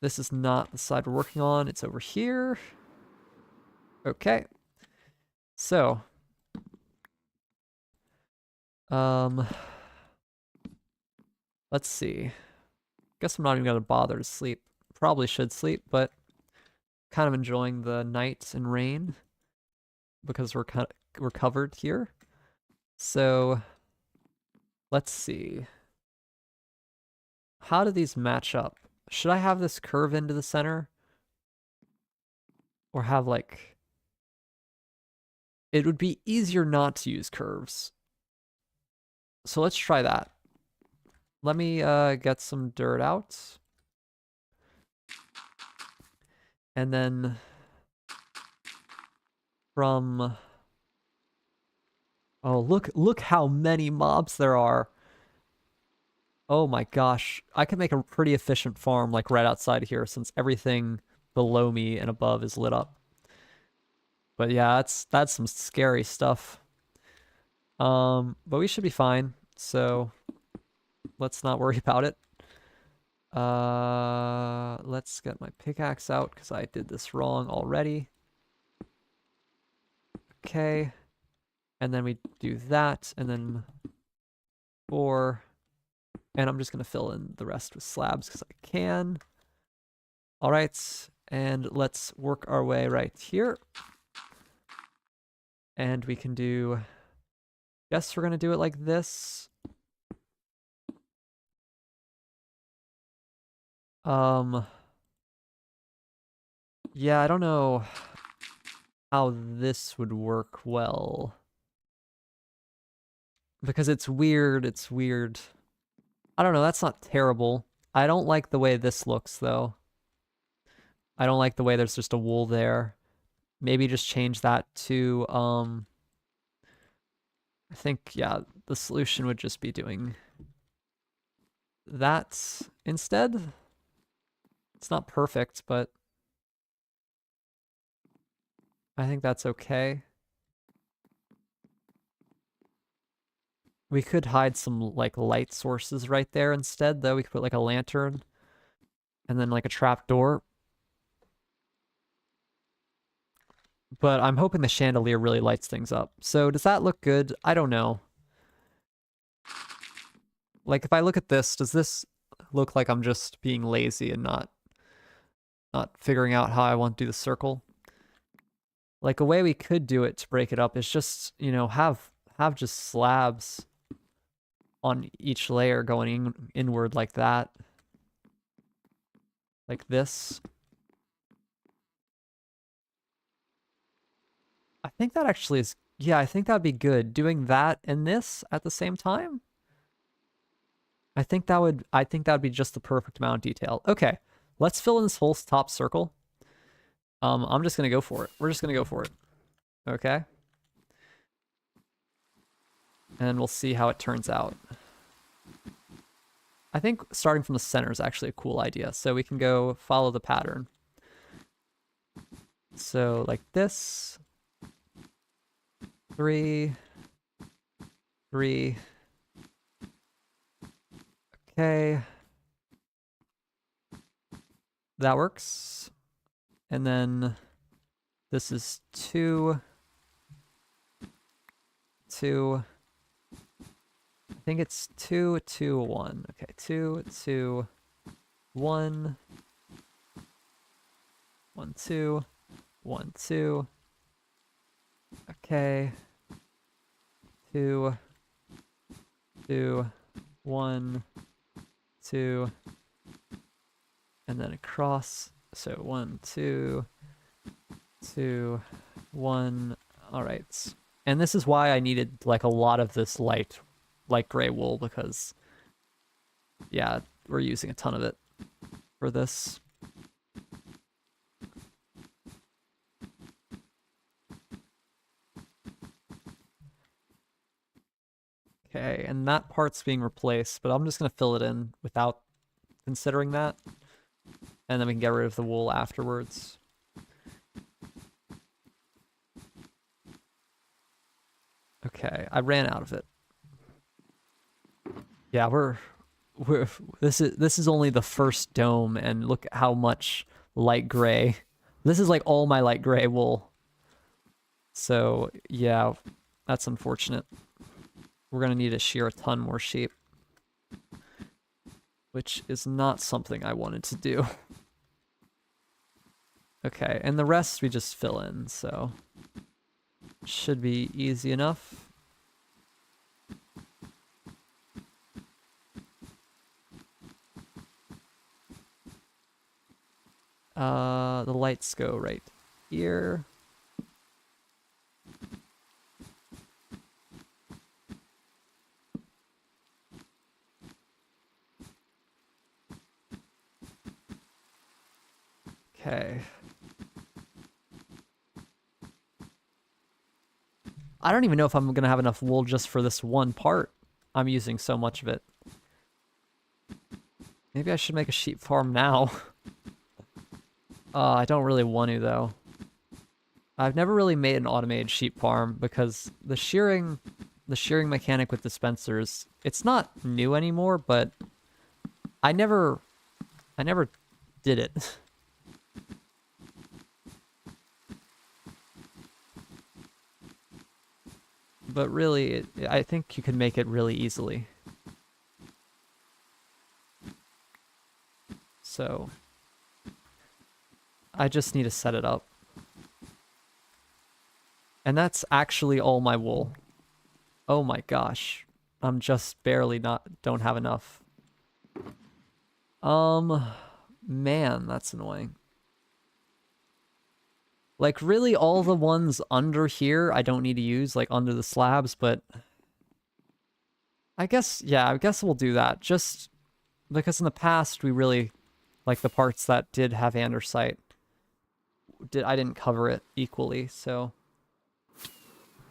This is not the side we're working on. It's over here. Okay. So, let's see. Guess I'm not even gonna bother to sleep. Probably should sleep, but kind of enjoying the night and rain because we're covered here. So, let's see. How do these match up? Should I have this curve into the center? Or have like... It would be easier not to use curves. So let's try that. Let me get some dirt out. And then from... Oh, look how many mobs there are. Oh my gosh. I could make a pretty efficient farm like right outside here since everything below me and above is lit up. But yeah, that's some scary stuff. But we should be fine. So let's not worry about it. Let's get my pickaxe out because I did this wrong already. Okay. And then we do that, and then 4. And I'm just going to fill in the rest with slabs because I can. All right. And let's work our way right here. And we can do... Guess we're going to do it like this. Yeah, I don't know how this would work well. Because it's weird, I don't know, that's not terrible. I don't like the way this looks, though. I don't like the way there's just a wool there. Maybe just change that to, I think, yeah, the solution would just be doing that instead. It's not perfect, but I think that's okay. We could hide some, like, light sources right there instead, though. We could put, like, a lantern and then, like, a trap door. But I'm hoping the chandelier really lights things up. So does that look good? I don't know. Like, if I look at this, does this look like I'm just being lazy and not figuring out how I want to do the circle? Like, a way we could do it to break it up is just, you know, have just slabs on each layer going inward like that. Like this. I think that actually is, yeah, I think that'd be good. Doing that and this at the same time. I think that would be just the perfect amount of detail. Okay, let's fill in this whole top circle. I'm just gonna go for it. We're just gonna go for it. Okay. And we'll see how it turns out. I think starting from the center is actually a cool idea. So we can go follow the pattern. So like this. 3. 3. Okay. That works. And then this is 2. 2. I think it's 2, 2, 1. Okay, 2, 2, 1. 1, 2. 1, 2. Okay. 2, 2, 1, 2. And then across. So 1, 2, 2, 1. All right. And this is why I needed like a lot of this light gray wool, because yeah, we're using a ton of it for this. Okay, and that part's being replaced, but I'm just gonna fill it in without considering that. And then we can get rid of the wool afterwards. Okay, I ran out of it. Yeah, we're This is only the first dome, and look how much light gray. This is like all my light gray wool. So yeah, that's unfortunate. We're gonna need to shear a ton more sheep, which is not something I wanted to do. Okay, and the rest we just fill in, so should be easy enough. The lights go right here. Okay. I don't even know if I'm gonna have enough wool just for this one part. I'm using so much of it. Maybe I should make a sheep farm now. I don't really want to, though. I've never really made an automated sheep farm because the shearing mechanic with dispensers, it's not new anymore, but I never did it. But really, I think you can make it really easily. So I just need to set it up. And that's actually all my wool. Oh my gosh. I'm just barely don't have enough. Man, that's annoying. Like, really, all the ones under here I don't need to use, like, under the slabs, but I guess, yeah, I guess we'll do that. Just because in the past, we really, like, the parts that did have andesite, I didn't cover it equally, so.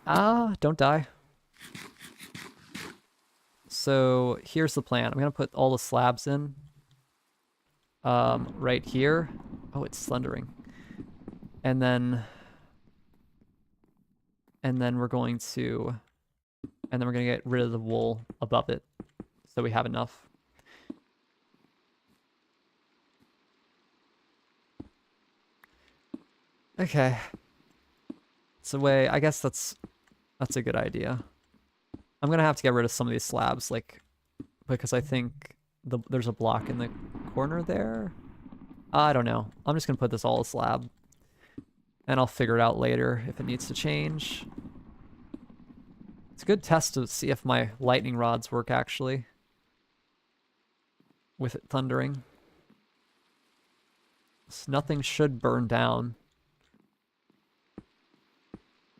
Don't die. So, here's the plan. I'm gonna put all the slabs in. Right here. Oh, it's thundering. And then we're going to get rid of the wool above it so we have enough. Okay. It's a way, I guess that's a good idea. I'm gonna have to get rid of some of these slabs, like, because I think there's a block in the corner there. I don't know. I'm just gonna put this all a slab. And I'll figure it out later if it needs to change. It's a good test to see if my lightning rods work, actually. With it thundering. So nothing should burn down.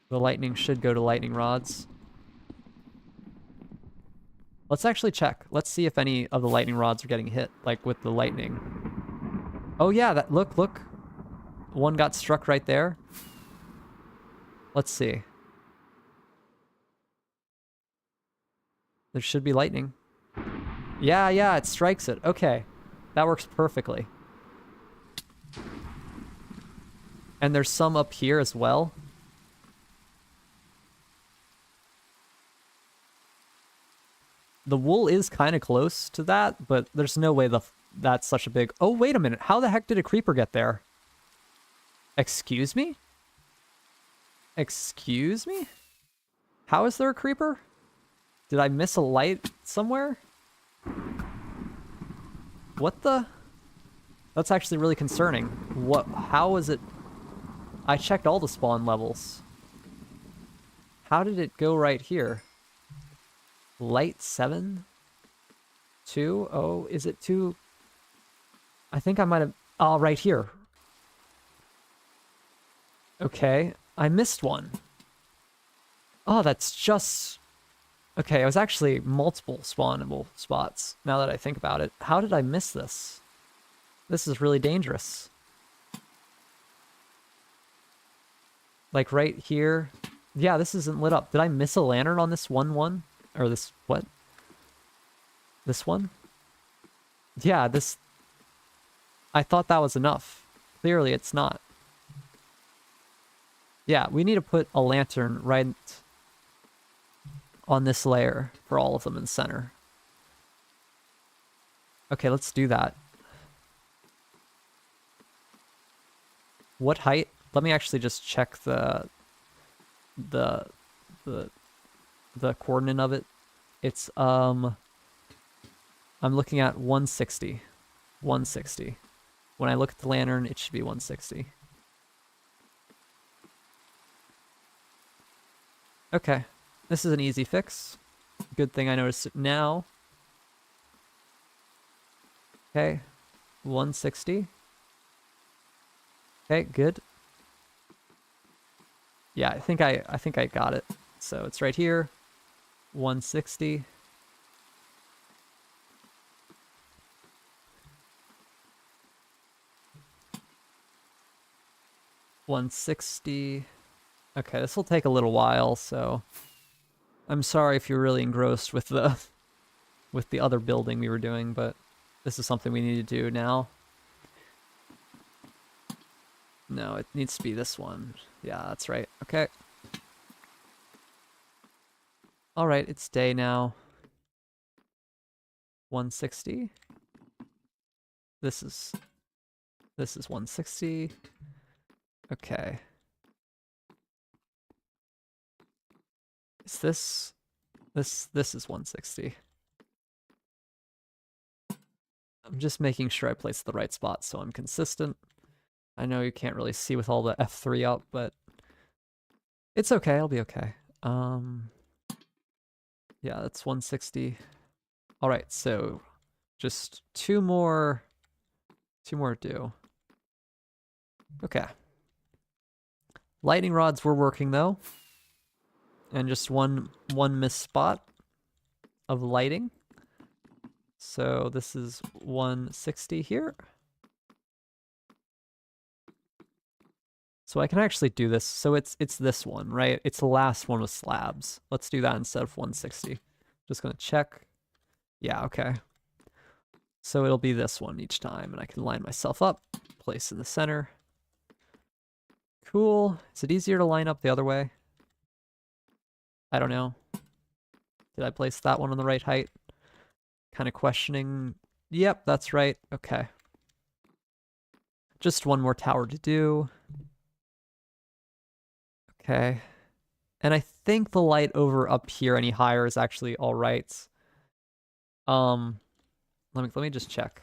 The lightning should go to lightning rods. Let's actually check. Let's see if any of the lightning rods are getting hit, like with the lightning. Oh yeah, look. One got struck right there. Let's see. There should be lightning. Yeah, it strikes it. Okay. That works perfectly. And there's some up here as well. The wool is kind of close to that, but there's no way that's such a big... Oh, wait a minute. How the heck did a creeper get there? Excuse me? Excuse me? How is there a creeper? Did I miss a light somewhere? What the? That's actually really concerning. How is it? I checked all the spawn levels. How did it go right here? Light 7? 2? Oh, is it 2? I think I might have... Oh, right here. Okay, I missed one. Oh, that's just... Okay, it was actually multiple spawnable spots, now that I think about it. How did I miss this? This is really dangerous. Like right here. Yeah, this isn't lit up. Did I miss a lantern on this one? Or this... what? This one? Yeah, this... I thought that was enough. Clearly it's not. Yeah, we need to put a lantern right on this layer for all of them in the center. Okay, let's do that. What height? Let me actually just check the the the coordinate of it. It's I'm looking at 160. 160. When I look at the lantern, it should be 160. Okay. This is an easy fix. Good thing I noticed it now. Okay. 160. Okay, good. Yeah, I think I got it. So it's right here. 160. $160. Okay, this will take a little while, so I'm sorry if you're really engrossed with the other building we were doing, but this is something we need to do now. No, it needs to be this one. Yeah, that's right. Okay. All right, it's day now. 160. This is 160. Okay. Is this is 160. I'm just making sure I place the right spot so I'm consistent. I know you can't really see with all the F3 up, but it's okay. I'll be okay. Yeah, that's 160. All right, so just two more do. Okay. Lightning rods were working though. And just one missed spot of lighting. So this is 160 here. So I can actually do this. So it's this one, right? It's the last one with slabs. Let's do that instead of 160. Just gonna check. Yeah, okay. So it'll be this one each time, and I can line myself up, place in the center. Cool. Is it easier to line up the other way? I don't know. Did I place that one on the right height? Kind of questioning. Yep, that's right. Okay. Just one more tower to do. Okay. And I think the light over up here any higher is actually all right. Let me just check.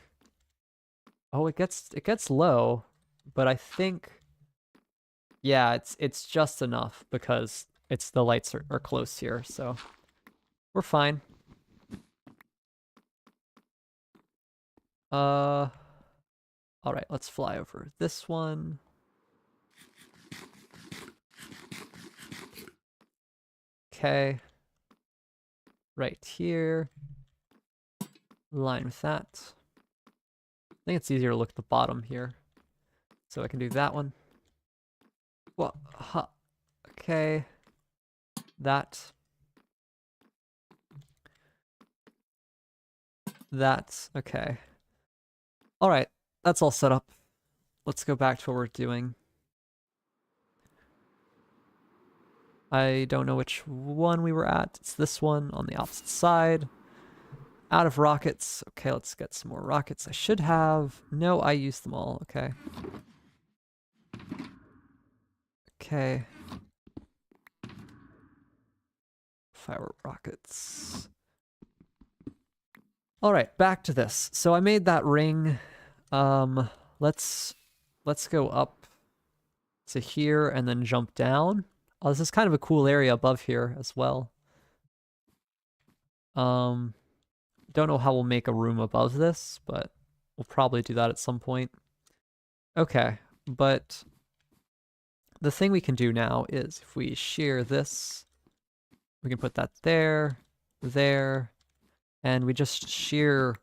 Oh, it gets low, but I think yeah, it's just enough because it's the lights are close here, so we're fine. All right, let's fly over this one. Okay. Right here. Line with that. I think it's easier to look at the bottom here. So I can do that one. Well, okay. That. That. Okay. All right. That's all set up. Let's go back to what we're doing. I don't know which one we were at. It's this one on the opposite side. Out of rockets. Okay, let's get some more rockets. I should have... No, I used them all. Okay. Okay. Fire rockets. All right, back to this. So I made that ring. Let's go up to here and then jump down. Oh, this is kind of a cool area above here as well. Don't know how we'll make a room above this, but we'll probably do that at some point. Okay, but the thing we can do now is if we shear this, we can put that there, there, and we just shear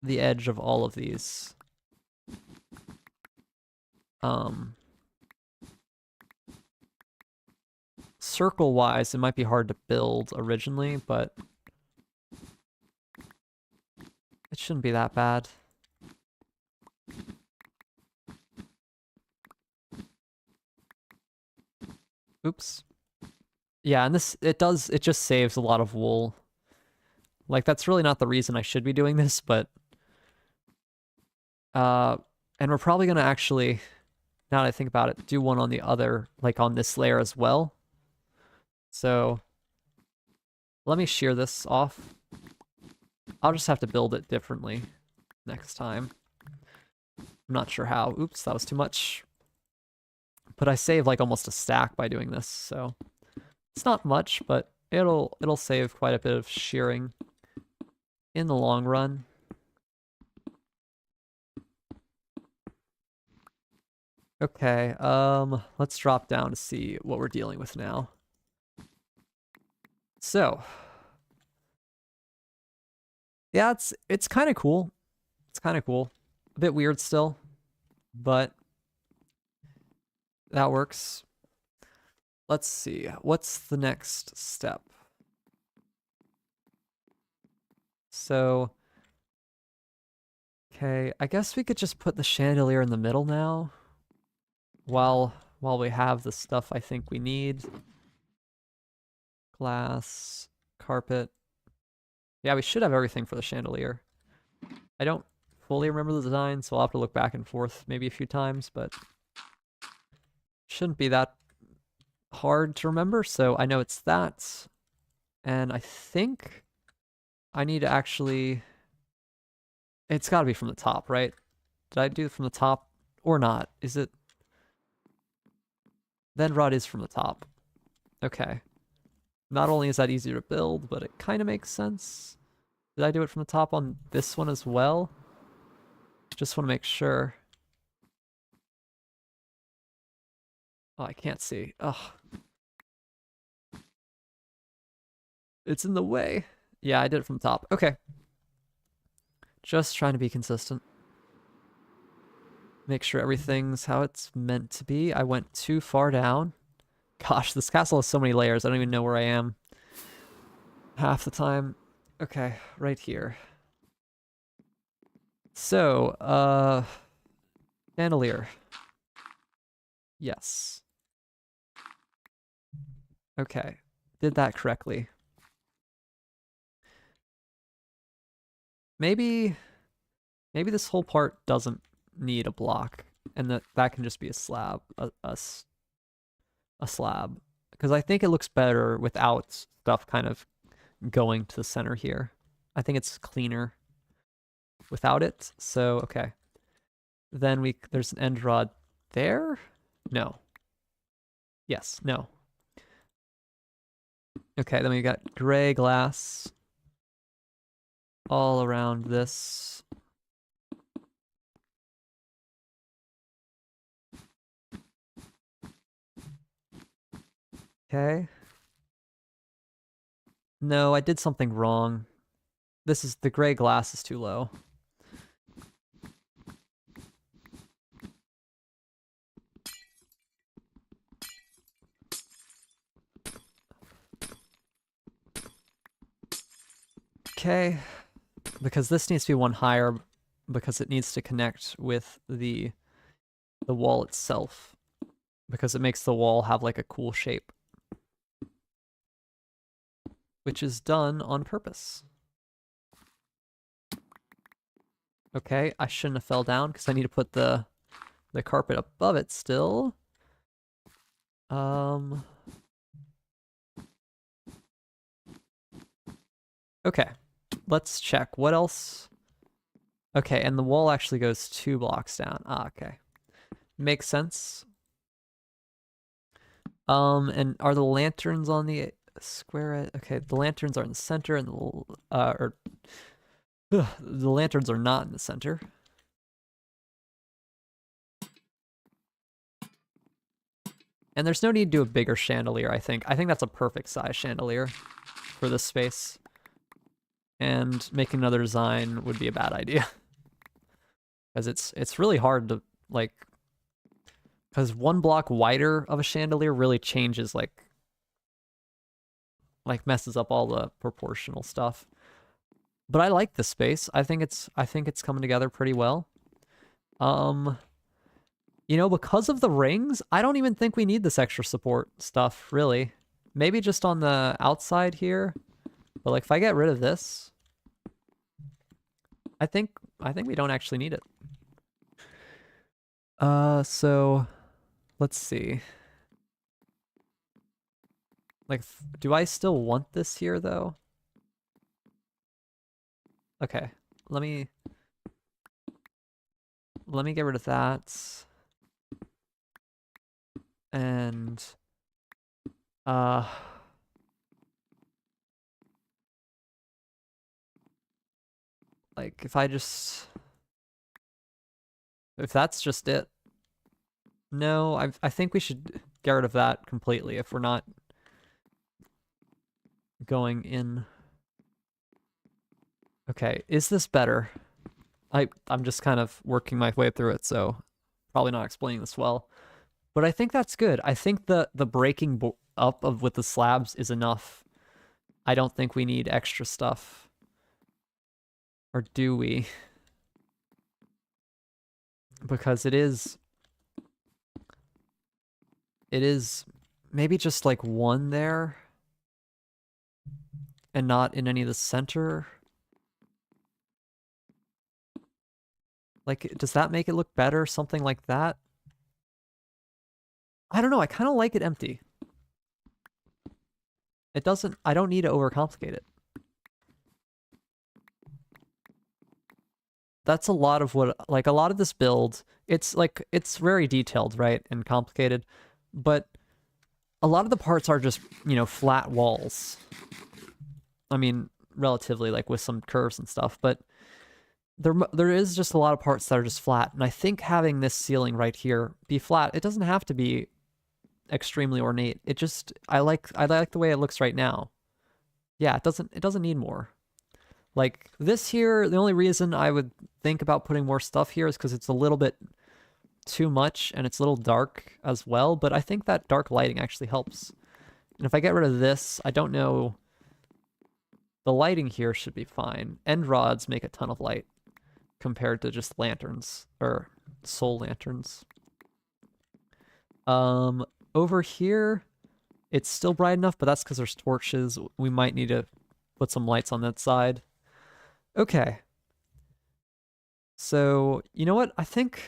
the edge of all of these. Circle-wise, it might be hard to build originally, but it shouldn't be that bad. Oops. Yeah, and it just saves a lot of wool. Like, that's really not the reason I should be doing this, but And we're probably gonna actually, now that I think about it, do one on the other, like on this layer as well. So let me shear this off. I'll just have to build it differently next time. I'm not sure how. Oops, that was too much. But I save like almost a stack by doing this, so it's not much, but it'll save quite a bit of shearing in the long run. Okay, let's drop down to see what we're dealing with now. So, yeah, it's kind of cool. It's kind of cool. A bit weird still, but that works. Let's see. What's the next step? So, okay, I guess we could just put the chandelier in the middle now. While we have the stuff I think we need. Glass, carpet. Yeah, we should have everything for the chandelier. I don't fully remember the design, so I'll have to look back and forth maybe a few times, but shouldn't be that hard to remember. So I know it's that, and I think I need to actually, it's got to be from the top, right? Did I do it from the top or not? Is it? Then rod is from the top. Okay. Not only is that easier to build, but it kind of makes sense. Did I do it from the top on this one as well? Just want to make sure. Oh, I can't see. Ugh. It's in the way. Yeah, I did it from the top. Okay. Just trying to be consistent. Make sure everything's how it's meant to be. I went too far down. Gosh, this castle has so many layers. I don't even know where I am half the time. Okay, right here. So, chandelier. Yes. Okay, did that correctly. Maybe this whole part doesn't need a block, and that can just be a slab, a slab, because I think it looks better without stuff kind of going to the center here. I think it's cleaner without it. So okay, then there's an end rod there. No. Yes. No. Okay, then we got gray glass all around this. Okay. No, I did something wrong. The gray glass is too low. Okay, because this needs to be one higher because it needs to connect with the wall itself, because it makes the wall have like a cool shape, which is done on purpose. Okay, I shouldn't have fell down because I need to put the carpet above it still. Okay, let's check. What else? Okay, and the wall actually goes 2 blocks down. Ah, okay. Makes sense. And are the lanterns on the square? Okay, the lanterns are in the center, and the lanterns are not in the center. And there's no need to do a bigger chandelier, I think. I think that's a perfect size chandelier for this space. And making another design would be a bad idea. Because it's really hard to, like... Because 1 block wider of a chandelier really changes, like messes up all the proportional stuff. But I like this space. I think it's coming together pretty well. You know, because of the rings, I don't even think we need this extra support stuff, really. Maybe just on the outside here. But like if I get rid of this, I think we don't actually need it. So let's see. Like, do I still want this here though? Okay, let me get rid of that. And uh like if that's just it. No, I think we should get rid of that completely if we're not going in. Okay, is this better? I'm just kind of working my way through it, so probably not explaining this well. But I think that's good. I think the breaking up of with the slabs is enough. I don't think we need extra stuff. Or do we? Because it is maybe just like one there and not in any of the center. Like, does that make it look better? Something like that? I don't know. I kind of like it empty. It doesn't, I don't need to overcomplicate it. That's a lot of what, like, a lot of this build, it's like, it's very detailed, right? And complicated. But a lot of the parts are just, flat walls. I mean, relatively, like, with some curves and stuff. But there is just a lot of parts that are just flat. And I think having this ceiling right here be flat, it doesn't have to be extremely ornate. It just I like the way it looks right now. Yeah, it doesn't need more. Like this here, the only reason I would think about putting more stuff here is because it's a little bit too much and it's a little dark as well, but I think that dark lighting actually helps. And if I get rid of this, I don't know, the lighting here should be fine. End rods make a ton of light compared to just lanterns or soul lanterns. Over here, it's still bright enough, but that's because there's torches. We might need to put some lights on that side. Okay. So, you know what? I think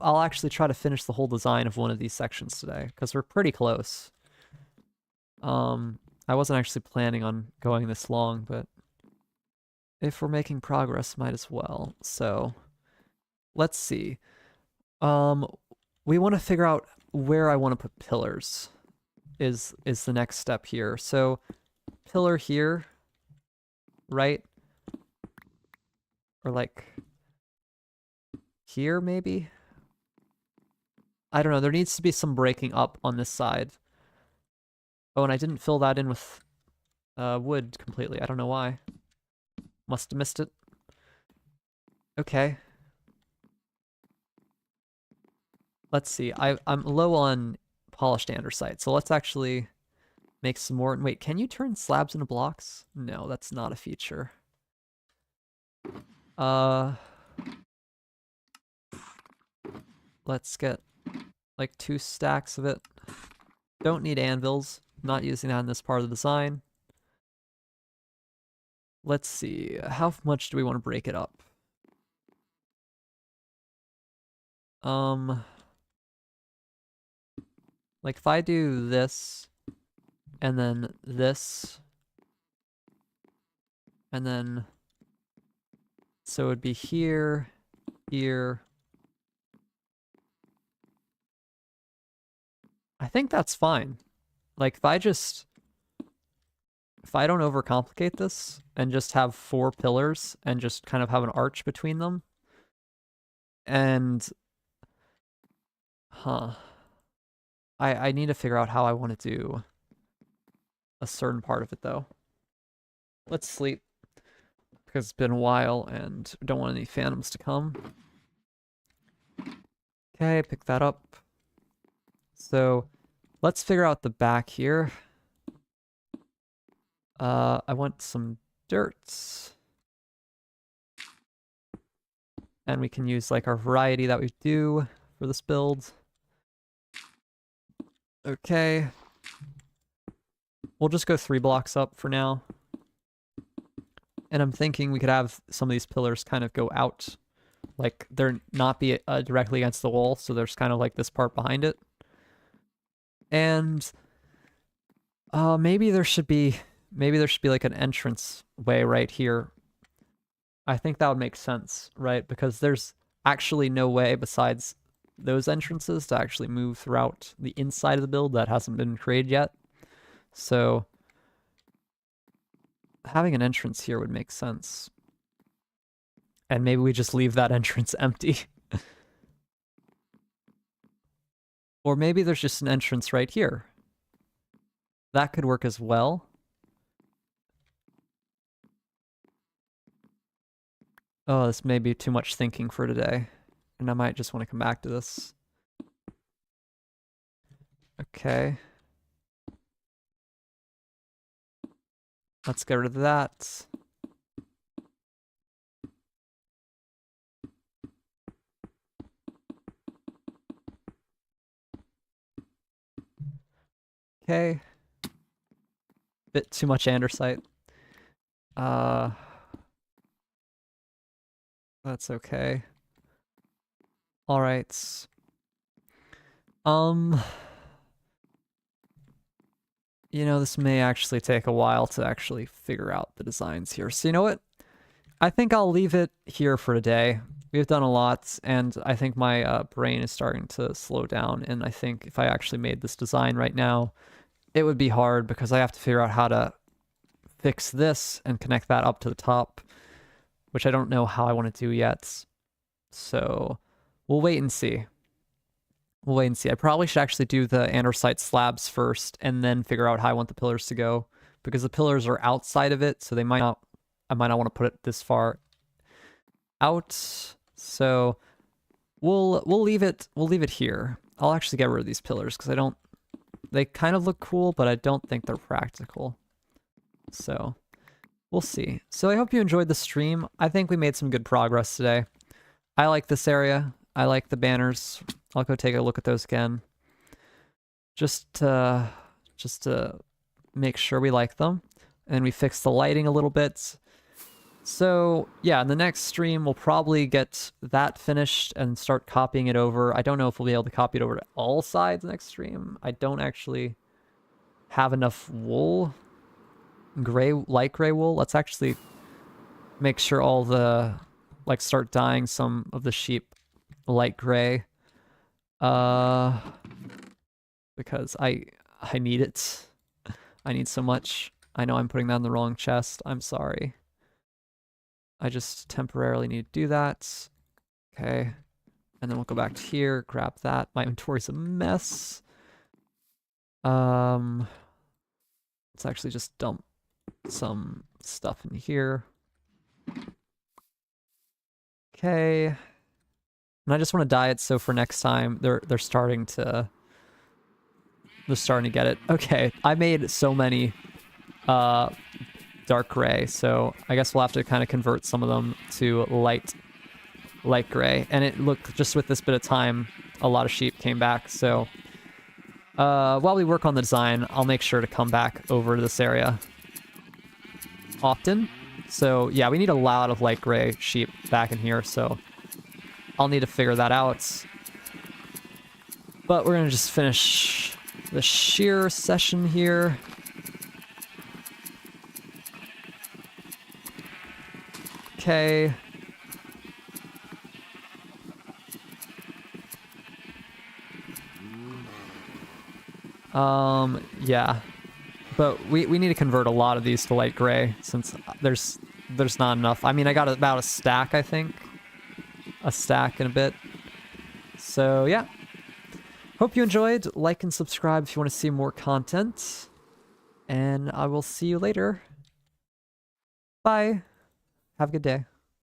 I'll actually try to finish the whole design of one of these sections today, because we're pretty close. I wasn't actually planning on going this long, but if we're making progress, might as well. So, let's see. We want to figure out where I want to put pillars is the next step here. So pillar here, right? Or like here maybe? I don't know, there needs to be some breaking up on this side. Oh, and I didn't fill that in with wood completely. I don't know why. Must have missed it. Okay. Let's see. I'm low on polished andesite, so let's actually make some more. Wait, can you turn slabs into blocks? No, that's not a feature. Let's get like 2 stacks of it. Don't need anvils. Not using that in this part of the design. Let's see. How much do we want to break it up? Like if I do this, and then this, and then, so it'd be here, here. I think that's fine. Like if I don't overcomplicate this and just have 4 pillars and just kind of have an arch between them, and, I need to figure out how I want to do a certain part of it though. Let's sleep, because it's been a while and don't want any phantoms to come. Okay, pick that up. So let's figure out the back here. I want some dirt. And we can use like our variety that we do for this build. Okay. We'll just go 3 blocks up for now. And I'm thinking we could have some of these pillars kind of go out Like, they're not be directly against the wall, so there's kind of like this part behind it. And maybe there should be like an entrance way right here. I think that would make sense, right? Because there's actually no way besides those entrances to actually move throughout the inside of the build that hasn't been created yet. So having an entrance here would make sense. And maybe we just leave that entrance empty. Or maybe there's just an entrance right here. That could work as well. Oh, this may be too much thinking for today. And I might just want to come back to this. Okay. Let's get rid of that. Okay. Bit too much andesite. That's okay. All right. You know, this may actually take a while to actually figure out the designs here. So you know what? I think I'll leave it here for today. We've done a lot, and I think my brain is starting to slow down, and I think if I actually made this design right now, it would be hard because I have to figure out how to fix this and connect that up to the top, which I don't know how I want to do yet. So we'll wait and see. We'll wait and see. I probably should actually do the andesite slabs first and then figure out how I want the pillars to go, because the pillars are outside of it, so I might not want to put it this far out. So we'll leave it here. I'll actually get rid of these pillars because they kind of look cool, but I don't think they're practical. So we'll see. So I hope you enjoyed the stream. I think we made some good progress today. I like this area. I like the banners. I'll go take a look at those again. Just to make sure we like them. And we fix the lighting a little bit. So yeah, in the next stream, we'll probably get that finished and start copying it over. I don't know if we'll be able to copy it over to all sides next stream. I don't actually have enough wool. Light gray wool. Let's actually make sure all the, like, start dyeing some of the sheep light gray. Because I need it. I need so much. I know I'm putting that in the wrong chest. I'm sorry. I just temporarily need to do that. Okay. And then we'll go back to here, grab that. My inventory's a mess. Let's actually just dump some stuff in here. Okay. And I just want to dye it so for next time they're starting to get it. Okay, I made so many dark gray, so I guess we'll have to kind of convert some of them to light gray. And it looked, just with this bit of time, a lot of sheep came back. So while we work on the design, I'll make sure to come back over to this area often. So yeah, we need a lot of light gray sheep back in here, so I'll need to figure that out. But we're gonna just finish the shear session here. Okay. Yeah. But we need to convert a lot of these to light gray since there's not enough. I mean, I got about a stack, I think. A stack in a bit. So, yeah. Hope you enjoyed. Like and subscribe if you want to see more content. And I will see you later. Bye. Have a good day.